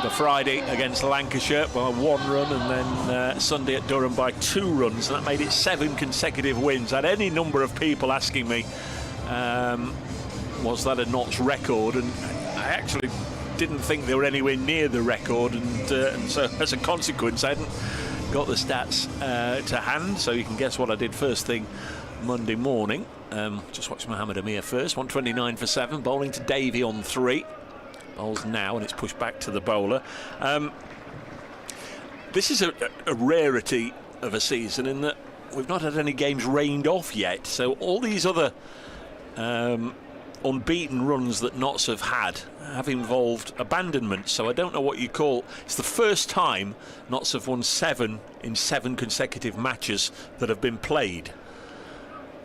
the Friday against Lancashire by 1 run, and then Sunday at Durham by 2 runs, and that made it 7 consecutive wins. I had any number of people asking me, was that a Notts record? And I actually didn't think they were anywhere near the record, and so as a consequence I hadn't got the stats to hand, so you can guess what I did first thing Monday morning. Just watch Mohammed Amir first. 129 for 7, bowling to Davey on 3. Bowls now, and it's pushed back to the bowler. This is a rarity of a season in that we've not had any games rained off yet, so all these other unbeaten runs that Notts have had have involved abandonment, so I don't know what you call. It's the first time Notts have won 7 in 7 consecutive matches that have been played.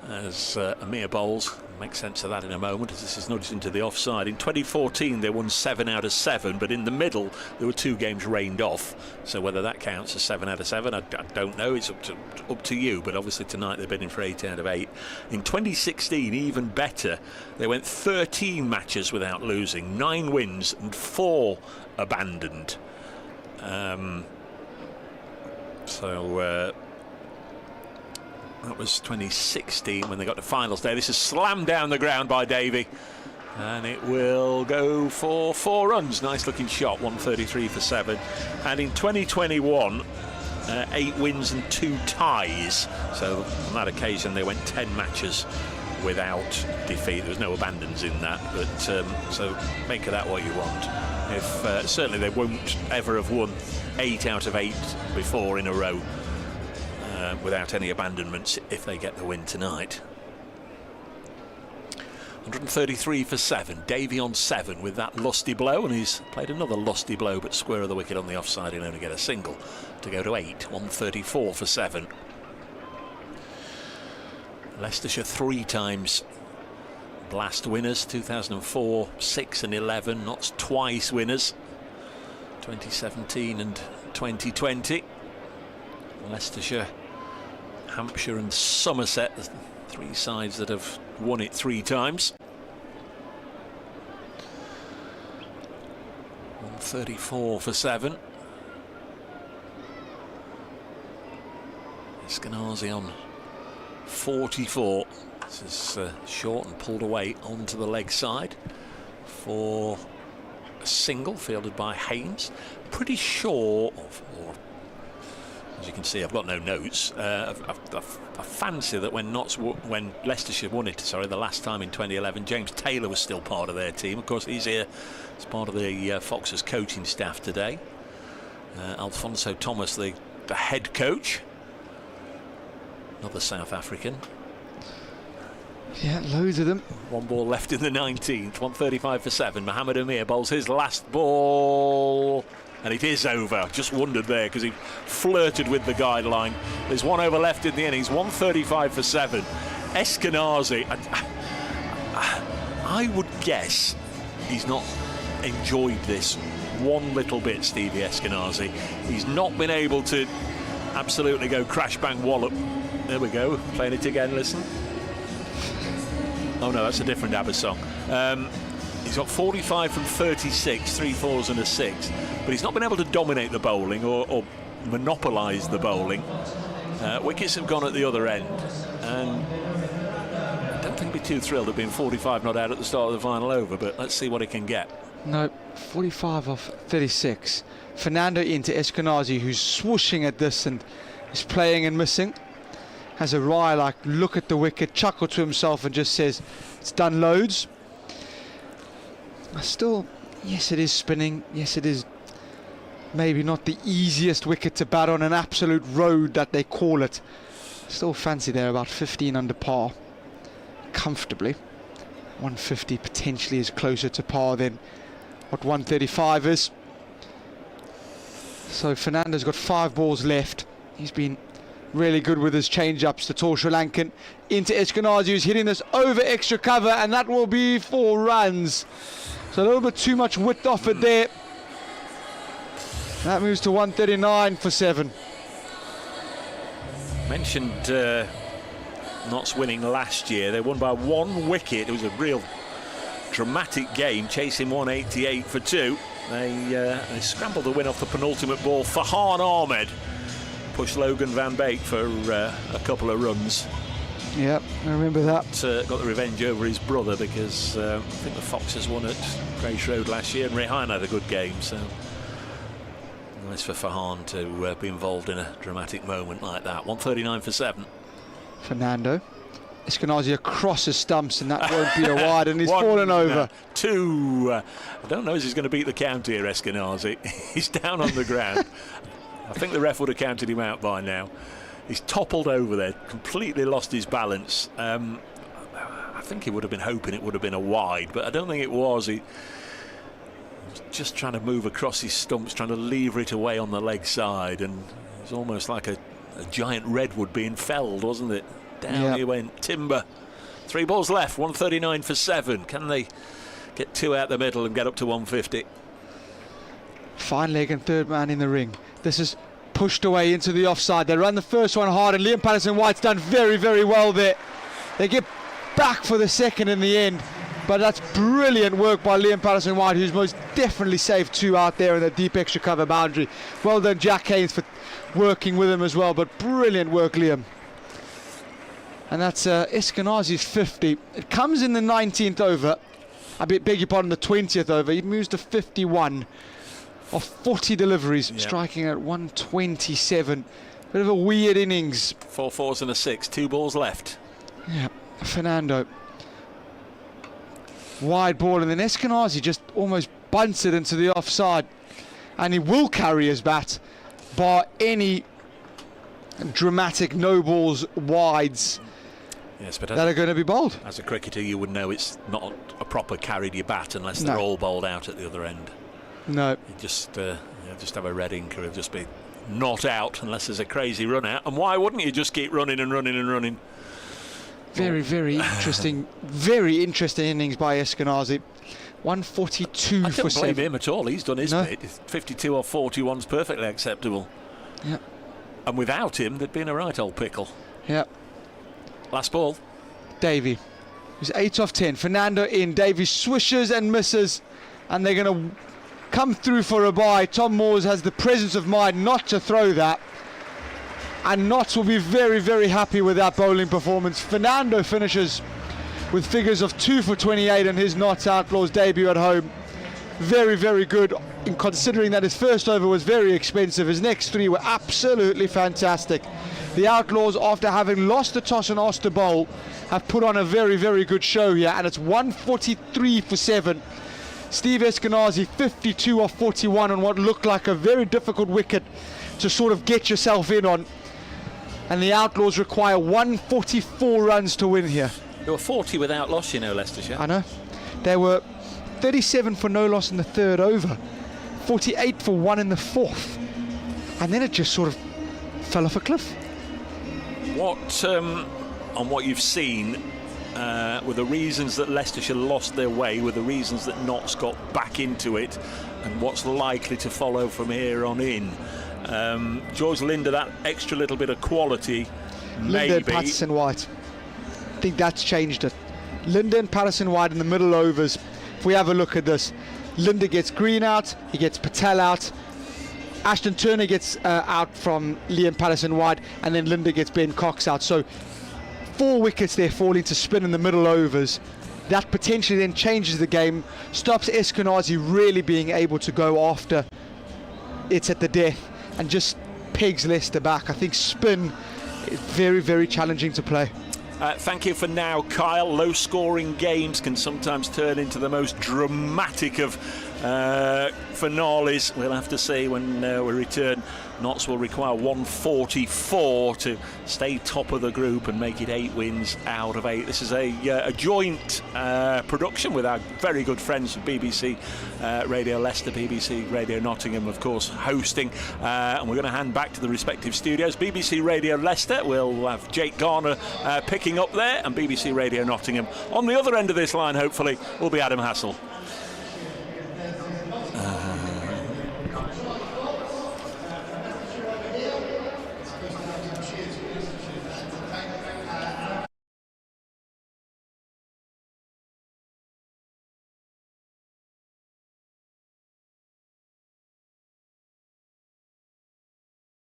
As Amir bowls, make sense of that in a moment, as this is nudged into the offside. In 2014 they won 7 out of 7, but in the middle there were 2 games rained off, so whether that counts as 7 out of 7 I don't know. It's up to you, but obviously tonight they're bidding for 8 out of 8. In 2016, even better, they went 13 matches without losing, 9 wins and 4 abandoned. That was 2016 when they got to finals day. This is slammed down the ground by Davey, and it will go for 4 runs. Nice looking shot, 133 for 7. And in 2021, 8 wins and 2 ties. So on that occasion they went 10 matches without defeat. There was no abandons in that, but so make of that what you want. If certainly they won't ever have won 8 out of 8 before in a row without any abandonments if they get the win tonight. 133 for 7. Davey on 7 with that lusty blow, and he's played another lusty blow, but square of the wicket on the offside. He'll only get a single to go to 8. 134 for 7. Leicestershire 3 times Blast winners, 2004, 6 and 11. Notts twice winners, 2017 and 2020. Leicestershire, Hampshire and Somerset, the 3 sides that have won it 3 times. 134 for 7. Eskenazi on 44. This is short and pulled away onto the leg side for a single fielded by Haynes. Pretty sure, or as you can see, I've got no notes. I fancy that when Leicestershire won it, the last time in 2011, James Taylor was still part of their team. Of course, he's here as part of the Foxes coaching staff today. Alfonso Thomas, the head coach, another South African.
Yeah, loads of them. 1
ball left in the 19th. 135 for 7. Mohammed Amir bowls his last ball, and it is over. Just wondered there because he flirted with the guideline. There's 1 over left in the innings. 135 for 7. Eskenazi, I would guess he's not enjoyed this one little bit, Stevie Eskenazi. He's not been able to absolutely go crash bang wallop. There we go, playing it again, listen. Oh no, that's a different ABBA song. He's got 45 from 36, 3 fours and a 6, but he's not been able to dominate the bowling or monopolise the bowling. Wickets have gone at the other end, and I don't think he'd be too thrilled at being 45 not out at the start of the final over, but let's see what he can get.
No, 45 off 36. Fernando into Eskenazi, who's swooshing at this and is playing and missing. Has a wry, like, look at the wicket, chuckle to himself and just says, it's done loads. Still, yes, it is spinning. Yes, it is maybe not the easiest wicket to bat on, an absolute road that they call it. Still fancy there, about 15 under par. Comfortably. 150 potentially is closer to par than what 135 is. So Fernando's got 5 balls left. He's been really good with his change-ups, the tall Sri Lankan. Into Eskenazi, who's hitting this over extra cover, and that will be 4 runs. So a little bit too much width off it there. That moves to 139 for 7.
Mentioned Notts winning last year. They won by 1 wicket. It was a real dramatic game, chasing 188 for 2. They scrambled the win off the penultimate ball. Farhan Ahmed pushed Logan van Beek for a couple of runs.
Yep, I remember that.
Got the revenge over his brother because I think the Foxes won at Grace Road last year, and Rehan had a good game, so nice for Farhan to be involved in a dramatic moment like that. 139 for 7.
Fernando. Eskenazi across his stumps, and that won't be a wide, and he's fallen over.
2. I don't know if he's going to beat the count here, Eskenazi. He's down on the ground. I think the ref would have counted him out by now. He's toppled over there, completely lost his balance. I think he would have been hoping it would have been a wide, but I don't think it was. He was just trying to move across his stumps, trying to lever it away on the leg side, and it was almost like a giant redwood being felled, wasn't it? Down he went, timber. 3 balls left, 139 for 7. Can they get 2 out the middle and get up to 150?
Fine leg and third man in the ring. This is pushed away into the offside. They run the first one hard, and Liam Patterson-White's done very, very well there. They get back for the second in the end, but that's brilliant work by Liam Patterson-White, who's most definitely saved 2 out there in the deep extra cover boundary. Well done, Jack Haynes, for working with him as well, but brilliant work, Liam. And that's Eskenazi's 50. It comes in the 19th over. I beg your pardon, the 20th over. He moves to 51 of 40 deliveries, striking at 127. Bit of a weird innings.
4 fours and a 6, 2 balls left.
Yeah, Fernando. Wide ball, and then Eskenazi just almost bunts it into the offside. And he will carry his bat by any dramatic no balls wides.
Yes, but
that are going to be bowled.
As a cricketer, you would know it's not a proper carry to your bat unless they're all bowled out at the other end.
No.
You just have a red ink, or it'll just be not out unless there's a crazy run out. And why wouldn't you just keep running and running and running?
Very, very interesting, very interesting innings by Eskenazi. 142 for 7.
I don't blame him at all. He's done his bit. 52 or 41's perfectly acceptable.
Yeah.
And without him, there'd been a right old pickle.
Yeah.
Last ball.
Davey, who's 8 off 10. Fernando in. Davey swishes and misses, and they're going to come through for a bye. Tom Moores has the presence of mind not to throw that, and Notts will be very, very happy with that bowling performance. Fernando finishes with figures of 2 for 28 in his Notts Outlaws debut at home. Very, very good, in considering that his first over was very expensive. His next 3 were absolutely fantastic. The Outlaws, after having lost the toss and asked to bowl, have put on a very, very good show here, and it's 143 for 7. Steve Eskenazi 52 off 41 on what looked like a very difficult wicket to sort of get yourself in on. And the Outlaws require 144 runs to win here.
There were 40 without loss, you know, Leicestershire.
I know. There were 37 for no loss in the 3rd over, 48 for 1 in the 4th. And then it just sort of fell off a cliff.
What, on what you've seen, were the reasons that Leicestershire lost their way, were the reasons that Notts got back into it, and what's likely to follow from here on in. George Linder, that extra little bit of quality,
Linder and Patterson White. I think that's changed it. Linder and Patterson White in the middle overs. If we have a look at this, Linder gets Green out, he gets Patel out, Ashton Turner gets out from Liam Patterson White, and then Linder gets Ben Cox out. So 4 wickets there falling to spin in the middle overs. That potentially then changes the game, stops Eskenazi really being able to go after it's at the death, and just pegs Leicester back. I think spin is very, very challenging to play.
Thank you for now, Kyle. Low-scoring games can sometimes turn into the most dramatic of finales. We'll have to see when we return. Notts will require 144 to stay top of the group and make it 8 wins out of 8. This is a joint production with our very good friends from BBC Radio Leicester, BBC Radio Nottingham, of course, hosting. And we're going to hand back to the respective studios. BBC Radio Leicester will have Jake Garner picking up there, and BBC Radio Nottingham on the other end of this line, hopefully, will be Adam Hassel.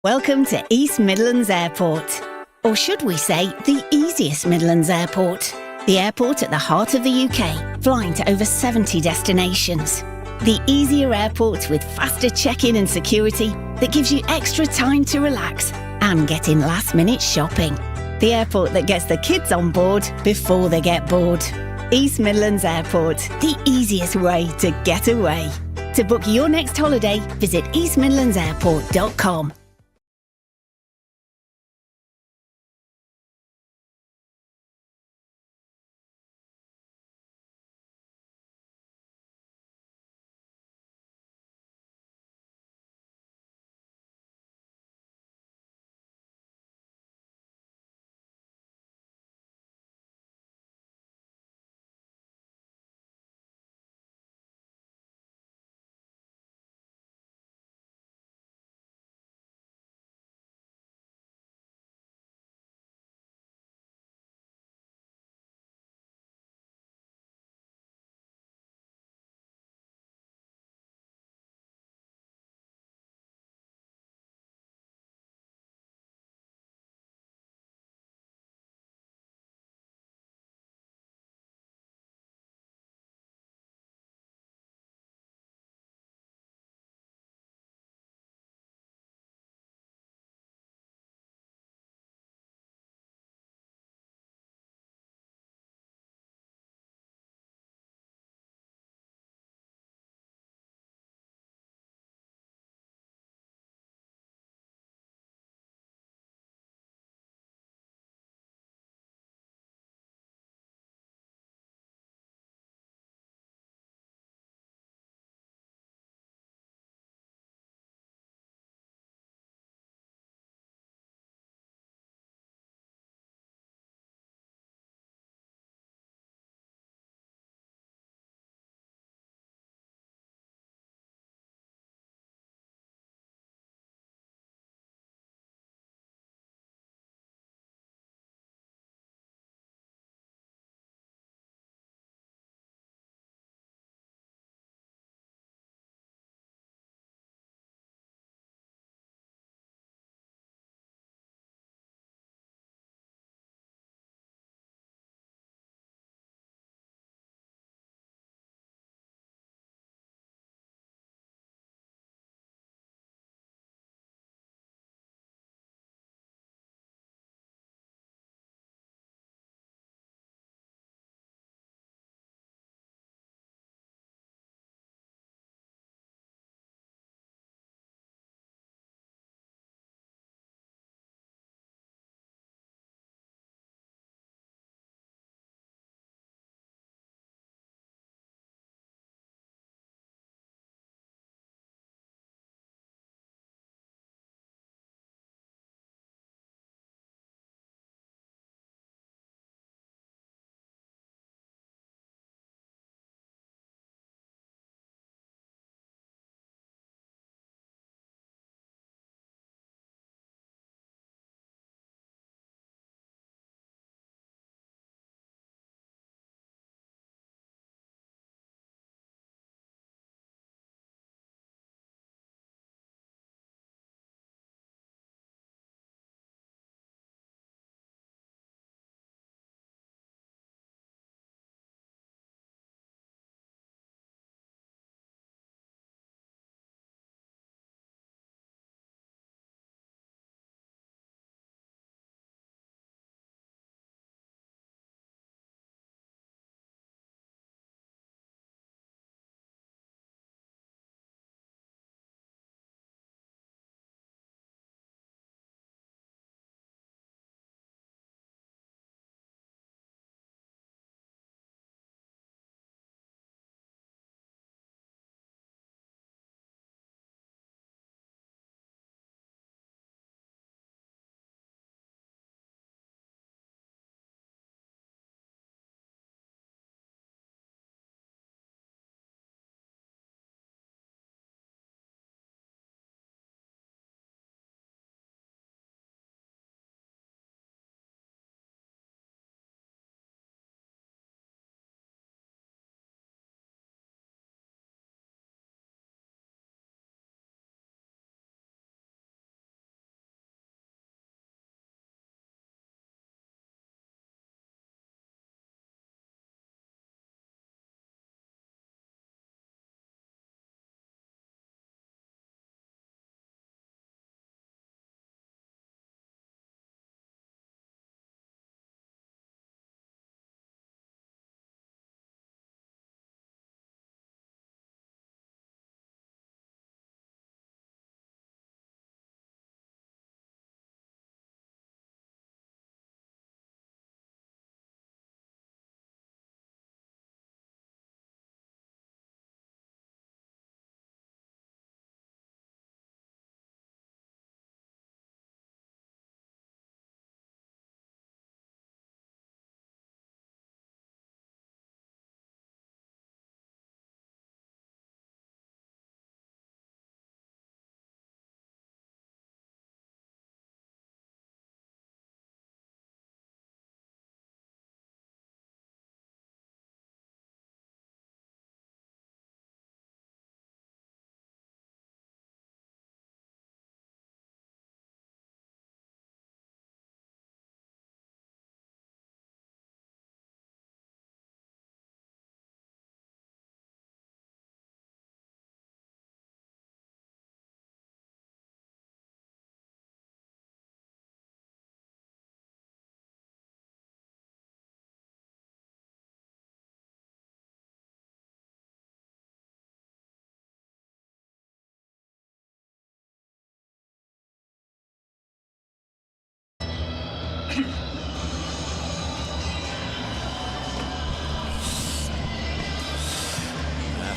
Welcome to East Midlands Airport. Or should we say, the easiest Midlands Airport. The airport at the heart of the UK, flying to over 70 destinations. The easier airport with faster check-in and security that gives you extra time to relax and get in last-minute shopping. The airport that gets the kids on board before they get bored. East Midlands Airport, the easiest way to get away. To book your next holiday, visit eastmidlandsairport.com.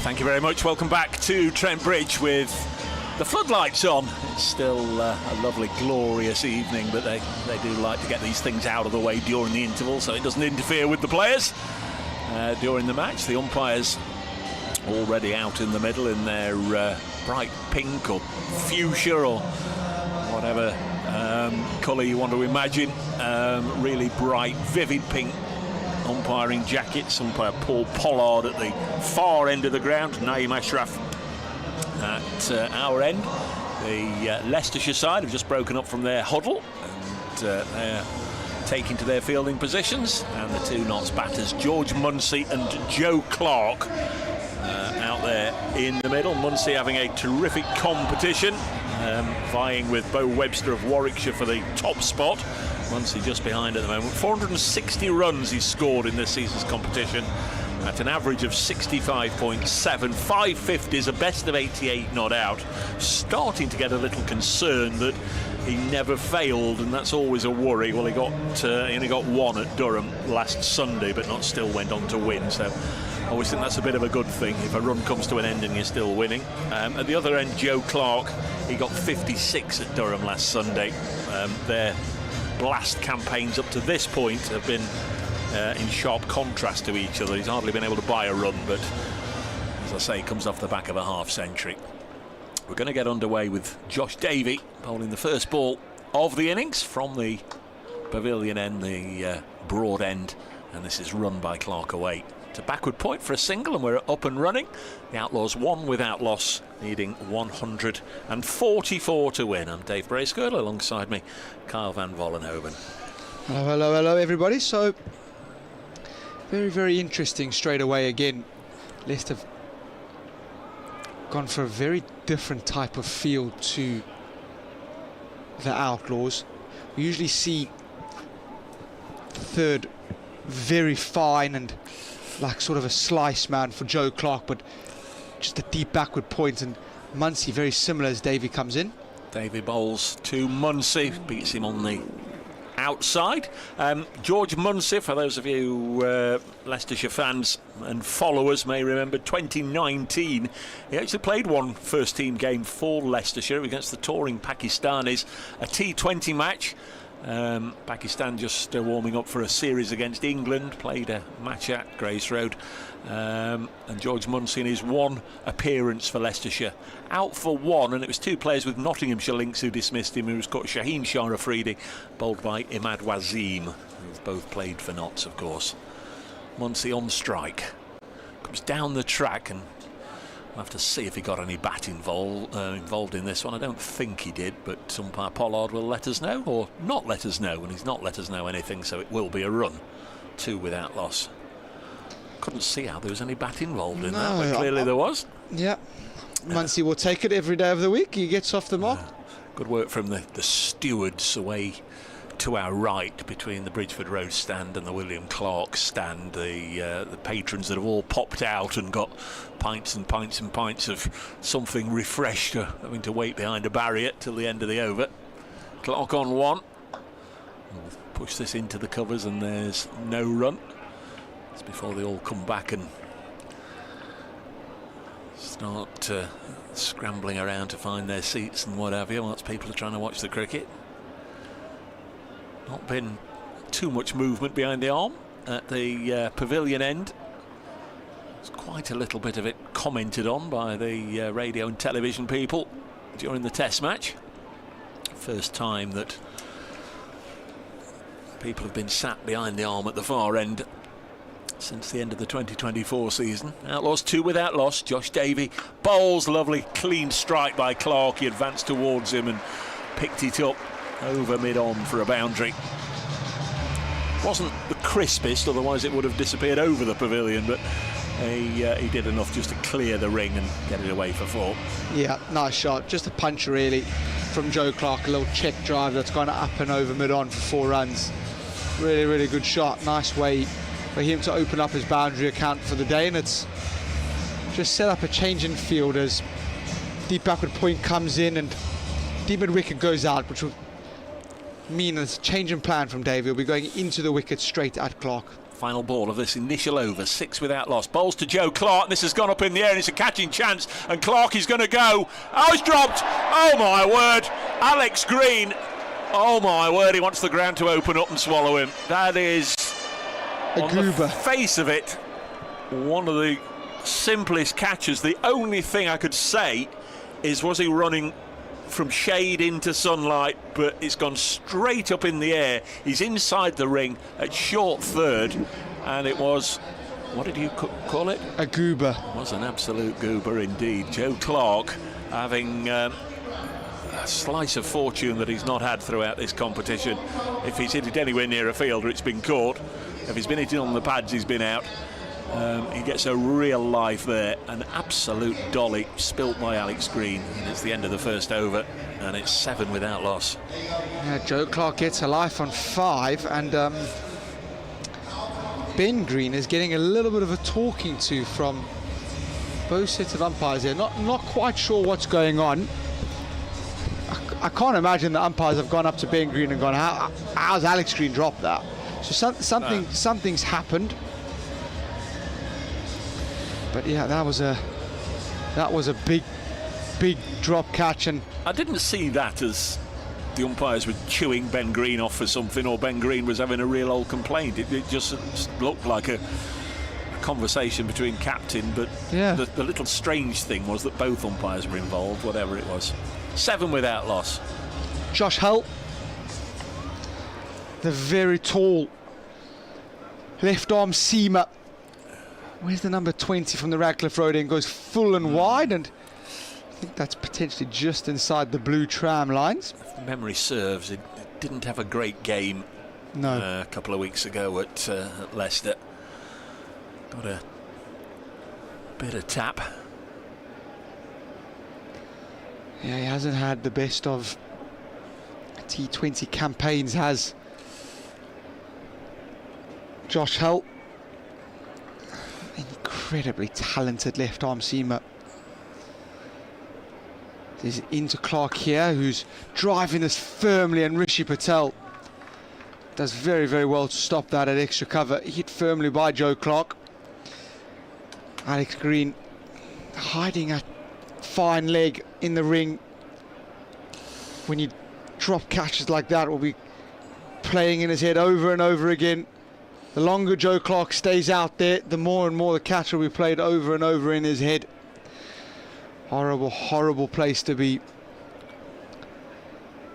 Thank you very much. Welcome back to Trent Bridge with the floodlights on. It's still a lovely, glorious evening, but they do like to get these things out of the way during the interval so it doesn't interfere with the players during the match. The umpires already out in the middle in their bright pink or fuchsia or whatever colour you want to imagine. Really bright, vivid pink umpiring jackets. Umpire Paul Pollard at the far end of the ground, Naeem Ashraf at our end. The Leicestershire side have just broken up from their huddle and they're taking to their fielding positions, and the two Notts batters, George Munsey and Joe Clark, out there in the middle. Munsey having a terrific competition, vying with Bo Webster of Warwickshire for the top spot. Munsey just behind at the moment. 460 runs he's scored in this season's competition at an average of 65.7. 550s, a best of 88 not out. Starting to get a little concerned that he never failed, and that's always a worry. Well, he only got one at Durham last Sunday, but not still went on to win. So I always think that's a bit of a good thing if a run comes to an end and you're still winning. At the other end, Joe Clark, he got 56 at Durham last Sunday. Their blast campaigns up to this point have been in sharp contrast to each other. He's hardly been able to buy a run, but as I say, he comes off the back of a half century. We're going to get underway with Josh Davey bowling the first ball of the innings from the pavilion end, the broad end, and this is run by Clark away. It's a backward point for a single, and we're up and running. The Outlaws won without loss, needing 144 to win. I'm Dave Bracegirdle, alongside me, Kyle van Vollenhoven.
Hello, everybody. So, very, very interesting straight away again. Leicester have gone for a very different type of field to the Outlaws. We usually see third very fine and like sort of a slice man for Joe Clark, but just a deep backward point, and Munsey very similar as Davey comes in.
Davey bowls to Munsey, beats him on the outside. George Munsey, for those of you Leicestershire fans and followers may remember, 2019 he actually played one first team game for Leicestershire against the touring Pakistanis, a T20 match. Pakistan just warming up for a series against England, played a match at Grace Road, and George Munsey in his one appearance for Leicestershire out for one, and it was two players with Nottinghamshire links who dismissed him. He was caught Shaheen Shah Afridi, bowled by Imad Wasim, who've both played for Notts, of course. Munsey on strike, comes down the track, and we'll have to see if he got any bat involved in this one. I don't think he did, but umpire Pollard will let us know, or not let us know, and he's not let us know anything, so it will be a run. 2 without loss. Couldn't see how there was any bat involved in that, but clearly there was.
Yeah, Munsey will take it every day of the week. He gets off the mark.
Good work from the stewards away to our right, between the Bridgeford Road stand and the William Clark stand. The patrons that have all popped out and got pints and pints and pints of something refreshed, having to wait behind a barrier till the end of the over. Clark on one. We'll push this into the covers, and there's no run. It's before they all come back and start scrambling around to find their seats and what have you, whilst people are trying to watch the cricket. Not been too much movement behind the arm at the pavilion end. There's quite a little bit of it commented on by the radio and television people during the test match. First time that people have been sat behind the arm at the far end since the end of the 2024 season. Outlaws 2 without loss. Josh Davey bowls, lovely clean strike by Clark. He advanced towards him and picked it up over mid-on for a boundary. Wasn't the crispest, otherwise it would have disappeared over the pavilion, but he did enough just to clear the ring and get it away for 4.
Yeah, nice shot. Just a punch really from Joe Clark, a little check drive that's gone up and over mid-on for 4 runs. Really, really good shot. Nice way for him to open up his boundary account for the day, and it's just set up a change in field as deep backward point comes in and deep mid wicket goes out, which will mean a change in plan from Davey. He'll be going into the wicket straight at Clark.
Final ball of this initial over, 6 without loss. Bowls to Joe Clark. This has gone up in the air and it's a catching chance. And Clark is going to go. Oh, it's dropped. Oh, my word. Alex Green. Oh, my word. He wants the ground to open up and swallow him. That is, on the face of it, one of the simplest catches. The only thing I could say is, was he running from shade into sunlight? But it's gone straight up in the air. He's inside the ring at short third, and it was, what did you call it?
A goober.
It was an absolute goober indeed. Joe Clark having a slice of fortune that he's not had throughout this competition. If he's hit it anywhere near a fielder, it's been caught. If he's been hitting on the pads, he's been out. He gets a real life there. An absolute dolly spilt by Alex Green. And it's the end of the first over, and it's 7 without loss.
Yeah, Joe Clark gets a life on 5, and Ben Green is getting a little bit of a talking to from both sets of umpires here. Not quite sure what's going on. I can't imagine the umpires have gone up to Ben Green and gone, how's Alex Green dropped that? So something's happened. But yeah, that was a big drop catch, and
I didn't see that as the umpires were chewing Ben Green off for something, or Ben Green was having a real old complaint. It just looked like a conversation between captain, but
yeah.
The little strange thing was that both umpires were involved, whatever it was. 7 without loss.
Josh Hull, the very tall left arm seamer. Where's the number 20 from the Radcliffe Road end? Goes full and wide, and I think that's potentially just inside the blue tram lines.
If memory serves, it didn't have a great game a couple of weeks ago at Leicester. Got a bit of tap.
Yeah, he hasn't had the best of T20 campaigns, has Josh Hull. Incredibly talented left arm seamer. There's into Clark here, who's driving this firmly, and Rishi Patel does very, very well to stop that at extra cover. Hit firmly by Joe Clark. Alex Green hiding a fine leg in the ring. When you drop catches like that, will be playing in his head over and over again. The longer Joe Clark stays out there, the more and more the catch will be played over and over in his head. Horrible, horrible place to be.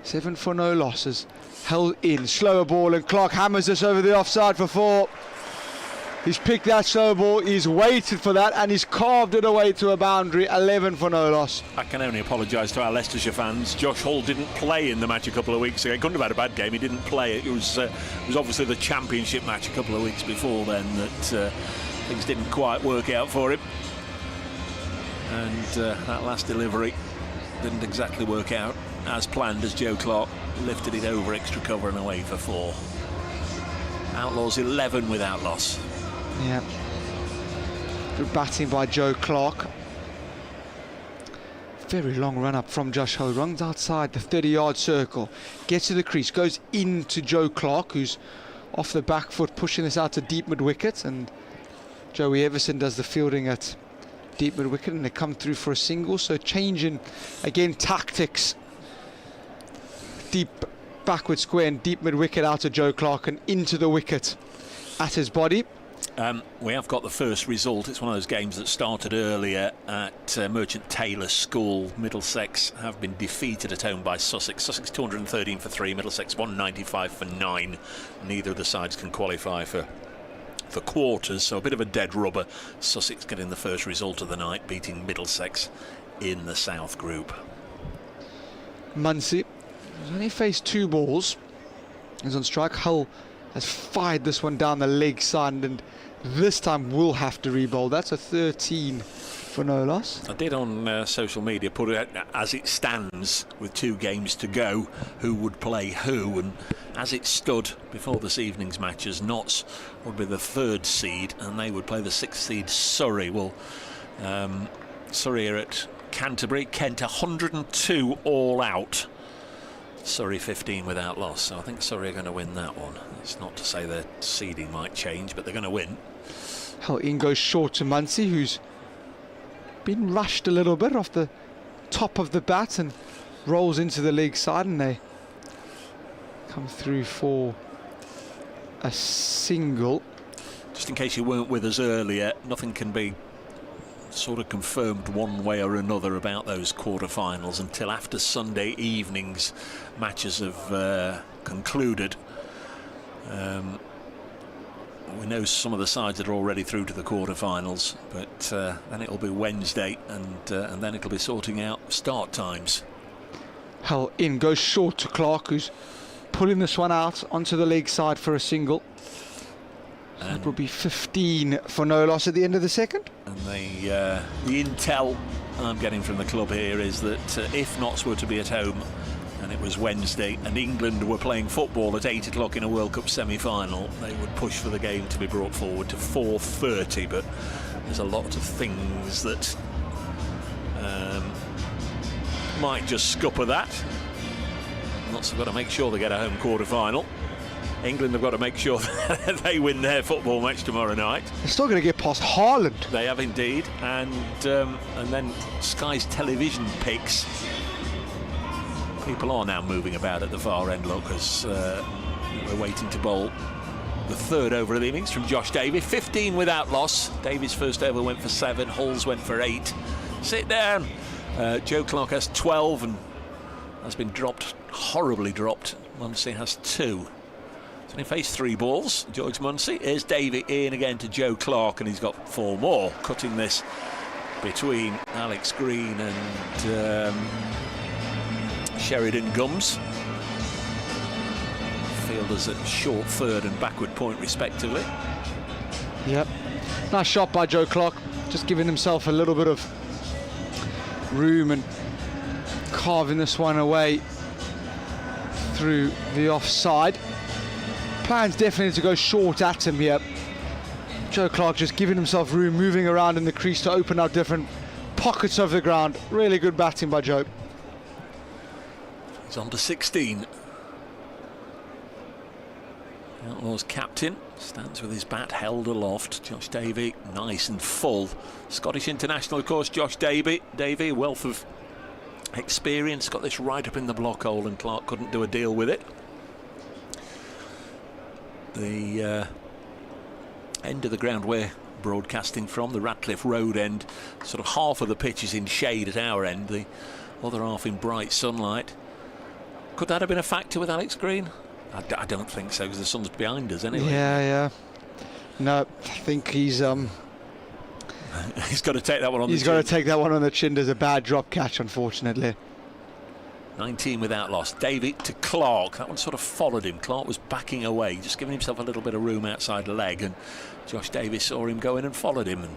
7 for no losses. Held in, slower ball, and Clark hammers this over the offside for 4. He's picked that slow ball, he's waited for that, and he's carved it away to a boundary. 11 for no loss.
I can only apologise to our Leicestershire fans. Josh Hull didn't play in the match a couple of weeks ago. He couldn't have had a bad game. He didn't play. It was obviously the championship match a couple of weeks before then that things didn't quite work out for him. And that last delivery didn't exactly work out as planned, as Joe Clark lifted it over extra cover and away for 4. Outlaws 11 without loss.
Yeah. Good batting by Joe Clark. Very long run up from Josh Hull. Runs outside the 30-yard circle. Gets to the crease. Goes into Joe Clark, who's off the back foot, pushing this out to deep mid-wicket. And Joey Everson does the fielding at deep mid-wicket, and they come through for a single. So changing, again, tactics. Deep backward square and deep mid-wicket out to Joe Clark and into the wicket at his body.
We have got the first result. It's one of those games that started earlier at Merchant Taylor School. Middlesex have been defeated at home by Sussex. Sussex 213 for 3, Middlesex 195 for 9. Neither of the sides can qualify for quarters, so a bit of a dead rubber. Sussex getting the first result of the night, beating Middlesex in the South Group.
Muncie has only faced 2 balls. He's on strike. Hull has fired this one down the leg side, and this time will have to re-bowl. That's a 13 for no loss.
I did on social media put it as it stands with 2 games to go, who would play who, and as it stood before this evening's matches, Notts would be the 3rd seed and they would play the 6th seed Surrey. Well, Surrey are at Canterbury. Kent 102 all out. Surrey 15 without loss. So I think Surrey are going to win that one. It's not to say their seeding might change, but they're going to win.
Hell, in goes short to Muncie, who's been rushed a little bit off the top of the bat and rolls into the league side, and they come through for a single.
Just in case you weren't with us earlier, nothing can be sort of confirmed one way or another about those quarter-finals until after Sunday evening's matches have concluded. We know some of the sides that are already through to the quarter-finals, but then it'll be Wednesday, and then it'll be sorting out start times.
Hell, in goes short to Clark, who's pulling this one out onto the league side for a single. So it will be 15 for no loss at the end of the second.
And the intel I'm getting from the club here is that if Notts were to be at home and it was Wednesday and England were playing football at 8 o'clock in a World Cup semi-final, they would push for the game to be brought forward to 4:30. But there's a lot of things that might just scupper that. Notts have got to make sure they get a home quarter-final. England have got to make sure that they win their football match tomorrow night.
They're still going to get past Haaland.
They have indeed, and then Sky's television picks. People are now moving about at the far end, look, as we're waiting to bowl the third over of the innings from Josh Davey. 15 without loss. Davies' first over went for 7, Hull's went for 8. Sit down. Joe Clark has 12 and has been dropped, horribly dropped. Muncie has 2. So he faced 3 balls, George Muncie. Here's Davey in again to Joe Clark, and he's got 4 more, cutting this between Alex Green and Sheridan Gums. Fielders at short third and backward point respectively.
Yep. Nice shot by Joe Clark, just giving himself a little bit of room and carving this one away through the offside. Plan's definitely to go short at him here. Joe Clark just giving himself room, moving around in the crease to open up different pockets of the ground. Really good batting by Joe.
He's on to 16. Outlaws captain stands with his bat held aloft. Josh Davey, nice and full. Scottish international, of course, Josh Davey. Davey, wealth of experience, got this right up in the block hole, and Clark couldn't do a deal with it. The end of the ground we're broadcasting from, the Radcliffe Road end, sort of half of the pitch is in shade at our end, the other half in bright sunlight. Could that have been a factor with Alex Green? I don't think so, because the sun's behind us anyway.
Yeah. No, I think he's
he's got to take that one on the chin.
He's got to take that one on the chin. There's a bad drop catch, unfortunately.
19 without loss. Davey to Clark. That one sort of followed him. Clark was backing away, just giving himself a little bit of room outside the leg, and Josh Davies saw him go in and followed him, and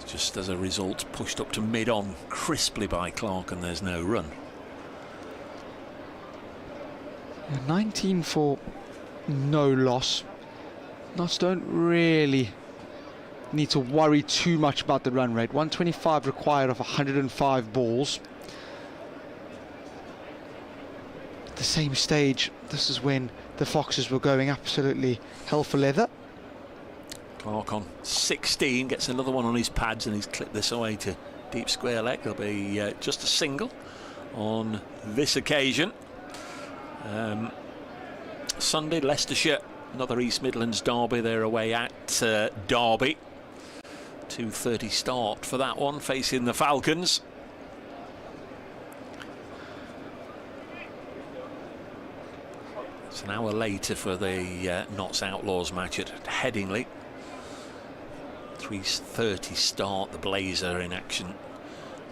just as a result pushed up to mid-on crisply by Clark, and there's no run.
19 for no loss. Notts don't really need to worry too much about the run rate. 125 required of 105 balls. At the same stage, this is when the Foxes were going absolutely hell for leather.
Clark on 16, gets another one on his pads, and he's clipped this away to deep square leg. There'll be just a single on this occasion. Sunday, Leicestershire, another East Midlands derby. They're away at Derby. 2:30 start for that one, facing the Falcons. It's an hour later for the Notts Outlaws match at Headingley. 3:30 start, the Blazer in action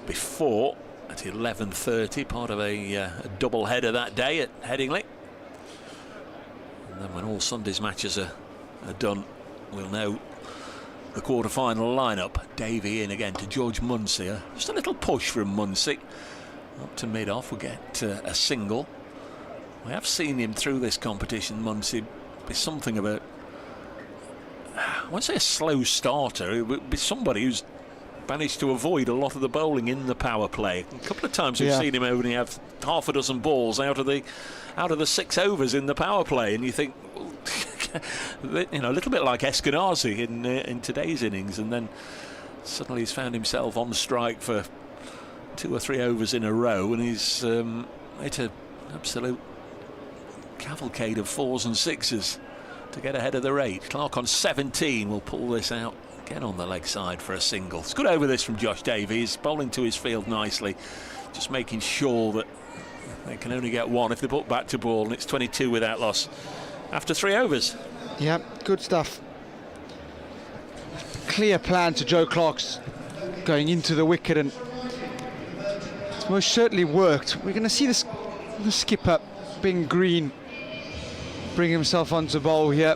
before at 11:30, part of a double header that day at Headingley. And then when all Sunday's matches are done, we'll know the quarter-final lineup. Davey in again to George Muncie. Just a little push from Muncie up to mid-off. We'll get a single. We have seen him through this competition, Muncie, be something of a, I won't say a slow starter, it would be somebody who's managed to avoid a lot of the bowling in the power play. A couple of times we've seen him only have half a dozen balls out of the 6 overs in the power play, and you think, you know, a little bit like Eskenazi in today's innings, and then suddenly he's found himself on strike for 2 or 3 overs in a row, and he's hit an absolute cavalcade of 4s and 6s to get ahead of the rate. Clark on 17 will pull this out again on the leg side for a single. It's good over this from Josh Davies, bowling to his field nicely, just making sure that they can only get one if they put back to ball, and it's 22 without loss after 3 overs.
Yeah, good stuff. Clear plan to Joe Clark's going into the wicket, and it's most certainly worked. We're going to see this skipper, Ben Green, bring himself onto bowl here.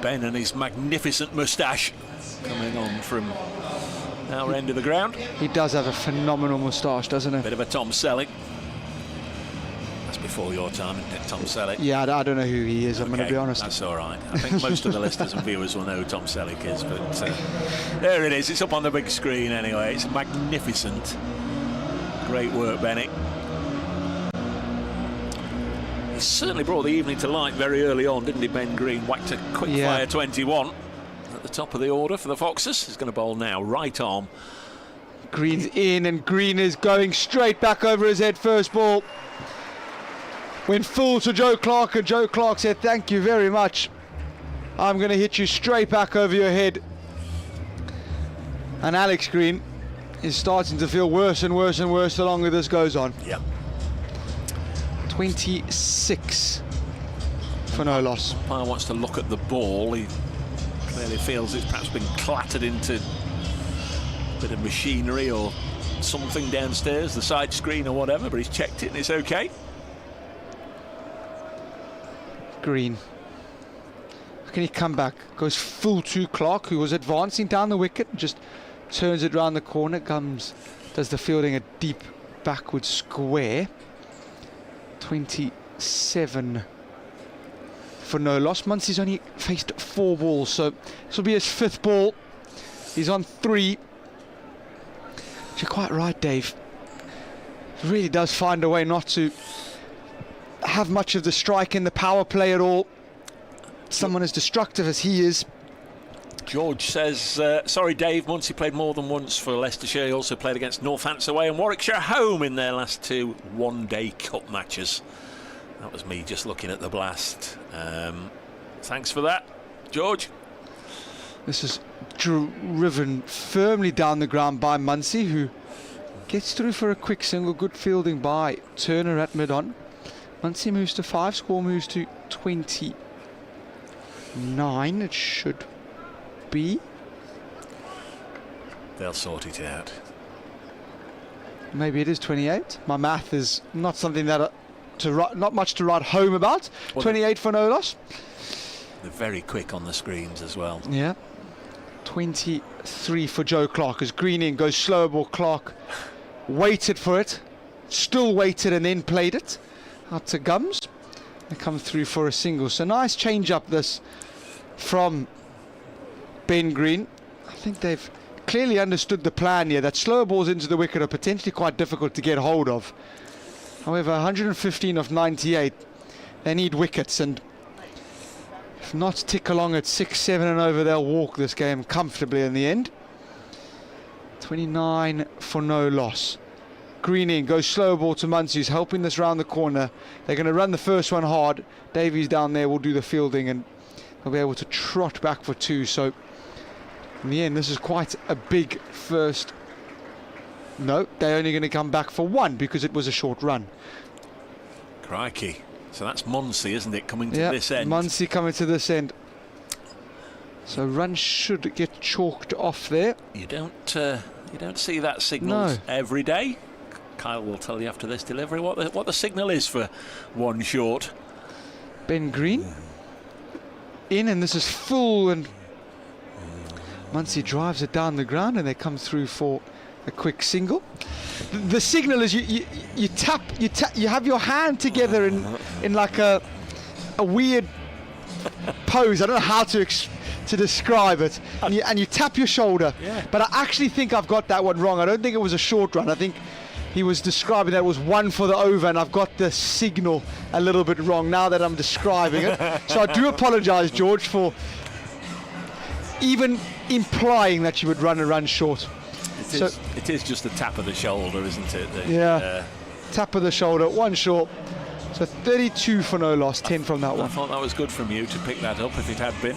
Ben and his magnificent moustache coming on from our end of the ground.
He does have a phenomenal moustache, doesn't he?
Bit of a Tom Selleck. That's before your time, isn't it, Tom Selleck?
Yeah, I don't know who he is, I'm going to be honest.
That's all right. I think most of the listeners and viewers will know who Tom Selleck is, but there it is. It's up on the big screen anyway. It's magnificent. Great work, Bennett. He certainly brought the evening to light very early on, didn't he, Ben Green? Whacked a quick fire 21 at the top of the order for the Foxes. He's going to bowl now, right arm.
Green's in, and Green is going straight back over his head. First ball went full to Joe Clark, and Joe Clark said, thank you very much. I'm going to hit you straight back over your head. And Alex Green is starting to feel worse and worse and worse the longer this goes on.
Yeah.
26 for no loss.
Umpire wants to look at the ball. He clearly feels it's perhaps been clattered into a bit of machinery or something downstairs, the side screen or whatever, but he's checked it and it's okay.
Green. Can he come back? Goes full to Clark, who was advancing down the wicket, just turns it round the corner, does the fielding a deep backward square. 27 for no loss. Muncie's only faced 4 balls, so this will be his 5th ball. He's on 3. You're quite right, Dave. He really does find a way not to have much of the strike in the power play at all. Someone as destructive as he is.
George says, sorry Dave, Muncey played more than once for Leicestershire. He also played against Northants away and Warwickshire home in their last 2 one-day cup matches. That was me just looking at the blast. Thanks for that, George.
This is driven firmly down the ground by Muncey, who gets through for a quick single. Good fielding by Turner at mid-on. Muncey moves to 5, score moves to 29. It should be.
They'll sort it out.
Maybe it is 28. My math is not something that not much to write home about. Well, 28 for no loss.
They're very quick on the screens as well.
Yeah. 23 for Joe Clark as Green in goes slow ball. Clark waited for it, still waited, and then played it out to Gums. They come through for a single. So nice change up this from Ben Green. I think they've clearly understood the plan here, that slower balls into the wicket are potentially quite difficult to get hold of. However, 115 of 98, they need wickets, and if not tick along at 6, 7 and over, they'll walk this game comfortably in the end. 29 for no loss. Green in, goes slow ball to Muncey, who's helping this round the corner. They're going to run the first one hard. Davies down there will do the fielding, and they'll be able to trot back for 2. So in the end, this is quite a big first. No, they're only going to come back for 1 because it was a short run.
Crikey. So that's Muncey, isn't it, coming to this end?
Muncey coming to this end. So runs should get chalked off there.
You don't see that signal every day. Kyle will tell you after this delivery what the signal is for 1 short.
Ben Green in, and this is full, and Muncey drives it down the ground, and they come through for a quick single. The signal is you tap, you have your hand together in like a weird pose. I don't know how to describe it. And you tap your shoulder.
Yeah.
But I actually think I've got that one wrong. I don't think it was a short run. I think he was describing that it was one for the over, and I've got the signal a little bit wrong now that I'm describing it. So I do apologise, George, for even implying that you would run short.
It is just a tap of the shoulder, isn't it?
Tap of the shoulder, one short. So 32 for no loss, 10 from that one.
I thought that was good from you to pick that up if it had been.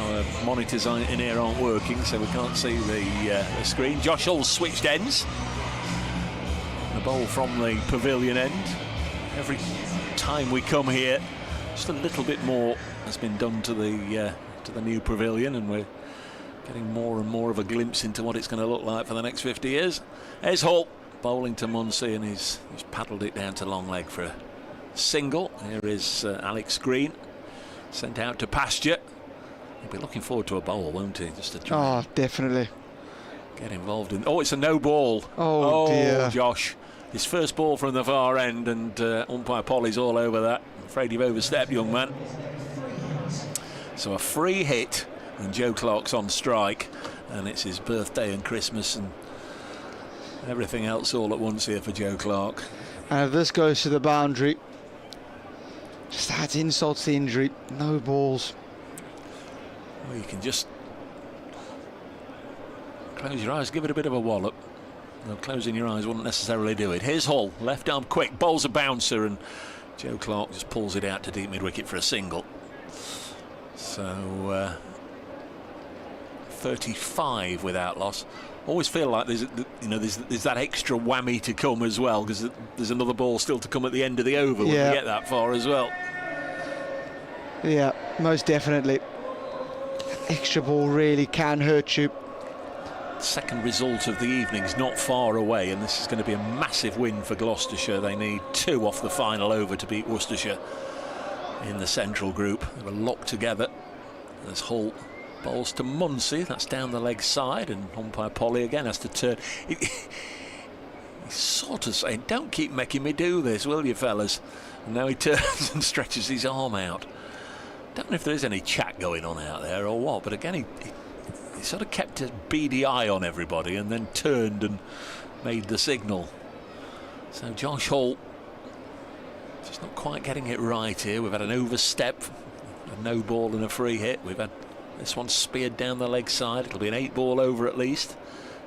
Our monitors in here aren't working, so we can't see the screen. Josh Hull's switched ends. The bowl from the pavilion end. Every time we come here, just a little bit more has been done to the new pavilion, and we're getting more and more of a glimpse into what it's going to look like for the next 50 years. There's Hull bowling to Muncie, and he's paddled it down to long leg for a single. Here is Alex Green, sent out to pasture. He'll be looking forward to a bowl, won't he? Just to try
definitely
get involved in. Oh, it's a no ball.
Oh dear,
Josh. His first ball from the far end, and umpire Polly's all over that. I'm afraid you've overstepped, young man. So a free hit, and Joe Clark's on strike, and it's his birthday and Christmas and everything else all at once here for Joe Clark.
And if this goes to the boundary, just adds insult to injury. No balls.
Well, you can just close your eyes, give it a bit of a wallop. No, closing your eyes wouldn't necessarily do it. Here's Hull, left arm quick, bowls a bouncer, and Joe Clark just pulls it out to deep mid wicket for a single. So 35 with Outlaws. Always feel like there's that extra whammy to come as well, because there's another ball still to come at the end of the over when we get that far as well.
Yeah, most definitely. Extra ball really can hurt you.
Second result of the evening's not far away, and this is going to be a massive win for Gloucestershire. They need 2 off the final over to beat Worcestershire in the central group. They were locked together as Hull bowls to Muncie. That's down the leg side, and umpire Polly again has to turn. He's sort of saying, don't keep making me do this, will you, fellas? And now he turns and stretches his arm out. Don't know if there is any chat going on out there or what, but again he sort of kept a beady eye on everybody and then turned and made the signal. So Josh Hull just not quite getting it right here. We've had an overstep, a no ball and a free hit. We've had this one speared down the leg side. It'll be an 8-ball over at least.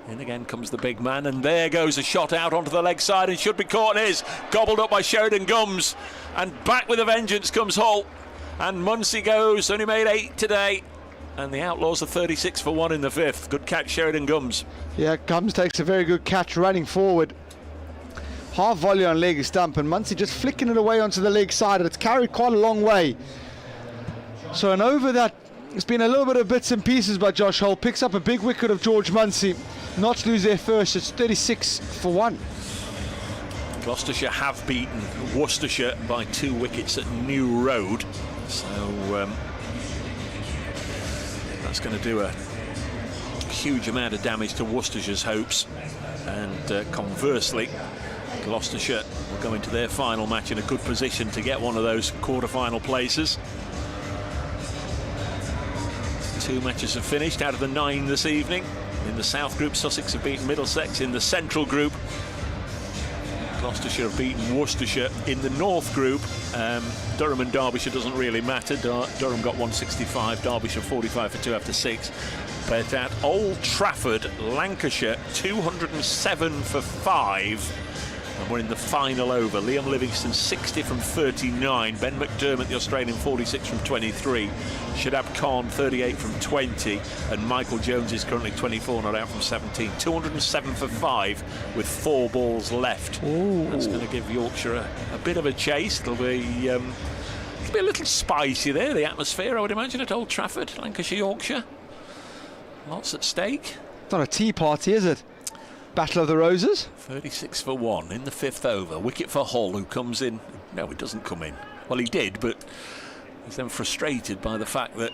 In again comes the big man, and there goes a shot out onto the leg side and should be caught, and is gobbled up by Sheridan Gums, and back with a vengeance comes Hull, and Muncie goes, only made 8 today, and the Outlaws are 36 for 1 in the 5th. Good catch, Sheridan Gums.
Yeah, Gums takes a very good catch running forward. Half volley on leg stump, and Muncie just flicking it away onto the leg side. It's carried quite a long way. So an over that it's been a little bit of bits and pieces by Josh Hull. Picks up a big wicket of George Muncie. Not to lose their first. It's 36 for 1.
Gloucestershire have beaten Worcestershire by 2 wickets at New Road. So that's going to do a huge amount of damage to Worcestershire's hopes. And conversely, Gloucestershire will go into their final match in a good position to get one of those quarter-final places. 2 matches have finished out of the 9 this evening. In the South Group, Sussex have beaten Middlesex. In the Central Group, Gloucestershire have beaten Worcestershire. In the North Group, Durham and Derbyshire doesn't really matter. Durham got 165, Derbyshire 45 for 2 after 6. But at Old Trafford, Lancashire 207 for 5. And we're in the final over. Liam Livingston 60 from 39. Ben McDermott, the Australian, 46 from 23. Shadab Khan 38 from 20. And Michael Jones is currently 24, not out from 17. 207 for 5 with 4 balls left.
Ooh.
That's going to give Yorkshire a bit of a chase. It'll be a little spicy there, the atmosphere, I would imagine, at Old Trafford, Lancashire, Yorkshire. Lots at stake.
It's not a tea party, is it? Battle of the Roses.
36 for 1 in the 5th over. Wicket for Hull, who comes in. No, he doesn't come in. Well, he did, but he's then frustrated by the fact that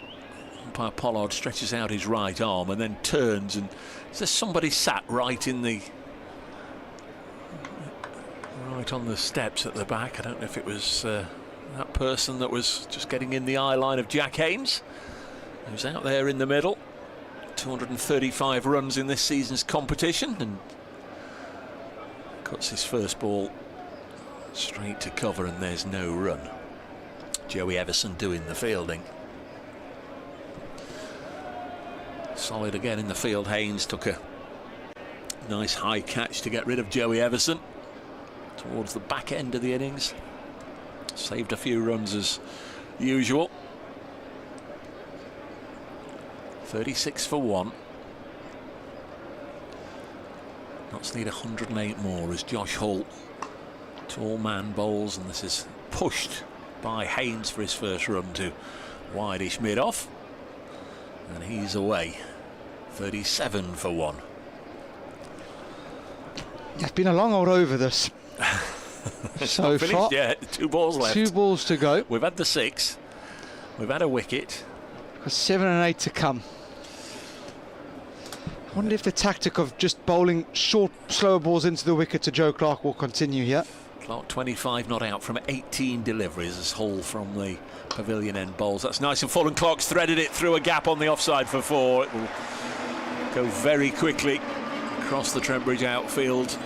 umpire Pollard stretches out his right arm and then turns, and is there somebody sat right on the steps at the back? I don't know if it was that person that was just getting in the eye line of Jack Haynes, who's out there in the middle. 235 runs in this season's competition, and cuts his first ball straight to cover, and there's no run. Joey Everson doing the fielding. Solid again in the field. Haynes took a nice high catch to get rid of Joey Everson towards the back end of the innings. Saved a few runs as usual. 36 for 1. Notts need 108 more as Josh Hull, tall man, bowls, and this is pushed by Haynes for his first run to wideish mid-off, and he's away. 37 for 1.
It's been a long old over this. So
finished
far,
yet. 2 balls left.
2 balls to go.
We've had the 6. We've had a wicket.
7 and 8 to come. I wonder if the tactic of just bowling short, slower balls into the wicket to Joe Clarke will continue here.
Clarke 25 not out from 18 deliveries as Hull from the pavilion end bowls. That's nice and full, and Clarke's threaded it through a gap on the offside for 4. It will go very quickly across the Trent Bridge outfield,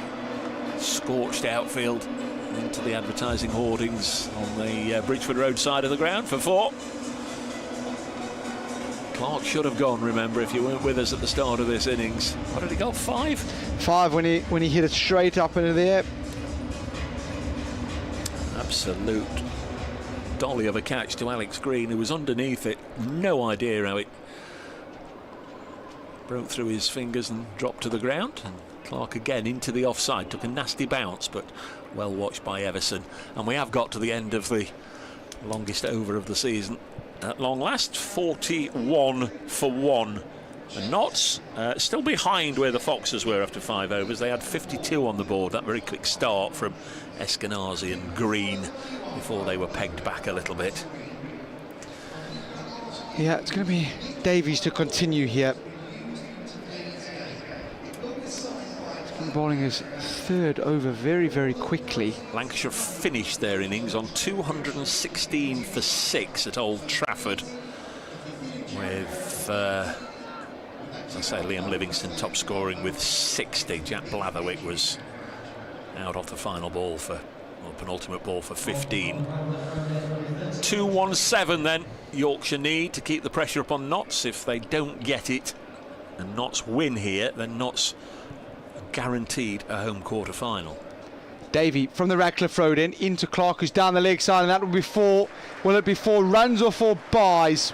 scorched outfield, into the advertising hoardings on the Bridgeford Road side of the ground for 4. Clarke should have gone, remember, if you weren't with us at the start of this innings. What did he go, 5?
5 when he hit it straight up into the air.
Absolute dolly of a catch to Alex Green, who was underneath it. No idea how it broke through his fingers and dropped to the ground. And Clarke again into the offside, took a nasty bounce, but well watched by Everson. And we have got to the end of the longest over of the season at long last. 41 for 1. The Notts still behind where the Foxes were after 5 overs. They had 52 on the board. That very quick start from Eskenazi and Green before they were pegged back a little bit.
Yeah, it's going to be Davies to continue here. Bowling his 3rd over very, very quickly.
Lancashire finished their innings on 216 for 6 at Old Trafford, with, as I say, Liam Livingston top scoring with 60. Jack Blatherwick was out off the final ball for, well, penultimate ball for 15. 2-1-7 then Yorkshire need to keep the pressure up on Notts. If they don't get it and Notts win here, then Notts guaranteed a home quarter final.
Davey from the Radcliffe Road into Clarke, who's down the leg side, and that will be 4. Will it be 4 runs or 4 byes?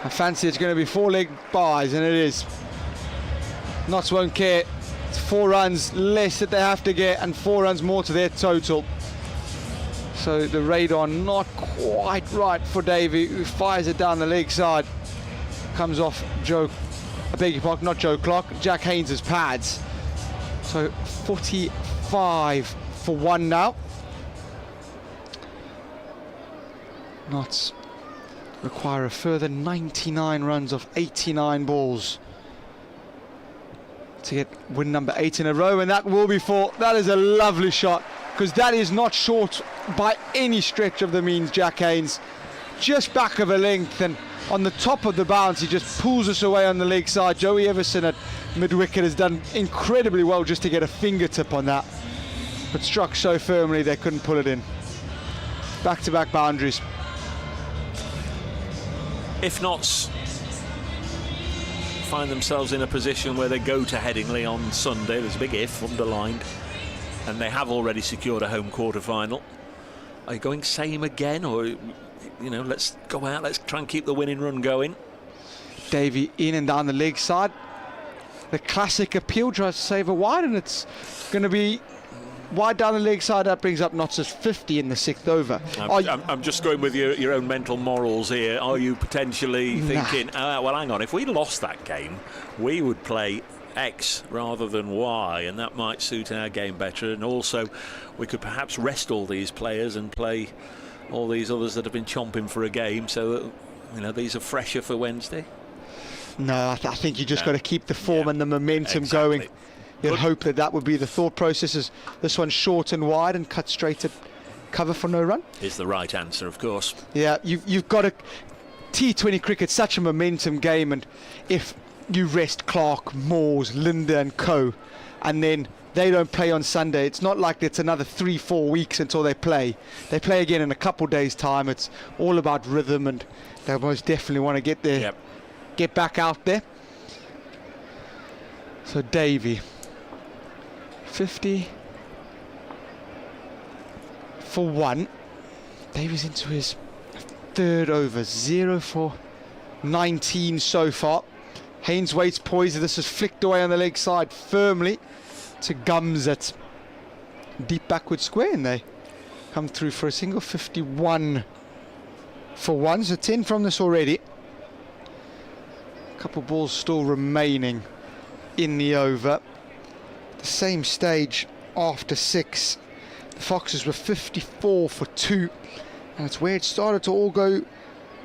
I fancy it's going to be 4 leg byes, and it is. Notts won't care. It's 4 runs less that they have to get, and 4 runs more to their total. So the radar not quite right for Davey, who fires it down the leg side. Comes off I beg your pardon, not Joe Clarke, Jack Haynes' pads. So 45 for 1 now. Notts require a further 99 runs off 89 balls to get win number 8 in a row, and that will be 4. That is a lovely shot, because that is not short by any stretch of the means. Jack Haynes just back of a length, and on the top of the bounce he just pulls us away on the leg side. Joey Everson at mid-wicket has done incredibly well just to get a fingertip on that, but struck so firmly they couldn't pull it in. Back-to-back boundaries.
If Notts find themselves in a position where they go to Headingley on Sunday, there's a big if underlined, and they have already secured a home quarter final, are you going same again, or, you know, let's go out, let's try and keep the winning run going?
Davey in and down the leg side. The classic appeal, tries to save a wide, and it's going to be wide down the leg side. That brings up Notts' 50 in the 6th over.
I'm just going with your own mental morals here. Are you potentially thinking, well, hang on, if we lost that game, we would play X rather than Y, and that might suit our game better, and also we could perhaps rest all these players and play all these others that have been chomping for a game, so that, you know, these are fresher for Wednesday?
No, I think you just got to keep the form and the momentum going. You'd hope that would be the thought process. As this one's short and wide and cut straight at cover for no run.
Is the right answer, of course.
Yeah, you've got a T20 cricket, such a momentum game, and if you rest Clark, Moores, Linda and co, and then they don't play on Sunday, it's not like it's another 3-4 weeks until they play. They play again in a couple days' time. It's all about rhythm, and they most definitely want to get there,
Yep.
get back out there. So Davey, 50 for 1. Davies into his third over, 0 for 19 so far. Haynes waits poised. This is flicked away on the leg side firmly to Gums at deep backward square, and they come through for a single. 51 for 1, so 10 from this already. A couple balls still remaining in the over. The same stage after 6. The Foxes were 54 for 2, and it's where it started to all go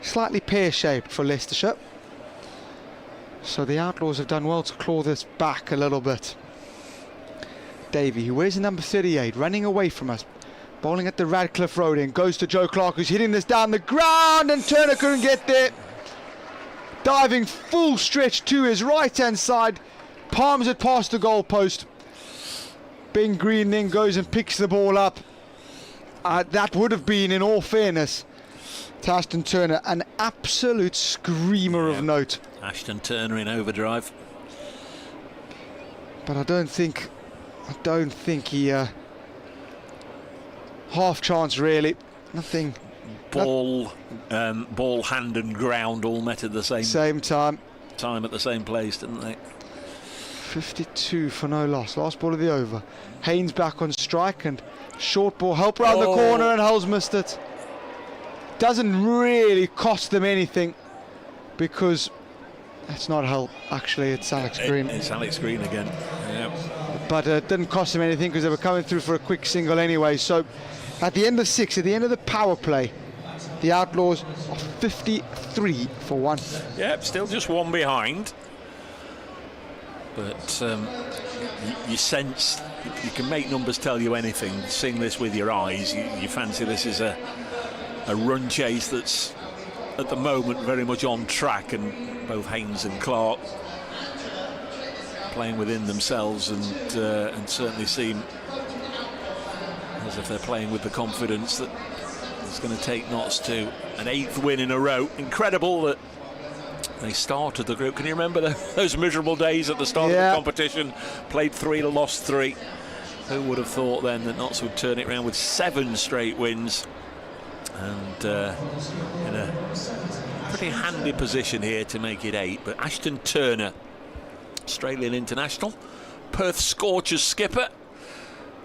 slightly pear-shaped for Leicestershire. So the Outlaws have done well to claw this back a little bit. Davey, who wears the number 38, running away from us, bowling at the Radcliffe Road, and goes to Joe Clark, who's hitting this down the ground, and Turner couldn't get there. Diving full stretch to his right-hand side, palms it past the goalpost. Ben Green then goes and picks the ball up. That would have been, in all fairness, to Ashton Turner, an absolute screamer of note.
Ashton Turner in overdrive.
But I don't think he half chance really. Nothing.
Ball, hand and ground all met at the same
time
at the same place, didn't they?
52 for no loss. Last ball of the over. Haynes back on strike, and short ball help round the corner, and Hull's missed it. Doesn't really cost them anything, because it's not Hull, actually, it's Alex Green.
It's Alex Green again. Yeah.
But it didn't cost them anything because they were coming through for a quick single anyway. So at the end of 6, at the end of the power play, the Outlaws are 53 for 1.
Yeah, still just one behind. But you sense, you can make numbers tell you anything. Seeing this with your eyes, you fancy this is a run chase that's at the moment very much on track, and both Haynes and Clark playing within themselves, and certainly seem as if they're playing with the confidence that it's going to take Notts to an 8th win in a row. Incredible that they started the group. Can you remember those miserable days at the start of the competition? Played 3 to lost 3. Who would have thought then that Notts would turn it around with 7 straight wins, and in a pretty handy position here to make it 8. But Ashton Turner, Australian international, Perth Scorchers skipper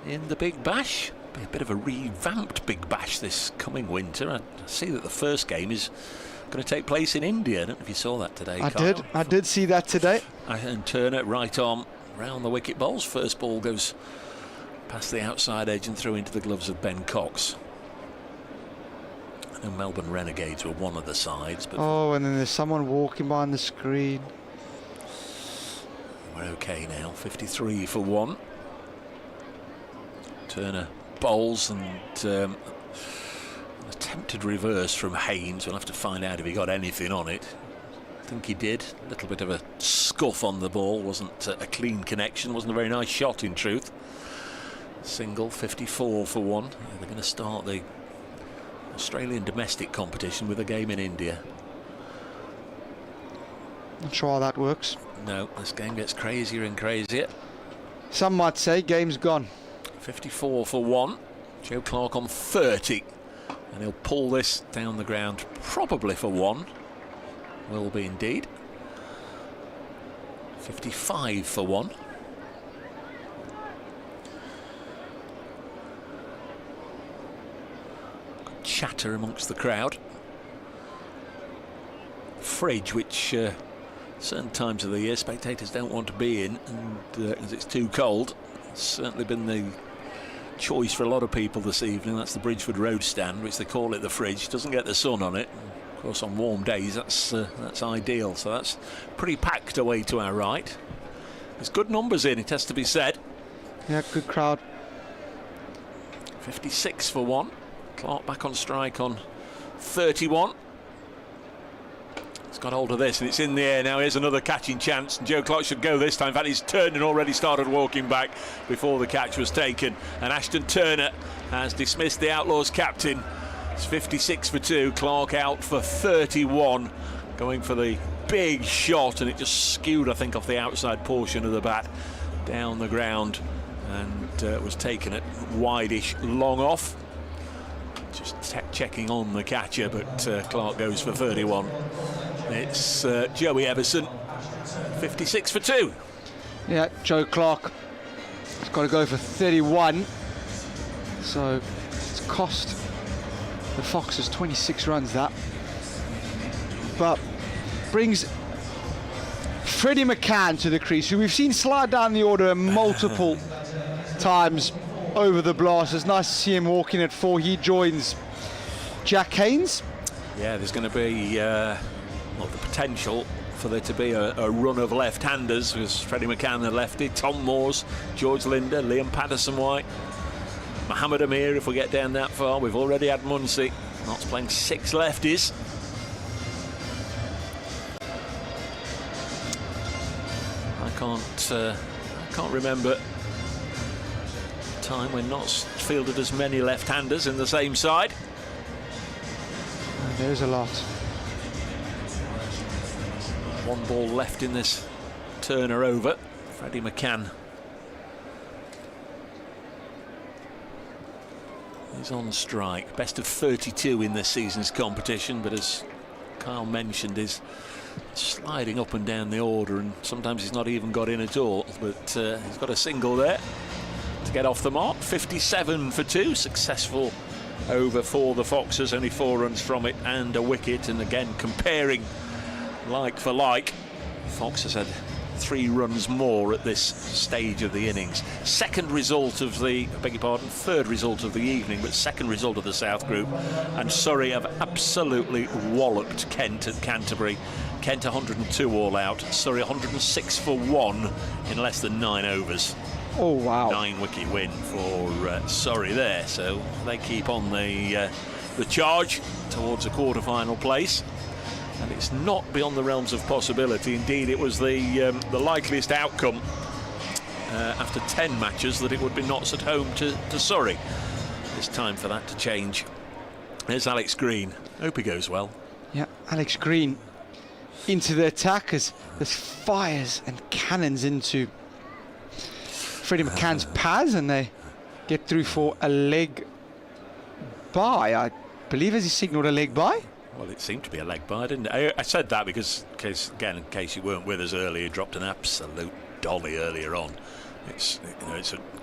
in the Big Bash. Be a bit of a revamped Big Bash this coming winter. I see that the first game is going to take place in India. I don't know if you saw that today, Carl.
I did see that today.
And Turner right arm round the wicket bowls. First ball goes past the outside edge and through into the gloves of Ben Cox. I know Melbourne Renegades were one of the sides, but
and then there's someone walking behind the screen.
We're okay now. 53 for 1. Turner bowls, and an attempted reverse from Haynes. We'll have to find out if he got anything on it. I think he did. A little bit of a scuff on the ball. Wasn't a clean connection. Wasn't a very nice shot, in truth. Single. 54 for 1. They're going to start the Australian domestic competition with a game in India.
Not sure how that works.
No, this game gets crazier and crazier.
Some might say game's gone.
54 for 1. Joe Clark on 30, and he'll pull this down the ground probably for 1. Will be indeed. 55 for 1. Good chatter amongst the crowd. Fridge, which certain times of the year spectators don't want to be in, and as it's too cold. It's certainly been the choice for a lot of people this evening. That's the Bridgeford Road stand, which they call it the Fridge. Doesn't get the sun on it. Of course, on warm days that's ideal. So that's pretty packed away to our right. There's good numbers in, it has to be said.
Yeah, good crowd.
56 for 1. Clark back on strike on 31. He's got hold of this and it's in the air now. Here's another catching chance. And Joe Clark should go this time. In fact, he's turned and already started walking back before the catch was taken. And Ashton Turner has dismissed the Outlaws captain. It's 56 for 2. Clark out for 31. Going for the big shot, and it just skewed, I think, off the outside portion of the bat down the ground, and was taken at wide-ish long off. Just checking on the catcher, but Clark goes for 31. It's Joey Everson, 56 for 2.
Yeah, Joe Clark has got to go for 31. So it's cost the Foxes 26 runs, that. But brings Freddie McCann to the crease, who we've seen slide down the order multiple times over the blast. It's nice to see him walking at 4. He joins Jack Haynes.
Yeah, there's going to be the potential for there to be a run of left-handers, because Freddie McCann, the lefty, Tom Moores, George Linder, Liam Patterson-White, Mohammed Amir, if we get down that far. We've already had Muncie. Knott's playing 6 lefties. I can't remember a time when Notts fielded as many left-handers in the same side.
There's a lot.
1 ball left in this Turner over. Freddie McCann. He's on strike. Best of 32 in this season's competition, but as Kyle mentioned, is sliding up and down the order, and sometimes he's not even got in at all, but he's got a single there to get off the mark. 57 for 2, successful over for the Foxes, only 4 runs from it and a wicket. And again, comparing like for like, Foxes had 3 runs more at this stage of the innings. Second result of the, I beg your pardon, third result of the evening, but second result of the South Group. And Surrey have absolutely walloped Kent at Canterbury. Kent 102 all out, Surrey 106 for 1 in less than 9 overs.
Oh wow!
9-wicket win for Surrey there, so they keep on the charge towards a quarter-final place. And it's not beyond the realms of possibility. Indeed, it was the likeliest outcome after 10 matches that it would be Notts at home to Surrey. It's time for that to change. There's Alex Green. Hope he goes well.
Yeah, Alex Green into the attack as there's fires and cannons into Freddie McCann's pads, and they get through for a leg bye. I believe, as he signalled a leg bye.
Well, it seemed to be a leg bye, didn't it? I said that because, again, in case you weren't with us earlier, he dropped an absolute dolly earlier on. It's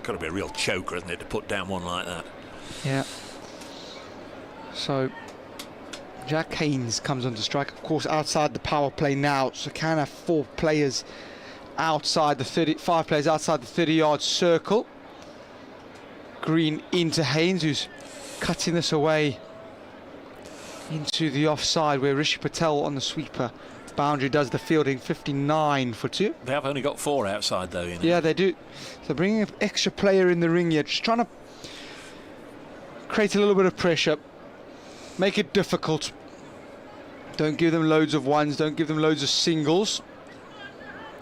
got to be a real choker, isn't it, to put down one like that?
Yeah. So Jack Haynes comes onto strike, of course, outside the power play now. So can have 4 players outside the 5 players outside the 30-yard circle. Green into Haynes, who's cutting this away into the offside, where Rishi Patel on the sweeper boundary does the fielding. 59 for 2.
They have only got 4 outside though, you know.
Yeah, they do. So bringing an extra player in the ring here, just trying to create a little bit of pressure, make it difficult. Don't give them loads of ones, don't give them loads of singles.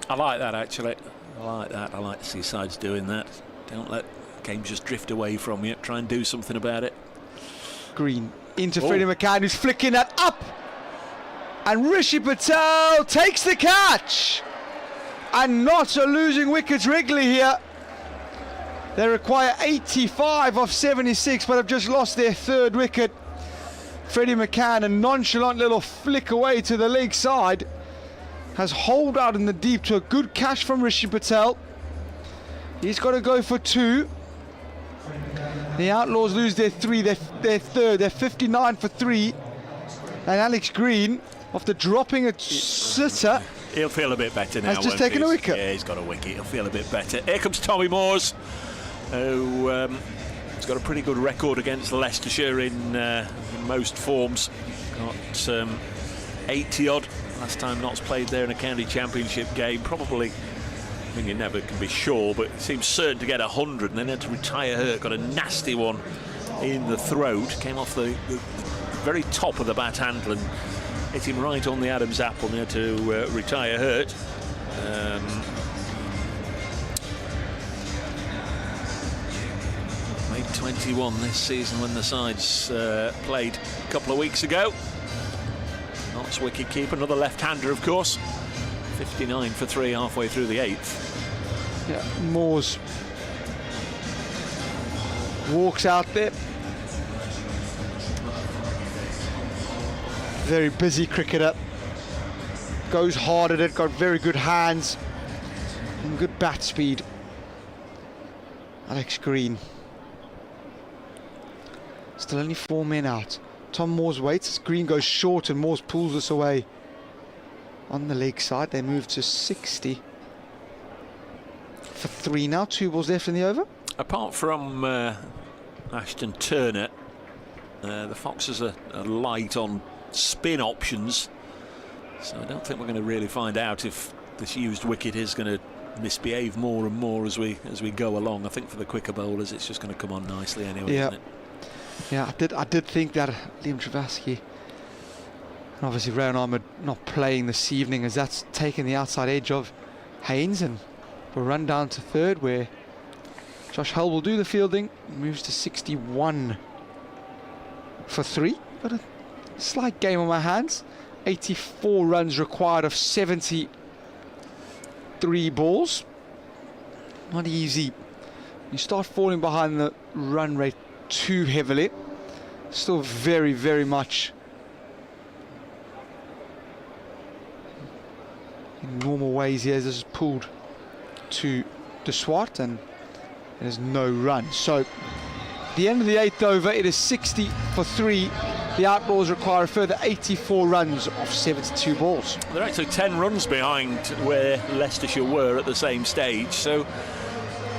I like that, actually. I like that. I like to see sides doing that. Don't let games just drift away from you. Try and do something about it.
Green into Freddie McCann, who's flicking that up, and Rishi Patel takes the catch. And Notts are losing wickets regularly here. They require 85 off 76, but have just lost their 3rd wicket. Freddie McCann, a nonchalant little flick away to the leg side, has holed out in the deep to a good catch from Rishi Patel. He's got to go for 2. The Outlaws lose their 3, their 3rd. They're 59 for 3. And Alex Green, after dropping a sitter,
he'll feel a bit better now.
Has just taken a wicket.
Yeah, he's got a wicket. He'll feel a bit better. Here comes Tommy Moores, who has got a pretty good record against Leicestershire in most forms. Got 80 odd last time Notts played there in a county championship game. Probably, I mean, you never can be sure, but it seems certain to get 100, and then had to retire hurt. Got a nasty one in the throat, came off the very top of the bat handle and hit him right on the Adam's apple, near to retire hurt. Made 21 this season when the sides played a couple of weeks ago. Notts wicket keeper, another left-hander of course. 59 for 3 halfway through the 8th.
Yeah, Moores walks out there. Very busy cricketer. Goes hard at it, got very good hands and good bat speed. Alex Green. Still only 4 men out. Tom Moores waits as Green goes short and Moores pulls this away. On the leg side, they move to 60 for 3 now. 2 balls left in the over.
Apart from Ashton Turner, the Foxes are light on spin options, so I don't think we're going to really find out if this used wicket is going to misbehave more and more as we go along. I think for the quicker bowlers, it's just going to come on nicely anyway.
Yeah,
isn't it?
Yeah, I did think that Liam Travasky, and obviously Rayon Ahmed not playing this evening, as that's taken the outside edge of Haynes, and we'll run down to 3rd where Josh Hull will do the fielding, moves to 61 for 3. But a slight game on my hands. 84 runs required of 73 balls. Not easy. You start falling behind the run rate too heavily. Still very, very much in normal ways here. This is pulled to De Swart and there's no run. So the end of the 8th over, it is 60 for 3. The Outlaws require a further 84 runs off 72 balls.
They're actually 10 runs behind where Leicestershire were at the same stage, so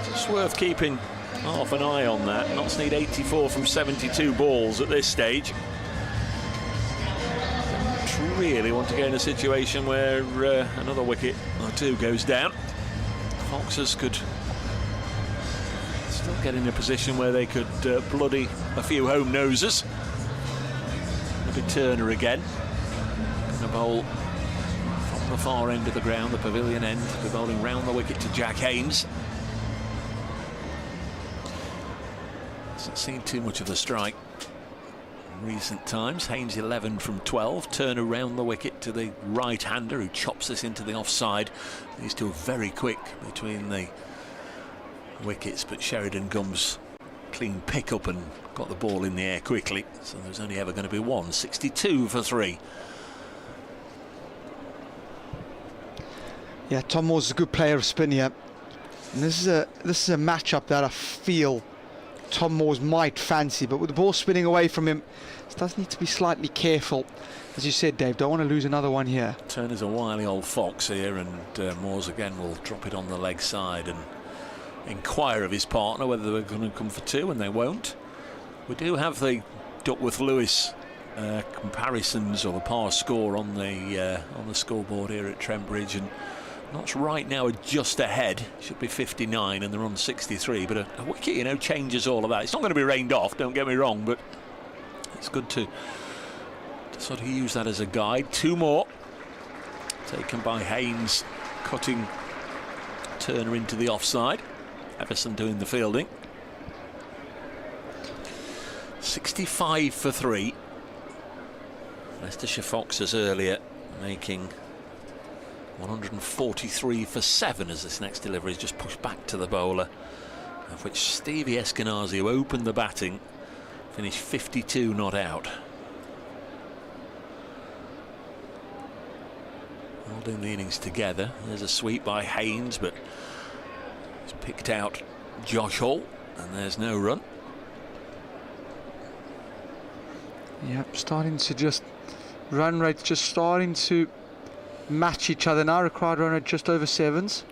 it's worth keeping half an eye on that. Notts need 84 from 72 balls at this stage. Don't really want to get in a situation where another wicket or 2 goes down. Foxes could still get in a position where they could bloody a few home noses. Maybe Turner again. Going to bowl from the far end of the ground, the pavilion end. Be bowling round the wicket to Jack Haynes. Hasn't seen too much of the strike in recent times. Haynes 11 from 12. Turner round the wicket to the right-hander who chops this into the offside. These two are very quick between the wickets, but Sheridan comes clean pick up and got the ball in the air quickly, so there's only ever going to be 1. 62 for 3.
Yeah, Tom Moores is a good player of spin here, and this is a matchup that I feel Tom Moores might fancy, but with the ball spinning away from him, he does need to be slightly careful. As you said, Dave, don't want to lose another one here.
Turner's a wily old fox here, and Moores again will drop it on the leg side and inquire of his partner whether they're going to come for 2, and they won't. We do have the Duckworth-Lewis comparisons, or the par score on the scoreboard here at Trent Bridge, and Notts right now are just ahead. Should be 59 and they're on 63, but a wicket, you know, changes all of that. It's not going to be rained off, don't get me wrong, but it's good to sort of use that as a guide. 2 more taken by Haynes, cutting Turner into the offside. Everson doing the fielding. 65 for 3. Leicestershire Foxes earlier making 143 for 7 as this next delivery is just pushed back to the bowler, of which Stevie Eskenazi, who opened the batting, finished 52 not out. Holding the innings together. There's a sweep by Haynes, but he's picked out Josh Hull, and there's no run.
Yep, starting to just run rates just starting to match each other now. Required run rate just over 7s.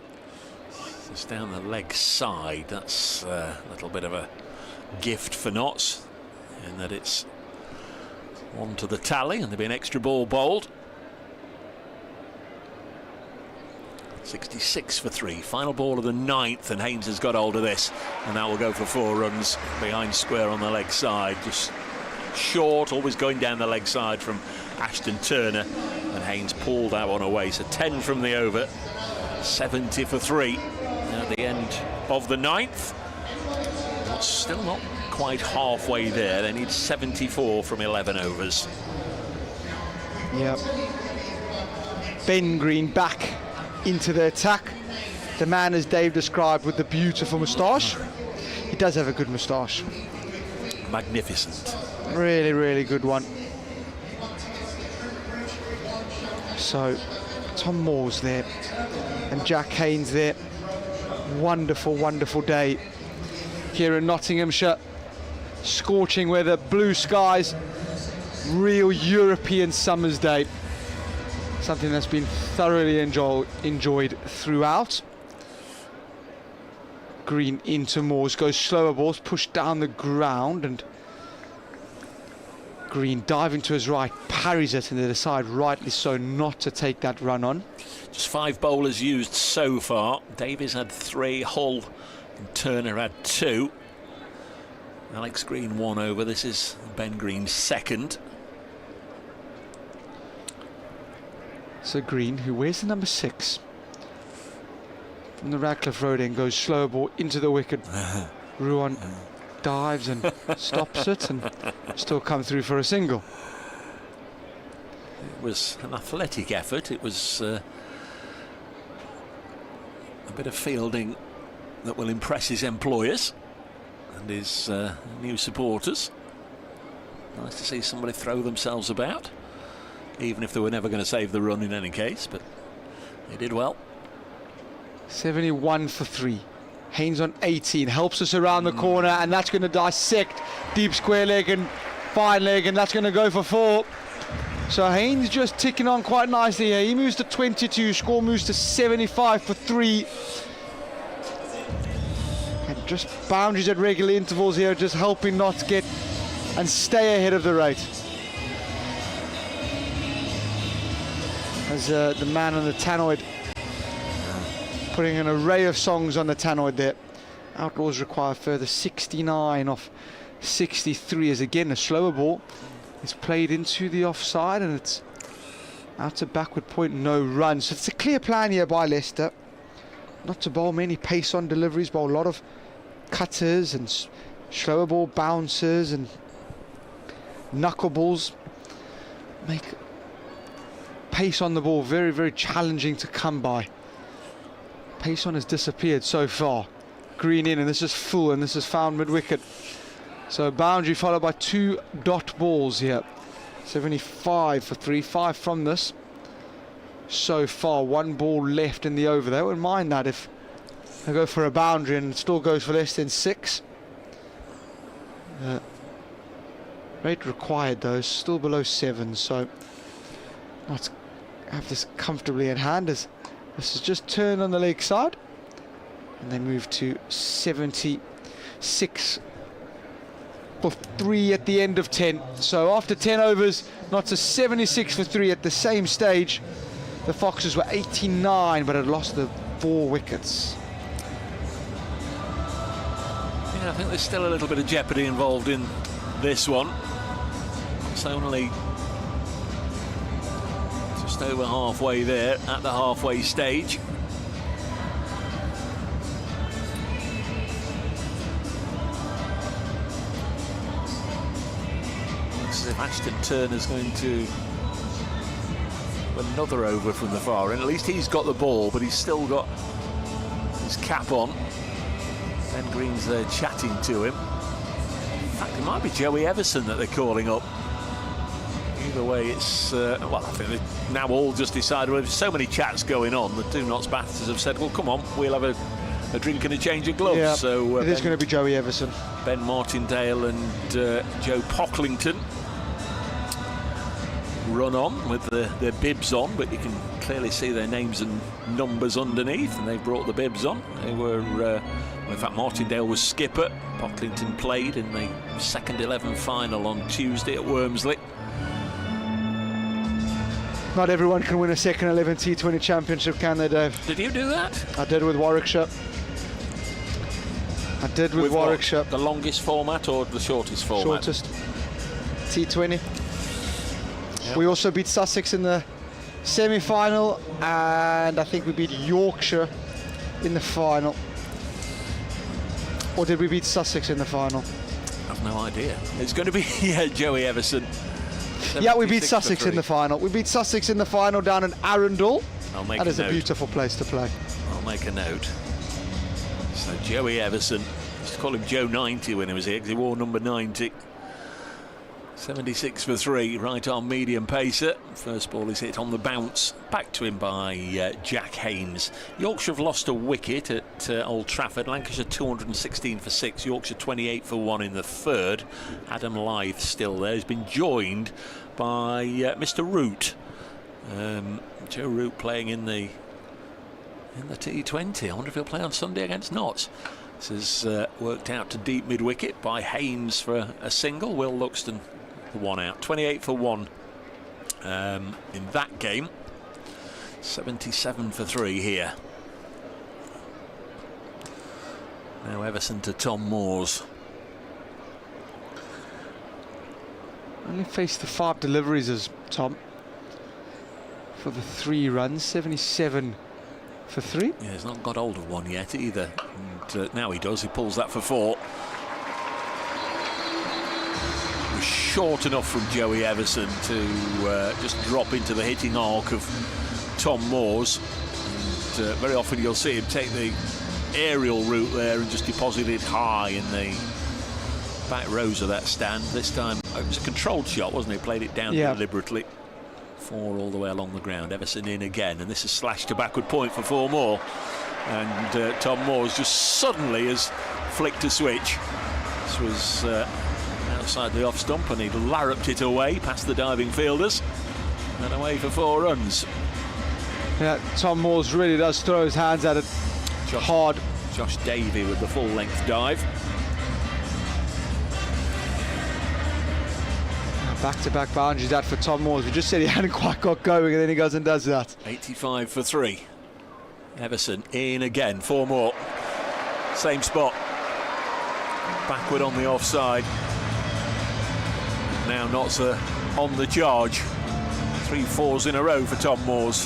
It's down the leg side. That's a little bit of a gift for Notts, in that it's 1 to the tally, and there'll be an extra ball bowled. 66 for 3. Final ball of the 9th, and Haynes has got hold of this, and that will go for 4 runs behind square on the leg side. Just short, always going down the leg side from Ashton Turner, and Haynes pulled that one away. So 10 from the over, 70 for 3 at the end of the 9th. But still not quite halfway there. They need 74 from 11 overs.
Yep. Ben Green back into the attack. The man, as Dave described, with the beautiful moustache. He does have a good moustache.
Magnificent.
Really, really good one. So, Tom Moore's there and Jack Haynes there. Wonderful, wonderful day here in Nottinghamshire. Scorching weather, blue skies, real European summer's day. Something that's been thoroughly enjoyed throughout. Green into Moores, goes slower balls, pushed down the ground, and Green diving to his right, parries it, and they decide, rightly so, not to take that run on.
Just 5 bowlers used so far. Davies had 3, Hull and Turner had 2. Alex Green 1 over. This is Ben Green's 2nd.
So Green, who wears the number 6, from the Radcliffe Road end, goes slow ball into the wicket. Ruan dives and stops it, and still come through for a single.
It was an athletic effort. It was a bit of fielding that will impress his employers and his new supporters. Nice to see somebody throw themselves about, even if they were never going to save the run in any case, but they did well.
71 for 3. Haynes on 18, helps us around the corner, and that's going to dissect deep square leg and fine leg, and that's going to go for 4. So Haynes just ticking on quite nicely here. He moves to 22, score moves to 75 for 3. And just boundaries at regular intervals here, just helping not to get and stay ahead of the rate. As the man on the tannoid putting an array of songs on the tannoid there. Outlaws require further 69 off 63, as again a slower ball is played into the offside, and it's out to backward point, no run. So it's a clear plan here by Leicester not to bowl many pace on deliveries, bowl a lot of cutters and slower ball bounces and knuckleballs. Make pace on the ball very, very challenging to come by. Pace on has disappeared so far. Green in, and this is full, and this is found mid-wicket. So boundary followed by 2 dot balls here. 75 for 3, 5 from this. So far, 1 ball left in the over. They wouldn't mind that if they go for a boundary and it still goes for less than 6. Rate required though, still below 7, so let's have this comfortably in hand as this is just turned on the leg side, and they move to 76 for 3 at the end of 10. So after 10 overs, not to 76 for 3 at the same stage. The Foxes were 89 but had lost the 4 wickets.
Yeah, I think there's still a little bit of jeopardy involved in this one. It's only just over halfway there at the halfway stage. Looks as if Ashton Turner's going to another over from the far end. At least he's got the ball, but he's still got his cap on. Ben Green's there chatting to him. In fact, it might be Joey Everson that they're calling up. Either way, it's well, I think they've now all just decided, well, there's so many chats going on, the do nots batters have said, well, come on, we'll have a drink and a change of gloves.
Yeah,
so
it is going to be Joey Everson.
Ben Martindale and Joe Pocklington run on with their bibs on, but you can clearly see their names and numbers underneath, and they brought the bibs on. They were well, in fact, Martindale was skipper. Pocklington played in the second 11 final on Tuesday at Wormsley.
Not everyone can win a second 11 T20 championship, can they, Dave?
Did you do that?
I did with Warwickshire. I did with Warwickshire.
What, the longest format or the shortest format?
Shortest. T20.
Yep.
We also beat Sussex in the semi-final, and I think we beat Yorkshire in the final. Or did we beat Sussex in the final?
I've no idea. It's going to be Joey Everson.
Yeah, we beat Sussex in the final. We beat Sussex in the final down in Arundel. That is a beautiful place to play.
I'll make a note. So Joey Everson, used to call him Joe 90 when he was here because he wore number 90. 76 for 3, right arm medium pacer. First ball is hit on the bounce. Back to him by Jack Haynes. Yorkshire have lost a wicket at Old Trafford. Lancashire 216 for 6. Yorkshire 28 for 1 in the third. Adam Lyth still there. He's been joined by Mr. Root. Joe Root playing in the T20. I wonder if he'll play on Sunday against Notts. This is worked out to deep mid-wicket by Haynes for a single. Will Luxton the one out. 28 for 1 in that game. 77 for 3 here. Now Everson to Tom Moores.
Only faced the 5 deliveries as Tom for the 3 runs. 77 for 3.
Yeah, he's not got hold of one yet either. And now he does. He pulls that for 4. It was short enough from Joey Everson to just drop into the hitting arc of Tom Moores. And very often you'll see him take the aerial route there and just deposit it high in the back rows of that stand. This time it was a controlled shot, wasn't it? Played it down deliberately. 4 all the way along the ground. Everson in again, and this is slashed to backward point for 4 more. And Tom Moores just suddenly has flicked a switch. This was outside the off stump, and he larruped it away past the diving fielders and away for 4 runs.
Yeah, Tom Moores really does throw his hands at it hard.
Josh Davey with the full length dive.
Back-to-back boundaries that for Tom Moores. We just said he hadn't quite got going, and then he goes and does that.
85 for 3. Everson in again. 4 more. Same spot. Backward on the offside. Now Notts on the charge. 3 4s in a row for Tom Moores.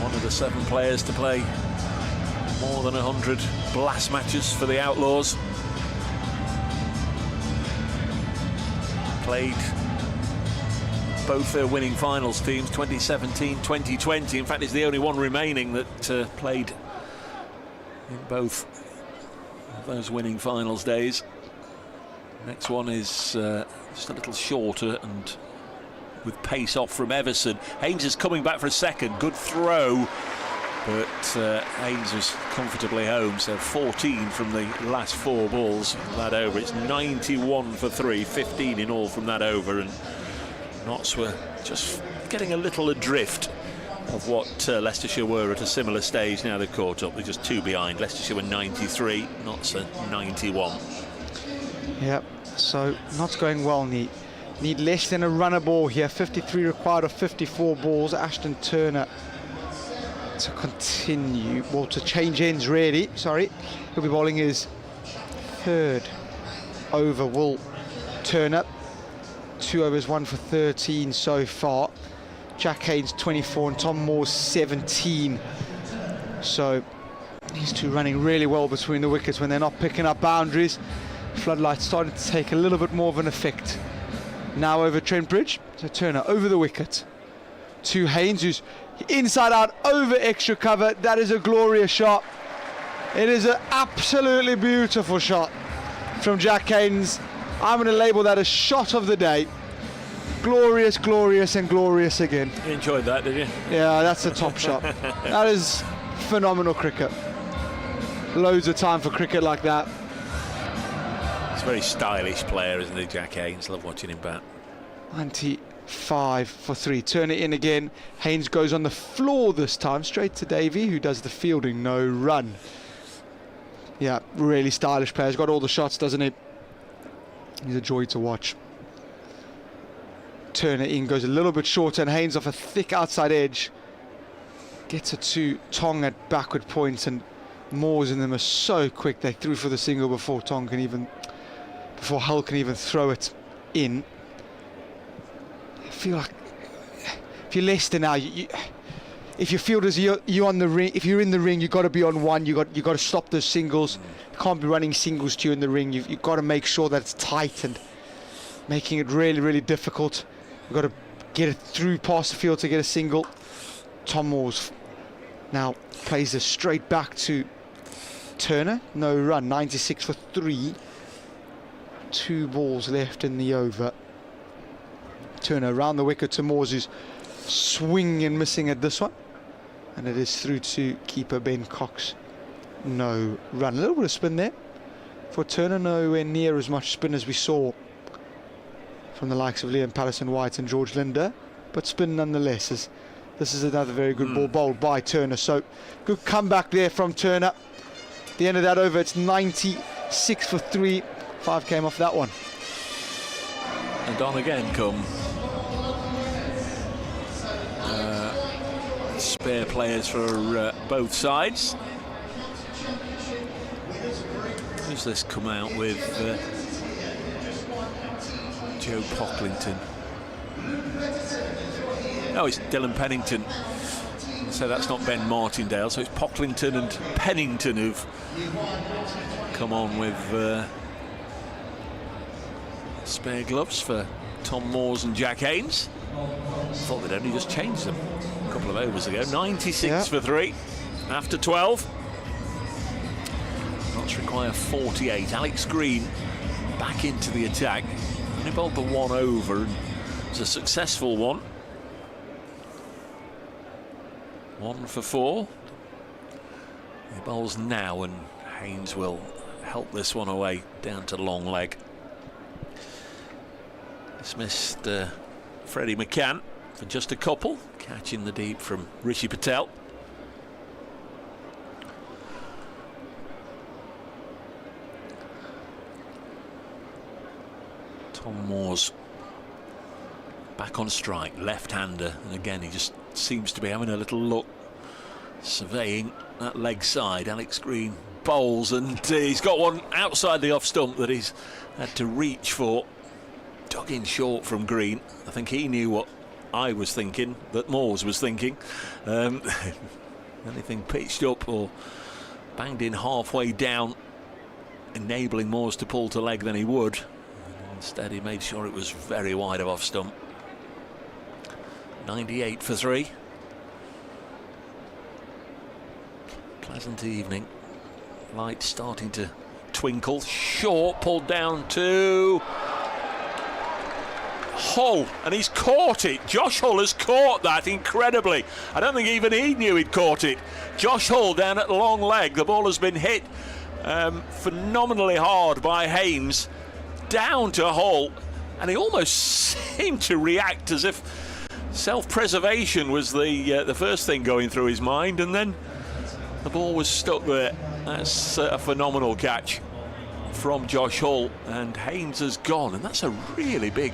One of the 7 players to play more than 100 blast matches for the Outlaws. Played both their winning finals teams, 2017, 2020. In fact, he's the only one remaining that played in both of those winning finals days. Next one is just a little shorter and with pace off from Everson. Haynes is coming back for a second. Good throw. But Haynes was comfortably home, so 14 from the last 4 balls from that over. It's 91 for 3, 15 in all from that over, and Notts were just getting a little adrift of what Leicestershire were at a similar stage. Now they've caught up. They're just 2 behind. Leicestershire were 93, Notts are 91.
Yep, so Notts going well. Need less than a runner ball here. 53 required of 54 balls. Ashton Turner to continue, well, to change ends really, sorry. He'll be bowling his 3rd over. Will Turner, 2 overs, 1 for 13 so far. Jack Haynes 24 and Tom Moore 17. So these 2 running really well between the wickets when they're not picking up boundaries. Floodlights starting to take a little bit more of an effect now over Trent Bridge. So Turner over the wicket to Haynes, who's inside out over extra cover. That is a glorious shot. It is an absolutely beautiful shot from Jack Haynes. I'm going to label that a shot of the day. Glorious, glorious and glorious again.
You enjoyed that, did you?
Yeah, that's a top shot. That is phenomenal cricket. Loads of time for cricket like that.
He's a very stylish player, isn't he, Jack Haynes? Love watching him bat.
95 for 3. Turner in again. Haynes goes on the floor this time, straight to Davey, who does the fielding. No run. Yeah, really stylish player. He's got all the shots, doesn't he? He's a joy to watch. Turner in, goes a little bit shorter, and Haynes off a thick outside edge. Gets it to Tong at backward point, and Moores and them are so quick. They threw for the single before Hull can even throw it in. I feel like if you're Leicester now, if your fielders you're on the ring, if you're in the ring, you've got to be on one. You got to stop those singles. You can't be running singles to you in the ring. You've got to make sure that it's tight and making it really, really difficult. You've got to get it through past the field to get a single. Tom Moores now plays this straight back to Turner. No run, 96 for 3. 2 balls left in the over. Turner around the wicket to Moores, who's swinging and missing at this one. And it is through to keeper Ben Cox. No run. A little bit of spin there for Turner, nowhere near as much spin as we saw from the likes of Liam Patterson-White and George Linder, but spin nonetheless. As this is another very good ball bowled by Turner. So good comeback there from Turner. The end of that over, it's 96 for 3. 5 came off that one.
And on again come spare players for both sides. Who's this come out with? Joe Pocklington. No, it's Dylan Pennington. So that's not Ben Martindale. So it's Pocklington and Pennington who've come on with spare gloves for Tom Moores and Jack Haynes. Thought they'd only just changed them a couple of overs ago. 96 for 3 after 12. Knots require 48. Alex Green back into the attack. He bowled the 1 over, and it's a successful one. 1 for 4. He bowls now, and Haynes will help this one away down to long leg. Dismissed Freddie McCann for just a couple, catching the deep from Rishi Patel. Tom Moores back on strike, left-hander, and again he just seems to be having a little look, surveying that leg side. Alex Green bowls, and he's got one outside the off stump that he's had to reach for. Dug in short from Green. I think he knew what I was thinking, that Moores was thinking. Anything pitched up or banged in halfway down, enabling Moores to pull to leg, than he would. Instead, he made sure it was very wide of off stump. 98 for 3. Pleasant evening. Light starting to twinkle. Short, pulled down to Hull, and he's caught it. Josh Hull has caught that incredibly. I don't think even he knew he'd caught it. Josh Hull down at long leg. The ball has been hit phenomenally hard by Haynes down to Hull, and he almost seemed to react as if self-preservation was the first thing going through his mind, and then the ball was stuck there. That's a phenomenal catch from Josh Hull, and Haynes has gone, and that's a really big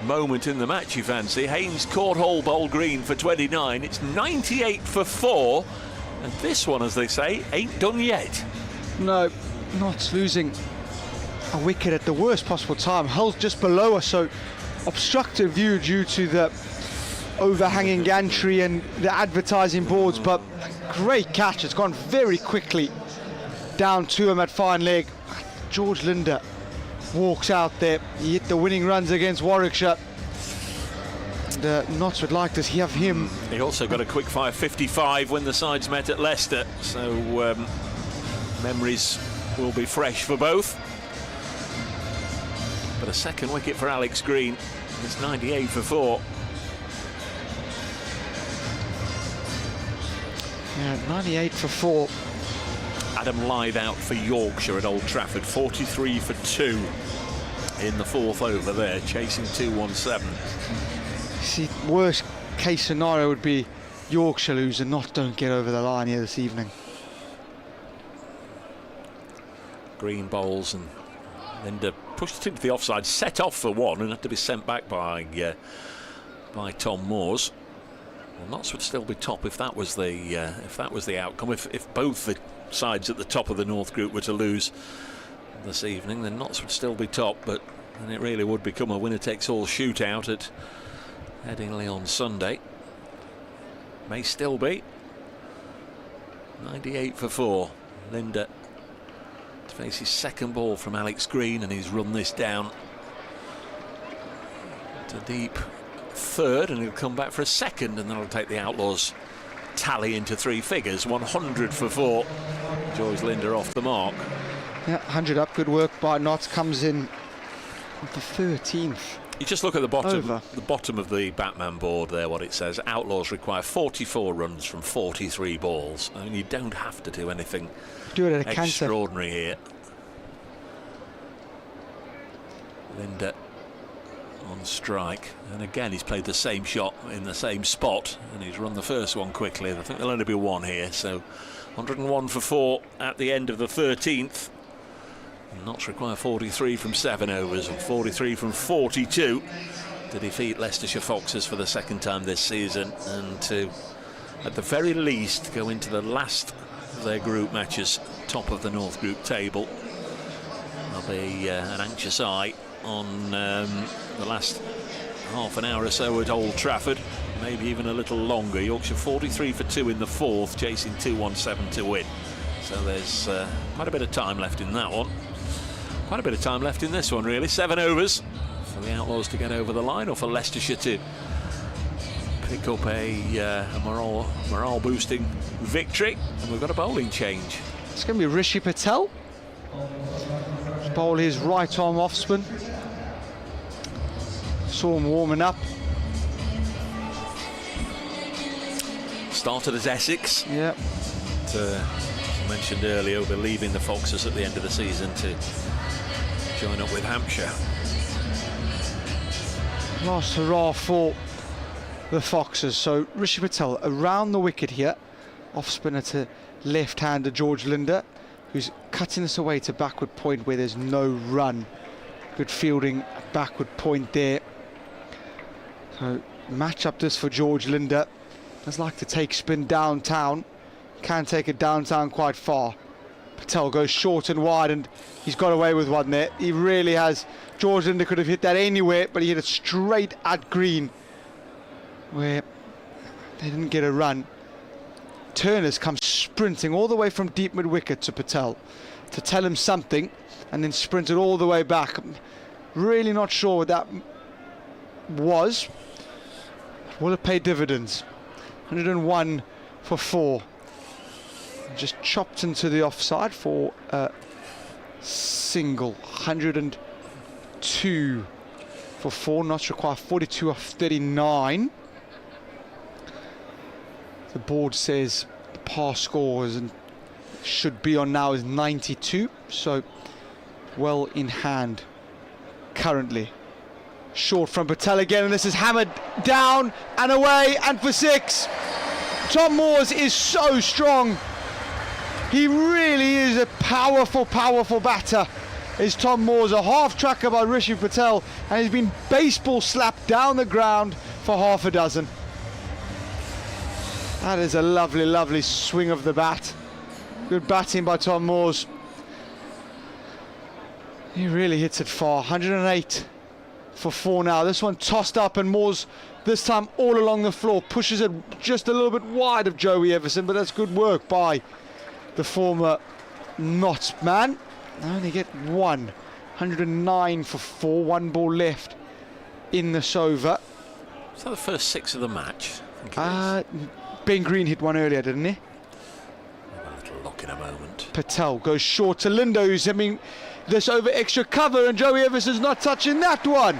moment in the match, you fancy. Haynes caught Hull, bowled Green for 29. It's 98 for 4, and this one, as they say, ain't done yet.
No, not losing a wicket at the worst possible time. Hull's just below us, so obstructive view due to the overhanging gantry and the advertising boards, but great catch. It's gone very quickly down to him at fine leg. George Linder walks out there. He hit the winning runs against Warwickshire. And Notts would like to have him.
He also got a quick fire 55 when the sides met at Leicester, so memories will be fresh for both. But a second wicket for Alex Green. It's 98 for 4.
Yeah, 98 for 4.
Adam Lythe out for Yorkshire at Old Trafford, 43 for 2 in the 4th over there, chasing 217.
See, worst case scenario would be Yorkshire lose and don't get over the line here this evening.
Green bowls, and Linder pushed it into the offside, set off for one, and had to be sent back by Tom Moores. Well, Notts would still be top if that was the outcome. If both the sides at the top of the North Group were to lose this evening, then Notts would still be top, but then it really would become a winner-takes-all shootout at Headingley on Sunday. May still be. 98 for 4. Linder to face his second ball from Alex Green, and he's run this down to deep third, and he'll come back for a second, and that'll take the Outlaws tally into 3 figures. 100 for 4. Joyce Linder off the mark.
Yeah, 100 up. Good work by Notts. Comes in the 13th.
You just look at the bottom,
Over.
the bottom of the Batman board there, what it says. Outlaws require 44 runs from 43 balls. I mean, you don't have to do anything
Do it at a
extraordinary here. Linder on strike, and again he's played the same shot in the same spot, and he's run the first one quickly. I think there'll only be one here, so 101 for 4 at the end of the 13th. Notts require 43 from 7 overs and 43 from 42 to defeat Leicestershire Foxes for the second time this season, and to, at the very least, go into the last of their group matches top of the North Group table. There'll be an anxious eye on the last half an hour or so at Old Trafford, maybe even a little longer. Yorkshire 43 for 2 in the 4th, chasing 2-1-7 to win. So there's quite a bit of time left in that one. Quite a bit of time left in this one, really. 7 overs for the Outlaws to get over the line, or for Leicestershire to pick up a morale-boosting victory. And we've got a bowling change.
It's going to be Rishi Patel. Bowl his right arm off spin. Saw him warming up.
Started as Essex.
Yeah.
As mentioned earlier, we'll be leaving the Foxes at the end of the season to join up with Hampshire.
Last hurrah for the Foxes. So Rishi Patel around the wicket here. Off spinner to left-hander George Linder, who's cutting this away to backward point where there's no run. Good fielding, backward point there. So match up this for George Linder. Does like to take spin downtown. Can take it downtown quite far. Patel goes short and wide, and he's got away with one there. He really has. George Linder could have hit that anywhere, but he hit it straight at Green, where they didn't get a run. Turner's come sprinting all the way from deep mid-wicket to Patel to tell him something, and then sprinted all the way back. Really not sure what that was. Will it pay dividends? 101 for 4. Just chopped into the offside for a single. 102 for 4. Notts require 42 off 39. The board says the par scores and should be on now is 92, so well in hand currently. Short from Patel again, and this is hammered down and away, and for 6. Tom Moores is so strong. He really is a powerful batter. Is Tom Moores, a half tracker by Rishi Patel, and he's been baseball slapped down the ground for half a dozen. That is a lovely swing of the bat. Good batting by Tom Moores. He really hits it far. 108 for 4 now. This one tossed up, and Moores this time all along the floor. Pushes it just a little bit wide of Joey Everson, but that's good work by the former Notts man. They only get 1. 109 for 4. 1 ball left in this over.
Is that the first 6 of the match? I think it is.
Ben Green hit one earlier, didn't he?
Have a little look in a moment.
Patel goes short to Lindo, who's having this over extra cover, and Joey Everson's not touching that one.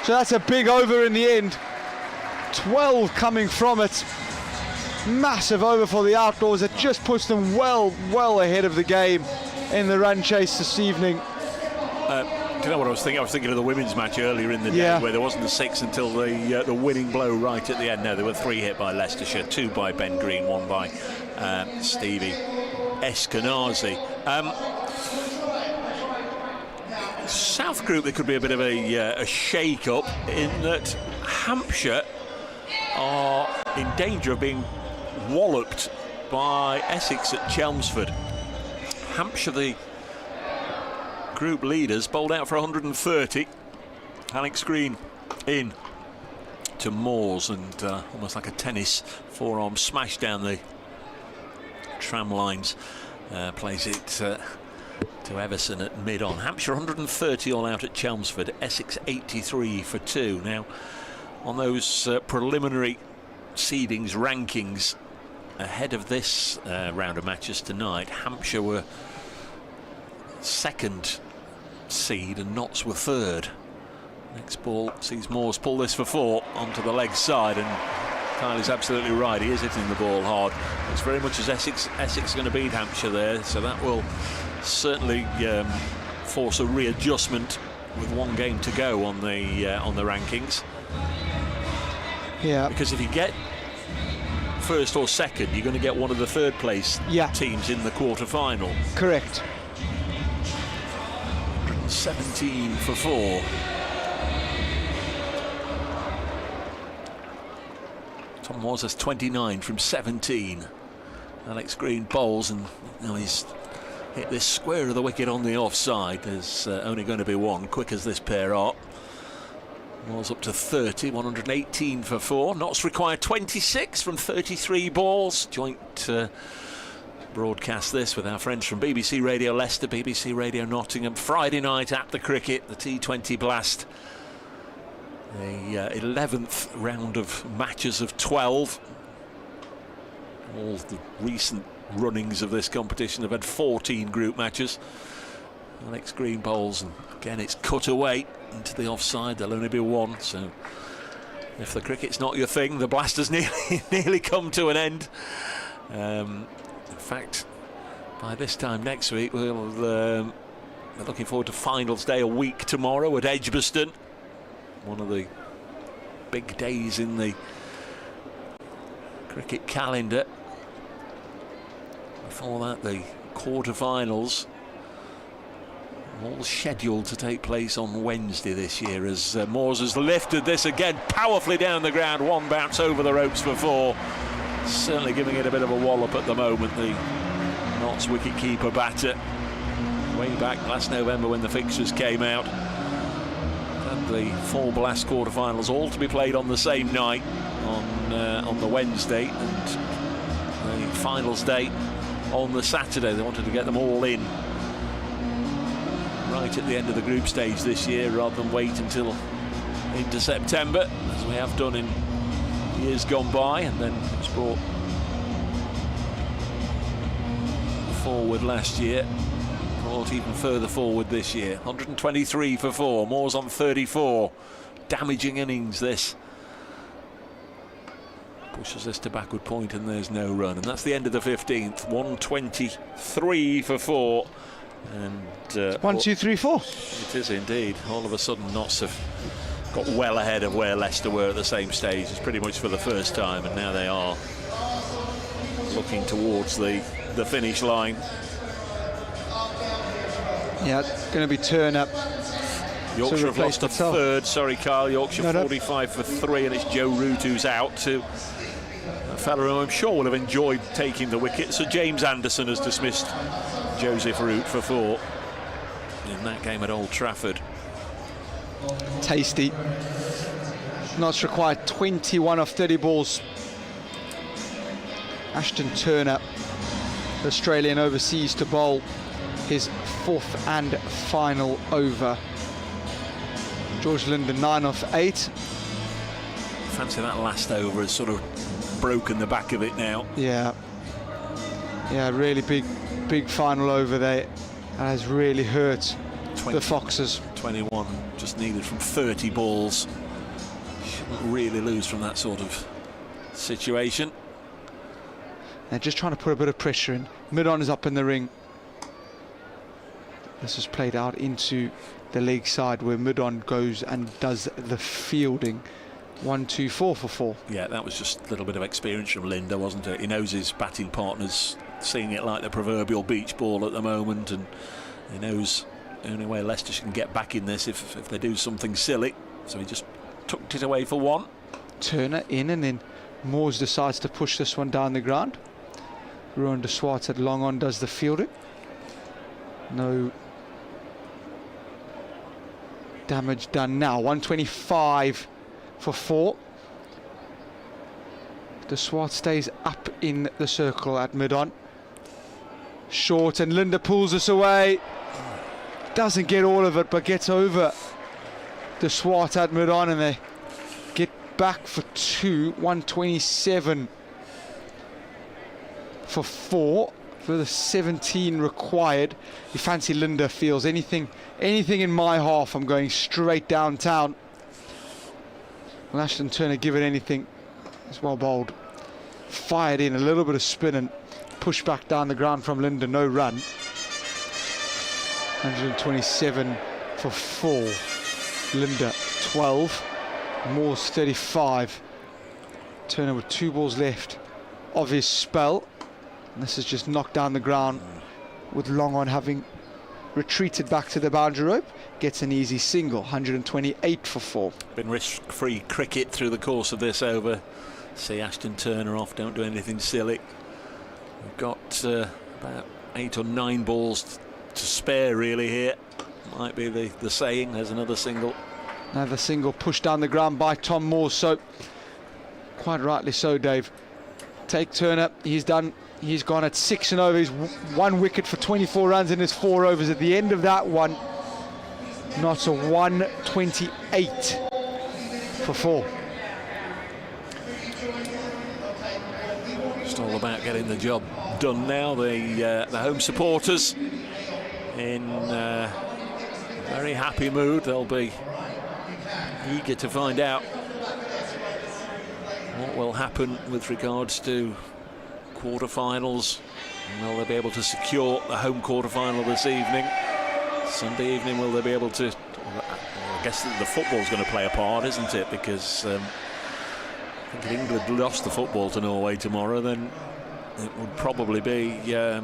So that's a big over in the end. 12 coming from it. Massive over for the Outlaws. It just puts them well ahead of the game in the run chase this evening.
Do you know what I was thinking? I was thinking of the women's match earlier in the day, where there wasn't the 6 until the winning blow right at the end. No, there were 3 hit by Leicestershire, 2 by Ben Green, 1 by Stevie Eskenazi. South Group, there could be a bit of a shake-up in that Hampshire are in danger of being walloped by Essex at Chelmsford. Hampshire, the group leaders, bowled out for 130. Alex Green in to Moores, and almost like a tennis forearm smash down the tram lines. Plays it to Everson at mid-on. Hampshire 130 all out at Chelmsford. Essex 83 for 2. Now, on those preliminary seedings, rankings, ahead of this round of matches tonight, Hampshire were second seed and Notts were third. Next ball sees Moores pull this for 4 onto the leg side, and Kylie's absolutely right. He is hitting the ball hard. It's very much as Essex going to beat Hampshire there, so that will certainly force a readjustment with one game to go on the rankings.
Yeah.
Because if you get first or second, you're going to get one of the third place teams in the quarter-final.
Correct.
17 for 4. Tom Moores has 29 from 17. Alex Green bowls, and now he's hit this square of the wicket on the offside. There's only going to be one, quick as this pair are. Moores up to 30, 118 for 4. Notts require 26 from 33 balls. Joint broadcast this with our friends from BBC Radio Leicester, BBC Radio Nottingham. Friday night at the cricket, the T20 Blast. The 11th round of matches of 12. All the recent runnings of this competition have had 14 group matches. Alex Green bowls, and again it's cut away into the offside. There'll only be one, so if the cricket's not your thing, the Blast has nearly come to an end. In fact, by this time next week, we're looking forward to finals day a week tomorrow at Edgbaston. One of the big days in the cricket calendar. Before that, the quarter-finals, all scheduled to take place on Wednesday this year, as Moores has lifted this again powerfully down the ground. One bounce over the ropes for 4. Certainly giving it a bit of a wallop at the moment, the Notts wicket-keeper batter. Way back last November when the fixtures came out. The 4 Blast quarter-finals all to be played on the same night on the Wednesday, and the finals day on the Saturday. They wanted to get them all in right at the end of the group stage this year, rather than wait until into September, as we have done in years gone by, and then it was brought forward last year. Brought even further forward this year. 123 for 4. Moores on 34. Damaging innings this. Pushes this to backward point, and there's no run. And that's the end of the 15th. 123 for 4. And
1, 2, 3, 4.
It is indeed. All of a sudden, Notts have got well ahead of where Leicester were at the same stage. It's pretty much for the first time, and now they are looking towards the finish line.
Yeah, it's going to be Turner.
Yorkshire have lost a third. Sorry, Kyle. Yorkshire 45 for 3, and it's Joe Root who's out to a fellow who I'm sure will have enjoyed taking the wicket. So James Anderson has dismissed Joseph Root for 4 in that game at Old Trafford.
Tasty. Notts required 21 off 30 balls. Ashton Turner, Australian overseas, to bowl his 4th and final over. George Linden 9 off 8.
Fancy that last over has sort of broken the back of it now.
Yeah, really big final over there. That has really hurt the Foxes.
21 just needed from 30 balls. Shouldn't really lose from that sort of situation.
They're just trying to put a bit of pressure in. Mid-on is up in the ring. This is played out into the leg side, where Mid-on goes and does the fielding. 1, 2, 4 for 4.
Yeah, that was just a little bit of experience from Linda, wasn't it? He knows his batting partner's seeing it like the proverbial beach ball at the moment, and he knows only way Leicestershire can get back in this if they do something silly. So he just tucked it away for one.
Turner in, and then Moores decides to push this one down the ground. Ruan de Swartz at long on does the fielding. No damage done now. 125 for 4. De Swartz stays up in the circle at mid-on. Short, and Linda pulls us away. Doesn't get all of it, but gets over De Swartz at mid-on, and they get back for 2. 127 for 4. For the 17 required. You fancy Linda feels anything in my half, I'm going straight downtown. Will Ashton Turner give it anything? It's well bowled. Fired in, a little bit of spin and push back down the ground from Linda, no run. 127 for 4. Linda 12. Moore's 35. Turner with 2 balls left of his spell. And this is just knocked down the ground with long on having retreated back to the boundary rope. Gets an easy single. 128 for 4.
Been risk-free cricket through the course of this over. See Ashton Turner off, don't do anything silly. We've got about 8 or 9 balls to spare really here. Might be the saying. There's another single.
Another single pushed down the ground by Tom Moore. So quite rightly so, Dave. Take Turner. He's done. He's gone at 6 and over. He's 1 wicket for 24 runs in his 4 overs. At the end of that one, not a 128 for 4.
Just all about getting the job done now. The home supporters in a very happy mood. They'll be eager to find out what will happen with regards to quarter-finals. Will they be able to secure the home quarter-final this evening? Sunday evening, will they be able to? I guess the football's going to play a part, isn't it? Because I think if England lost the football to Norway tomorrow, then it would probably be a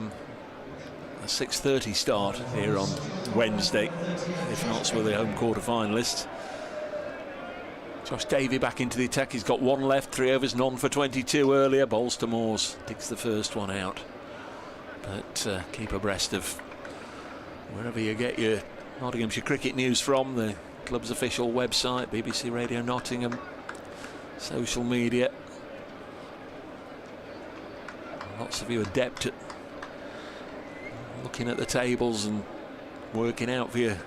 6:30 start here on Wednesday, if not with the home quarter-finalists. Josh Davey back into the attack. He's got 1 left, 3 overs, none for 22 earlier. Bowls to Moores, digs the first one out. But keep abreast of wherever you get your Nottinghamshire cricket news from, the club's official website, BBC Radio Nottingham, social media. Lots of you adept at looking at the tables and working out for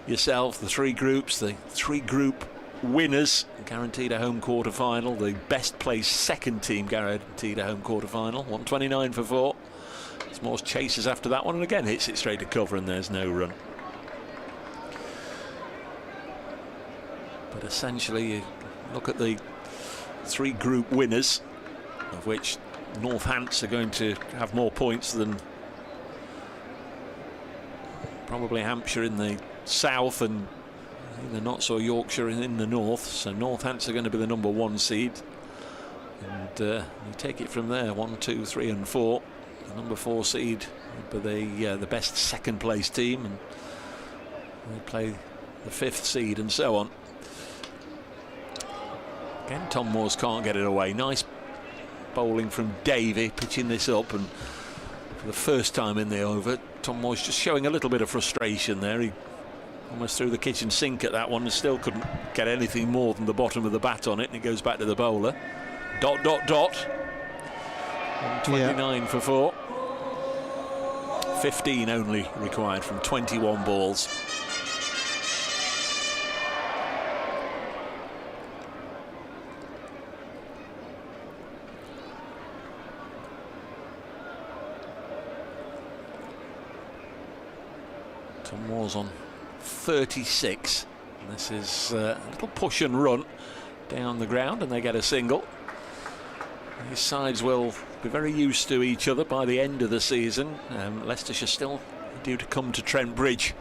yourself the 3 groups, the 3 group winners guaranteed a home quarter final. The best placed second team guaranteed a home quarter final. 129 for 4. Moore's chases after that one and again hits it straight to cover, and there's no run. But essentially you look at the 3 group winners, of which Northants are going to have more points than probably Hampshire in the south and the not so Yorkshire in the north. So Northants are going to be the number 1 seed, and you take it from there. 1, 2, 3 and 4. The number 4 seed would be the best second place team, and they play the 5th seed and so on. Again, Tom Moores can't get it away. Nice bowling from Davey, pitching this up, and for the first time in the over, Tom Moores just showing a little bit of frustration there. He almost threw the kitchen sink at that one and still couldn't get anything more than the bottom of the bat on it, and it goes back to the bowler. Dot, dot, dot. 129 for 4. 15 only required from 21 balls. Tom Moore's on 36. And this is a little push and run down the ground, and they get a single. These sides will be very used to each other by the end of the season. Leicestershire still due to come to Trent Bridge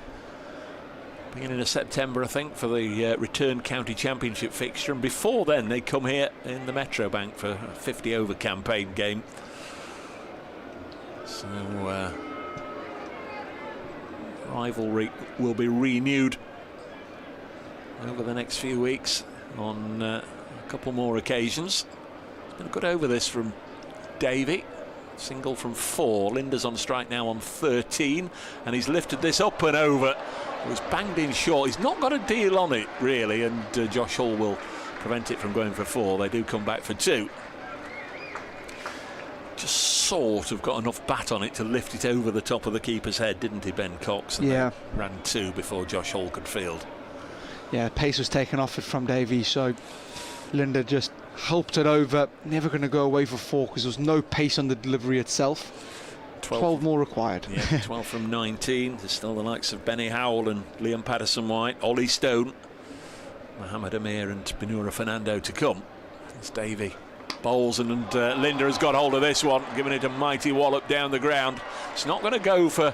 beginning of September, I think, for the return county championship fixture, and before then they come here in the Metro Bank for a 50 over campaign game. So rivalry will be renewed over the next few weeks on a couple more occasions. It's been a good over this from Davey. Single from 4. Linda's on strike now on 13, and he's lifted this up and over. It was banged in short. He's not got a deal on it really, and Josh Hall will prevent it from going for 4. They do come back for 2. Just sort of got enough bat on it to lift it over the top of the keeper's head, didn't he, Ben Cox? And
yeah,
ran 2 before Josh Hall could field.
Yeah, pace was taken off it from Davey, so Linda just helped it over. Never going to go away for 4 because there was no pace on the delivery itself. 12 more required.
Yeah, 12 from 19. There's still the likes of Benny Howell and Liam Patterson-White, Ollie Stone, Mohamed Amir and Benura Fernando to come. It's Davey bowls, and Linda has got hold of this one, giving it a mighty wallop down the ground. It's not going to go for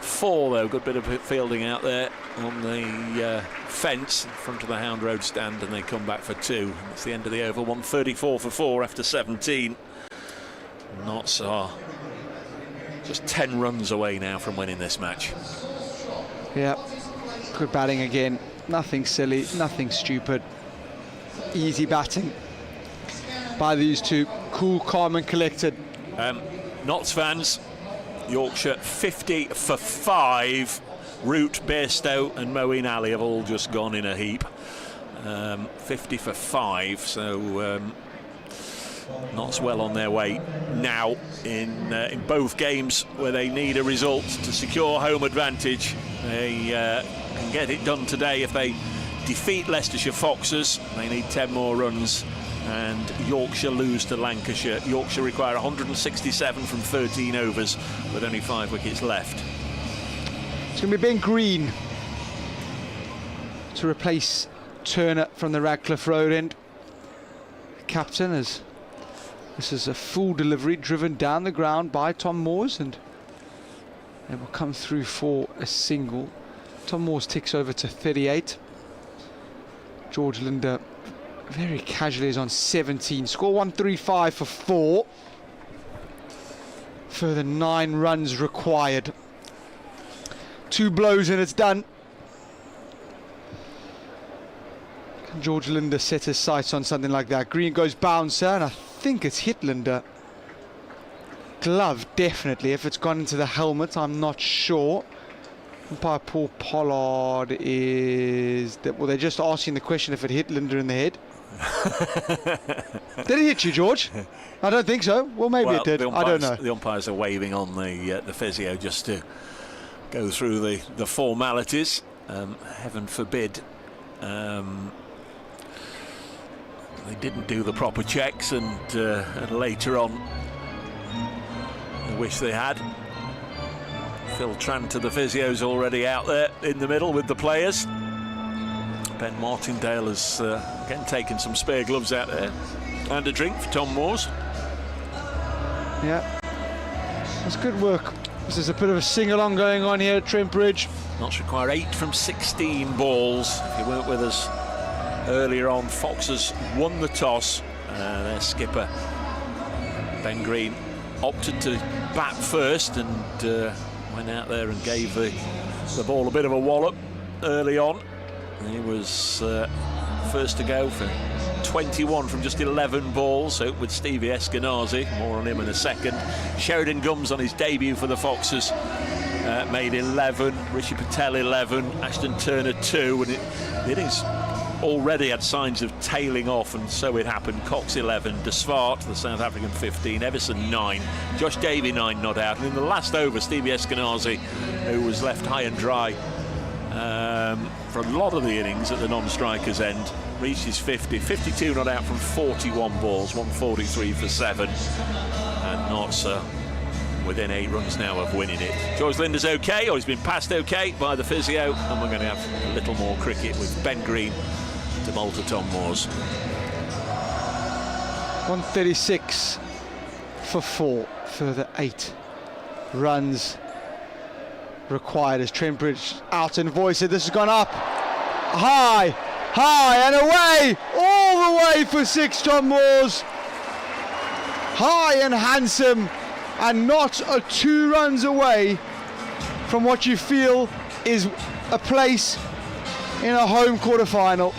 4 though. Good bit of fielding out there on the fence in front of the Hound Road stand, and they come back for 2. It's the end of the over. 134 for 4 after 17. Notts are just 10 runs away now from winning this match.
Yeah, good batting again. Nothing silly, nothing stupid. Easy batting by these two. Cool, calm and collected.
Notts fans, Yorkshire 50 for 5. Root, Bairstow and Moeen Ali have all just gone in a heap. 50 for 5, so Notts well on their way now in both games where they need a result to secure home advantage. They can get it done today if they defeat Leicestershire Foxes. They need 10 more runs, and Yorkshire lose to Lancashire. Yorkshire require 167 from 13 overs with only 5 wickets left.
It's going to be Ben Green to replace Turner from the Radcliffe Road end. Captain, as this is a full delivery driven down the ground by Tom Moores, and it will come through for a single. Tom Moores ticks over to 38. George Linder very casually is on 17. Score 135 for 4. Further 9 runs required. 2 blows and it's done. Can George Linder set his sights on something like that? Green goes bouncer, and I think it's hit Linder. Glove, definitely. If it's gone into the helmet, I'm not sure. Umpire Paul Pollard is... well, they're just asking the question if it hit Linder in the head. Did it hit you, George? I don't think so. Well, maybe it did. I don't know.
The umpires are waving on the physio just to go through the formalities. Heaven forbid they didn't do the proper checks, and later on I wish they had. Phil Trent to the physio's already out there in the middle with the players. Ben Martindale has again taken some spare gloves out there, and a drink for Tom Moores.
Yeah, that's good work. This is a bit of a sing-along going on here at Trent Bridge.
Notts require 8 from 16 balls. If you weren't with us earlier on, Foxes won the toss. Their skipper Ben Green opted to bat first, and went out there and gave the ball a bit of a wallop early on. He was first to go for 21 from just 11 balls, so with Stevie Eskenazi. More on him in a second. Sheridan Gums on his debut for the Foxes made 11, Rishi Patel 11, Ashton Turner 2, and the innings already had signs of tailing off, and so it happened. Cox 11, De Svart, the South African 15, Everson 9, Josh Davey 9 not out, and in the last over Stevie Eskenazi, who was left high and dry for a lot of the innings at the non-strikers end, reached his 50, 52 not out from 41 balls, 143 for 7, and Notts within 8 runs now of winning it. George Linder's okay, or he's been passed okay by the physio, and we're going to have a little more cricket with Ben Green to bowl to Tom Moores.
136 for 4, further 8 runs required as Trent Bridge out and voiced. This has gone up high and away, all the way for 6. Tom Moores, high and handsome, and not 2 runs away from what you feel is a place in a home quarter-final.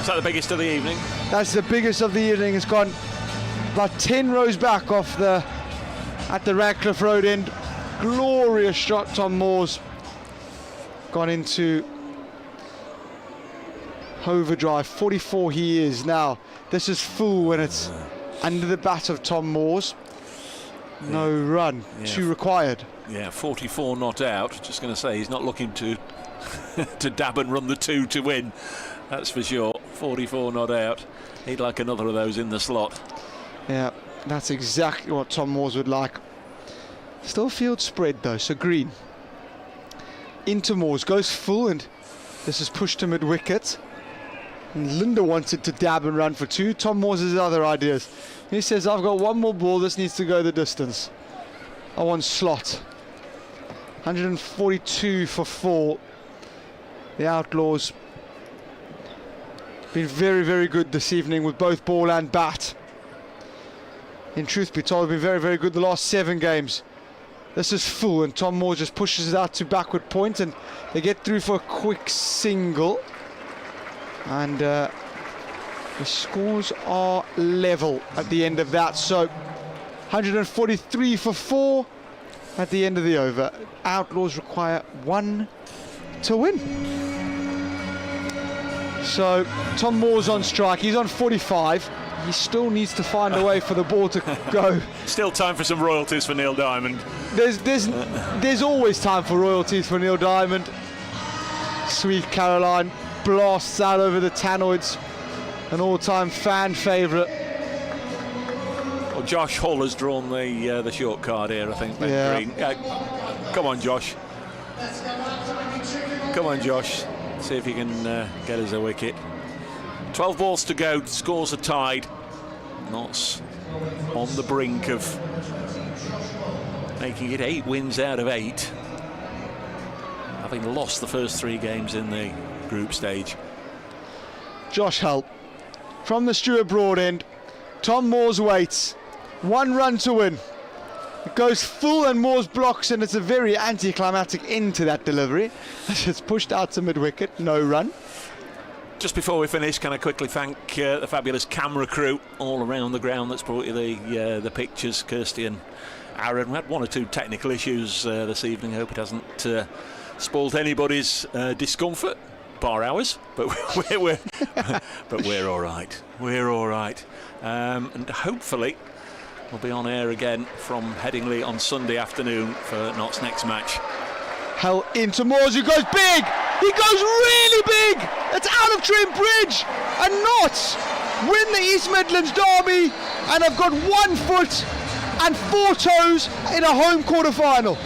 Is that the biggest of the evening?
That's the biggest of the evening. It's gone about 10 rows back at the Radcliffe Road end. Glorious shot. Tom Moore's gone into overdrive. 44 he is now. This is full when it's under the bat of Tom Moore's. No run. 2 required.
Yeah, 44 not out. Just going to say he's not looking to to dab and run the 2 to win. That's for sure. 44 not out. He'd like another of those in the slot.
Yeah, that's exactly what Tom Moore's would like. Still field spread though, so green. Into Moore's, goes full, and this is pushed to mid-wicket. And Linda wanted to dab and run for 2. Tom Moore's has other ideas. He says, I've got one more ball, this needs to go the distance. I want slot. 142 for 4. The Outlaws been very, very good this evening with both ball and bat. In truth be told, been very, very good the last 7 games. This is full, and Tom Moore just pushes it out to backward point, and they get through for a quick single. And the scores are level at the end of that. So 143 for 4 at the end of the over. Outlaws require 1 to win. So Tom Moore's on strike. He's on 45. He still needs to find a way for the ball to go.
Still time for some royalties for Neil Diamond.
There's always time for royalties for Neil Diamond. Sweet Caroline blasts out over the tannoids. An all-time fan favourite.
Well, Josh Hull has drawn the short card here, I think.
Yeah.
Green. Come on, Josh. Come on, Josh. See if you can get us a wicket. 12 balls to go. Scores are tied. Notts on the brink of making it 8 wins out of 8, having lost the first 3 games in the group stage.
Josh Hull from the Stewart Broad end. Tom Moore's waits. 1 run to win. It goes full and Moore's blocks, and it's a very anticlimactic end to that delivery. It's pushed out to mid-wicket, no run.
Just before we finish, can I quickly thank the fabulous camera crew all around the ground that's brought you the pictures, Kirsty and Aaron. We had 1 or 2 technical issues this evening. I hope it hasn't spoiled anybody's discomfort, bar ours, but we're all right. We're all right, and hopefully we'll be on air again from Headingley on Sunday afternoon for Notts' next match.
Hell into Moores, who goes big! He goes really big! It's out of Trent Bridge! And Notts win the East Midlands derby and have got 1 foot and 4 toes in a home quarter-final.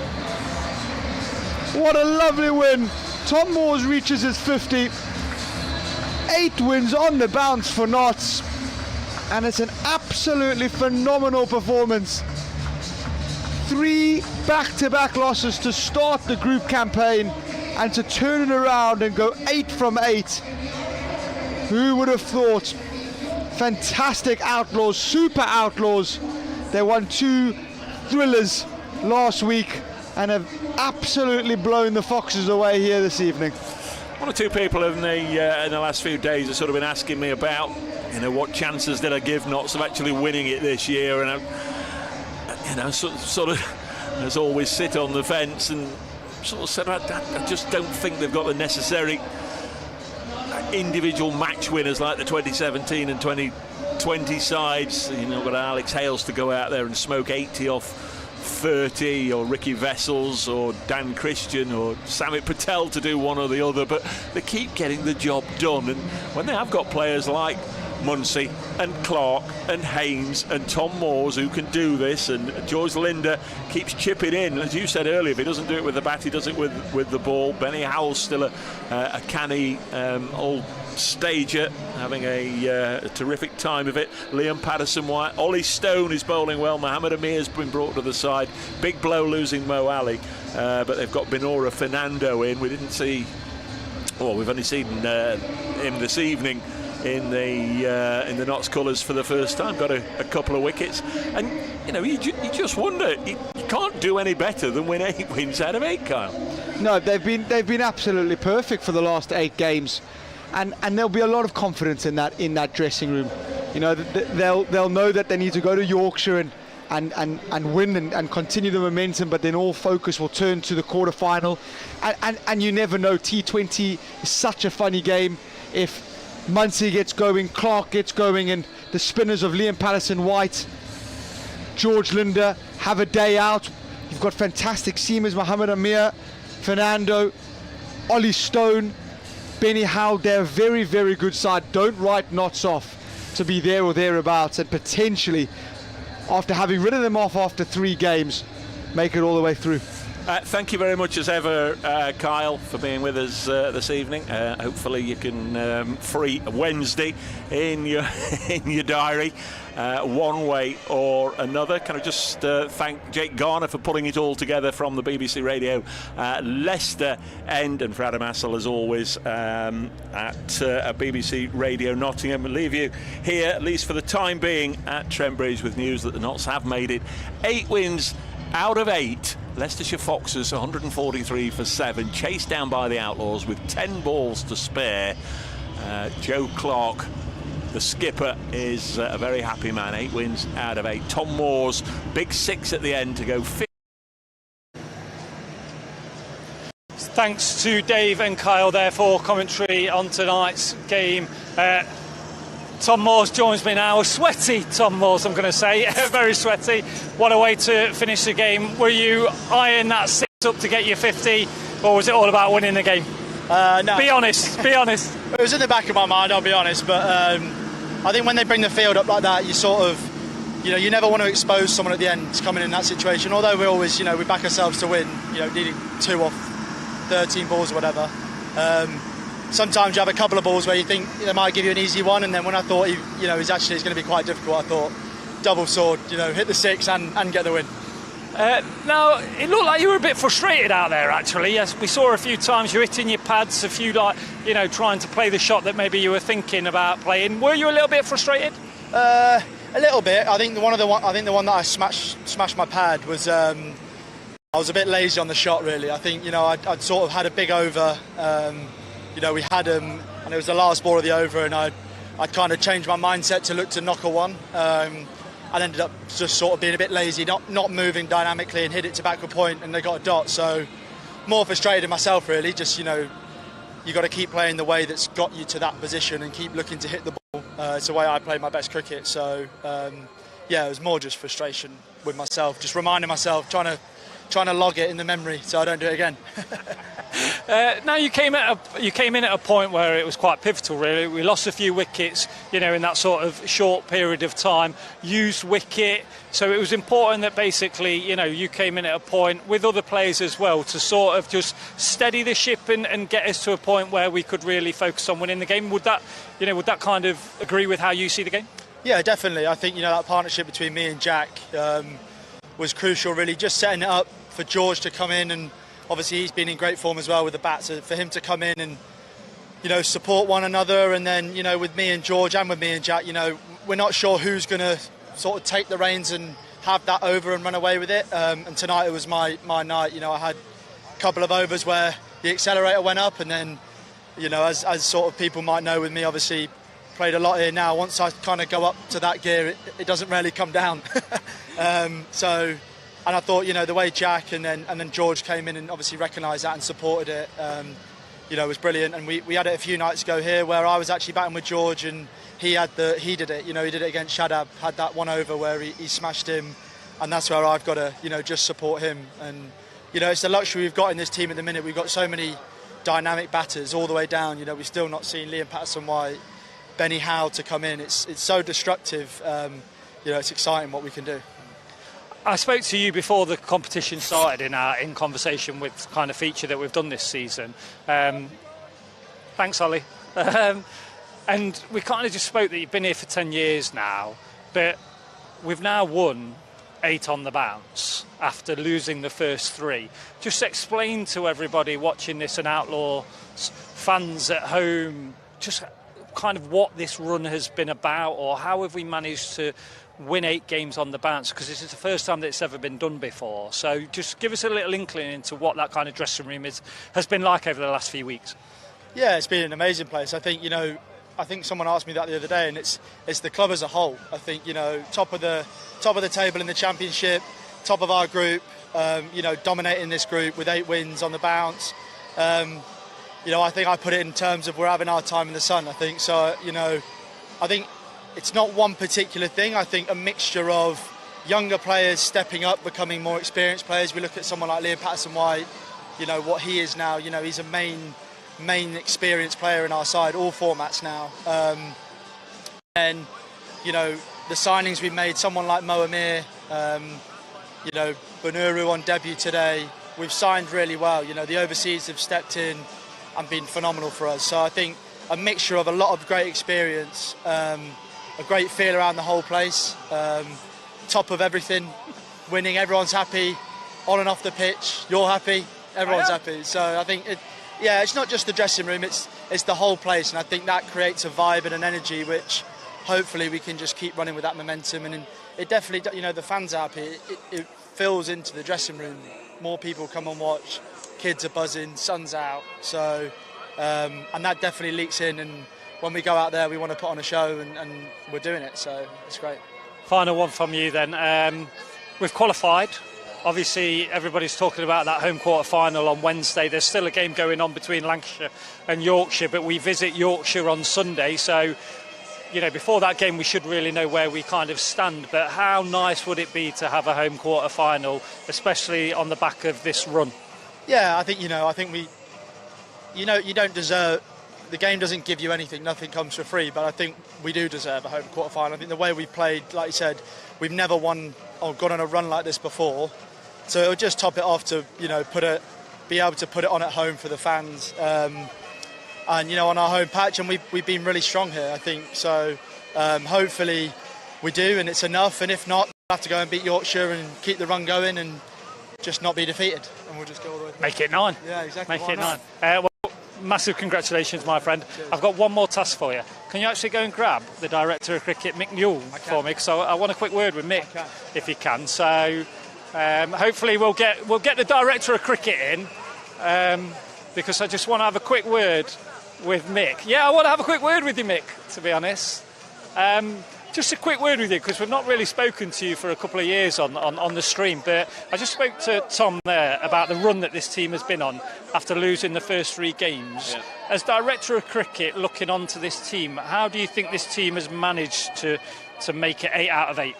What a lovely win. Tom Moores reaches his 50. 8 wins on the bounce for Notts. And it's an absolutely phenomenal performance. 3 back-to-back losses to start the group campaign, and to turn it around and go 8 from 8. Who would have thought? Fantastic Outlaws, super Outlaws. They won 2 thrillers last week and have absolutely blown the Foxes away here this evening.
1 or 2 people in the last few days have sort of been asking me about, what chances did I give Notts of actually winning it this year, and sort of as always sit on the fence and sort of said I just don't think they've got the necessary individual match winners like the 2017 and 2020 sides. Got Alex Hales to go out there and smoke 80 off 30, or Ricky Vessels or Dan Christian or Samit Patel to do one or the other, but they keep getting the job done. And when they have got players like Munsey and Clark and Haynes and Tom Moores who can do this, and George Linder keeps chipping in, as you said earlier, if he doesn't do it with the bat, he does it with the ball. Benny Howell's still a canny old stager, having a terrific time of it. Liam Patterson-White, Ollie Stone is bowling well. Mohamed Amir's been brought to the side. Big blow losing Mo Ali, but they've got Binora Fernando in. We've only seen him this evening in the Notts colours for the first time. Got a couple of wickets, and you just wonder, you can't do any better than win 8 wins out of 8, Kyle.
No, they've been absolutely perfect for the last 8 games, and there'll be a lot of confidence in that dressing room. You know, they'll know that they need to go to Yorkshire and win and continue the momentum, but then all focus will turn to the quarter-final. And you never know, T20 is such a funny game. If Muncie gets going, Clark gets going, and the spinners of Liam Patterson-White, George Linder have a day out. You've got fantastic seamers, Mohammed Amir, Fernando, Ollie Stone, Benny Howell. They're a very, very good side. Don't write Notts off to be there or thereabouts, and potentially, after having ridden them off after 3 games, make it all the way through.
Thank you very much as ever, Kyle, for being with us this evening. Hopefully you can free Wednesday in your diary, one way or another. Can I just thank Jake Garner for putting it all together from the BBC Radio Leicester end, and for Adam Hassel as always at BBC Radio Nottingham. We'll leave you here, at least for the time being, at Trent Bridge with news that the Notts have made it 8 wins out of 8. Leicestershire Foxes 143 for 7, chased down by the Outlaws with 10 balls to spare. Joe Clark, the skipper, is a very happy man. 8 wins out of 8. Tom Moore's big 6 at the end to go 5th.
Thanks to Dave and Kyle there for commentary on tonight's game. Tom Moores joins me now. Sweaty Tom Moores, I'm going to say. Very sweaty. What a way to finish the game. Were you eyeing that 6 up to get you 50, or was it all about winning the game?
No.
Be honest.
It was in the back of my mind, I'll be honest. But I think when they bring the field up like that, you sort of, you never want to expose someone at the end coming in that situation. Although we always, we back ourselves to win, needing 2 off 13 balls or whatever. Sometimes you have a couple of balls where you think they might give you an easy one, and then when I thought it's going to be quite difficult, I thought double sword, hit the 6 and get the win.
Now, it looked like you were a bit frustrated out there, actually. Yes, we saw a few times you hitting your pads, a few trying to play the shot that maybe you were thinking about playing. Were you a little bit frustrated?
A little bit. I think the one that I smashed my pad was. I was a bit lazy on the shot, really. I think I'd sort of had a big over. We had him, and it was the last ball of the over, and I'd kind of changed my mindset to look to knock a 1. I ended up just sort of being a bit lazy, not moving dynamically, and hit it to backward point, and they got a dot. So more frustrated myself, really. Just you got to keep playing the way that's got you to that position and keep looking to hit the ball. It's the way I play my best cricket. So it was more just frustration with myself, just reminding myself, trying to log it in the memory so I don't do it again.
Now you came in at a point where it was quite pivotal, really. We lost a few wickets, in that sort of short period of time. Used wicket, so it was important that basically, you came in at a point with other players as well to sort of just steady the ship and get us to a point where we could really focus on winning the game. Would that kind of agree with how you see the game? Yeah, definitely. I think that partnership between me and Jack was crucial, really. Just setting it up for George to come in, and obviously he's been in great form as well with the bat, so for him to come in and support one another, and then with me and George and with me and Jack, we're not sure who's going to sort of take the reins and have that over and run away with it, and tonight it was my night. I had a couple of overs where the accelerator went up, and then as sort of people might know with me, obviously played a lot here now. Once I kind of go up to that gear, it doesn't really come down. And I thought, the way Jack and then George came in and obviously recognised that and supported it, was brilliant. And we had it a few nights ago here where I was actually batting with George, and he did it. He did it against Shadab, had that 1 over where he smashed him, and that's where I've got to, just support him. And it's the luxury we've got in this team at the minute. We've got so many dynamic batters all the way down. We've still not seen Liam Patterson-White, Benny Howell to come in. It's so destructive. It's exciting what we can do. I spoke to you before the competition started in conversation with the kind of feature that we've done this season. Thanks, Ollie. And we kind of just spoke that you've been here for 10 years now, but we've now won 8 on the bounce after losing the first 3. Just explain to everybody watching this and Outlaws fans at home just kind of what this run has been about, or how have we managed to win 8 games on the bounce, because this is the first time that it's ever been done before. So just give us a little inkling into what that kind of dressing room has been like over the last few weeks.
Yeah, it's been an amazing place. I think, I think someone asked me that the other day, and it's the club as a whole. I think, top of the table in the Championship, top of our group, dominating this group with 8 wins on the bounce. I think I put it in terms of we're having our time in the sun. I think so. I think it's not one particular thing. I think a mixture of younger players stepping up, becoming more experienced players. We look at someone like Liam Patterson-White, what he is now. He's a main experienced player in our side, all formats now. And the signings we've made, someone like Mo Amir, Benuru on debut today. We've signed really well. The overseas have stepped in and been phenomenal for us. So I think a mixture of a lot of great experience, a great feel around the whole place, top of everything, winning, everyone's happy, on and off the pitch, you're happy, everyone's happy. So I think it's not just the dressing room, it's the whole place, and I think that creates a vibe and an energy which hopefully we can just keep running with that momentum. And it definitely, the fans are happy, it fills into the dressing room. More people come and watch, kids are buzzing, sun's out, so and that definitely leaks in, and when we go out there we want to put on a show, and we're doing it, so it's great.
Final one from you then. We've qualified. Obviously everybody's talking about that home quarter final on Wednesday. There's still a game going on between Lancashire and Yorkshire, but we visit Yorkshire on Sunday, so before that game we should really know where we kind of stand. But how nice would it be to have a home quarter final, especially on the back of this run?
Yeah, I think we you don't deserve, the game doesn't give you anything, nothing comes for free, but I think we do deserve a home quarter final. I think the way we played, like you said, we've never won or gone on a run like this before, so it'll just top it off to be able to put it on at home for the fans. And on our home patch, and we've been really strong here, I think. So hopefully we do, and it's enough. And if not, we'll have to go and beat Yorkshire and keep the run going and just not be defeated. And we'll just go all the way through.
Make it 9.
Yeah, exactly.
Make it 9. Well, massive congratulations, my friend.
Cheers.
I've got one more task for you. Can you actually go and grab the Director of Cricket, Mick Newell, for me? Because I want a quick word with Mick, if you can. So hopefully we'll get the Director of Cricket in, because I just want to have a quick word with Mick. Yeah, I want to have a quick word with you, Mick, to be honest. Just a quick word with you, because we've not really spoken to you for a couple of years on the stream, but I just spoke to Tom there about the run that this team has been on after losing the first 3 games. Yeah. As Director of Cricket, looking onto this team, how do you think this team has managed to make it 8 out of 8?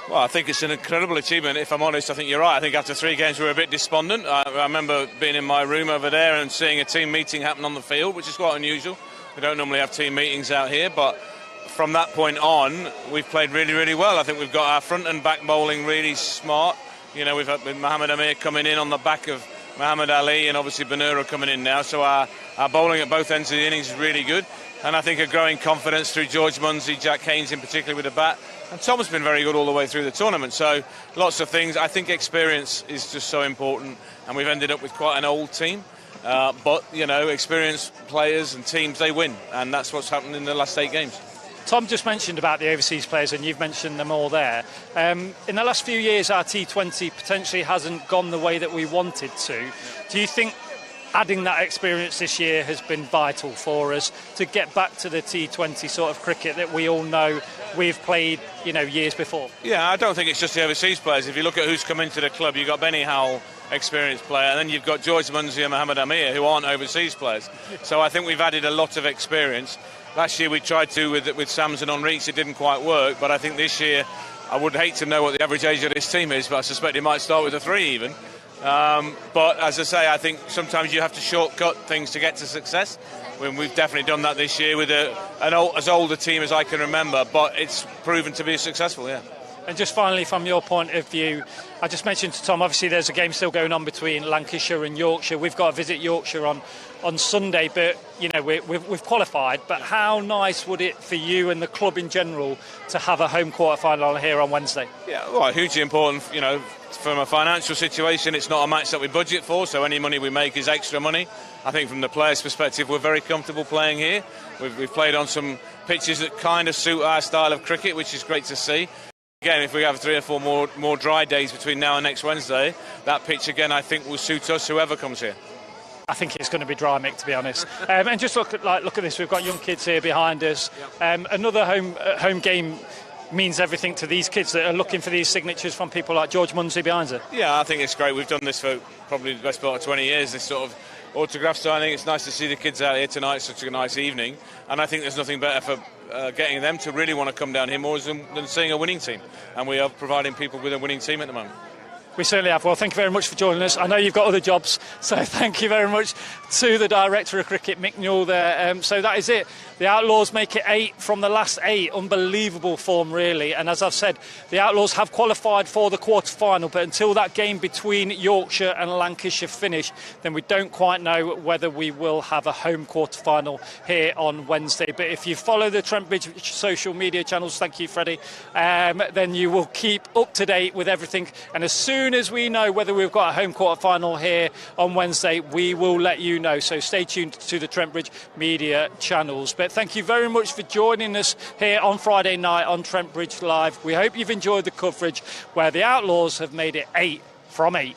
Well, I think it's an incredible achievement. If I'm honest, I think you're right. I think after 3 games we were a bit despondent. I remember being in my room over there and seeing a team meeting happen on the field, which is quite unusual. We don't normally have team meetings out here, but from that point on, we've played really, really well. I think we've got our front and back bowling really smart. We've had with Mohamed Amir coming in on the back of Muhammad Ali, and obviously Benuru coming in now. So our bowling at both ends of the innings is really good. And I think a growing confidence through George Munsey, Jack Haynes in particular with the bat. And Tom's been very good all the way through the tournament. So lots of things. I think experience is just so important. And we've ended up with quite an old team. But, experienced players and teams, they win. And that's what's happened in the last 8 games.
Tom just mentioned about the overseas players, and you've mentioned them all there. In the last few years, our T20 potentially hasn't gone the way that we wanted to. Do you think adding that experience this year has been vital for us to get back to the T20 sort of cricket that we all know we've played, years before? Yeah,
I don't think it's just the overseas players. If you look at who's come into the club, you've got Benny Howell, experienced player, and then you've got George Munsey and Mohamed Amir, who aren't overseas players. So I think we've added a lot of experience. Last year we tried to with Samson on Reeks, it didn't quite work, but I think this year, I would hate to know what the average age of this team is, but I suspect it might start with a 3 even. But as I say, I think sometimes you have to shortcut things to get to success. We've definitely done that this year with as old a team as I can remember, but it's proven to be successful, yeah.
And just finally, from your point of view, I just mentioned to Tom, obviously there's a game still going on between Lancashire and Yorkshire. We've got to visit Yorkshire on Sunday, but we've qualified. But how nice would it for you and the club in general to have a home quarter final here on Wednesday?
Yeah, well, hugely important. From a financial situation, it's not a match that we budget for, so any money we make is extra money. I think from the players' perspective, we're very comfortable playing here. We've played on some pitches that kind of suit our style of cricket, which is great to see. Again, if we have 3 or 4 more dry days between now and next Wednesday, that pitch again I think will suit us, whoever comes here.
I think it's going to be dry, Mick, to be honest. And just look at this. We've got young kids here behind us. Another home game means everything to these kids that are looking for these signatures from people like George Munsey behind us.
Yeah, I think it's great. We've done this for probably the best part of 20 years, this sort of autograph signing. It's nice to see the kids out here tonight, such a nice evening. And I think there's nothing better for getting them to really want to come down here more than seeing a winning team. And we are providing people with a winning team at the moment.
We certainly have. Well, thank you very much for joining us. I know you've got other jobs, so thank you very much to the Director of Cricket, Mick Newell, there. So that is it. The Outlaws make it 8 from the last 8. Unbelievable form, really. And as I've said, the Outlaws have qualified for the quarter-final, but until that game between Yorkshire and Lancashire finish, then we don't quite know whether we will have a home quarter-final here on Wednesday. But if you follow the Trent Bridge social media channels, thank you, Freddie, then you will keep up to date with everything. And as soon as we know whether we've got a home quarter-final here on Wednesday, we will let you know. So stay tuned to the Trent Bridge media channels. But thank you very much for joining us here on Friday night on Trent Bridge Live. We hope you've enjoyed the coverage where the Outlaws have made it 8 from 8.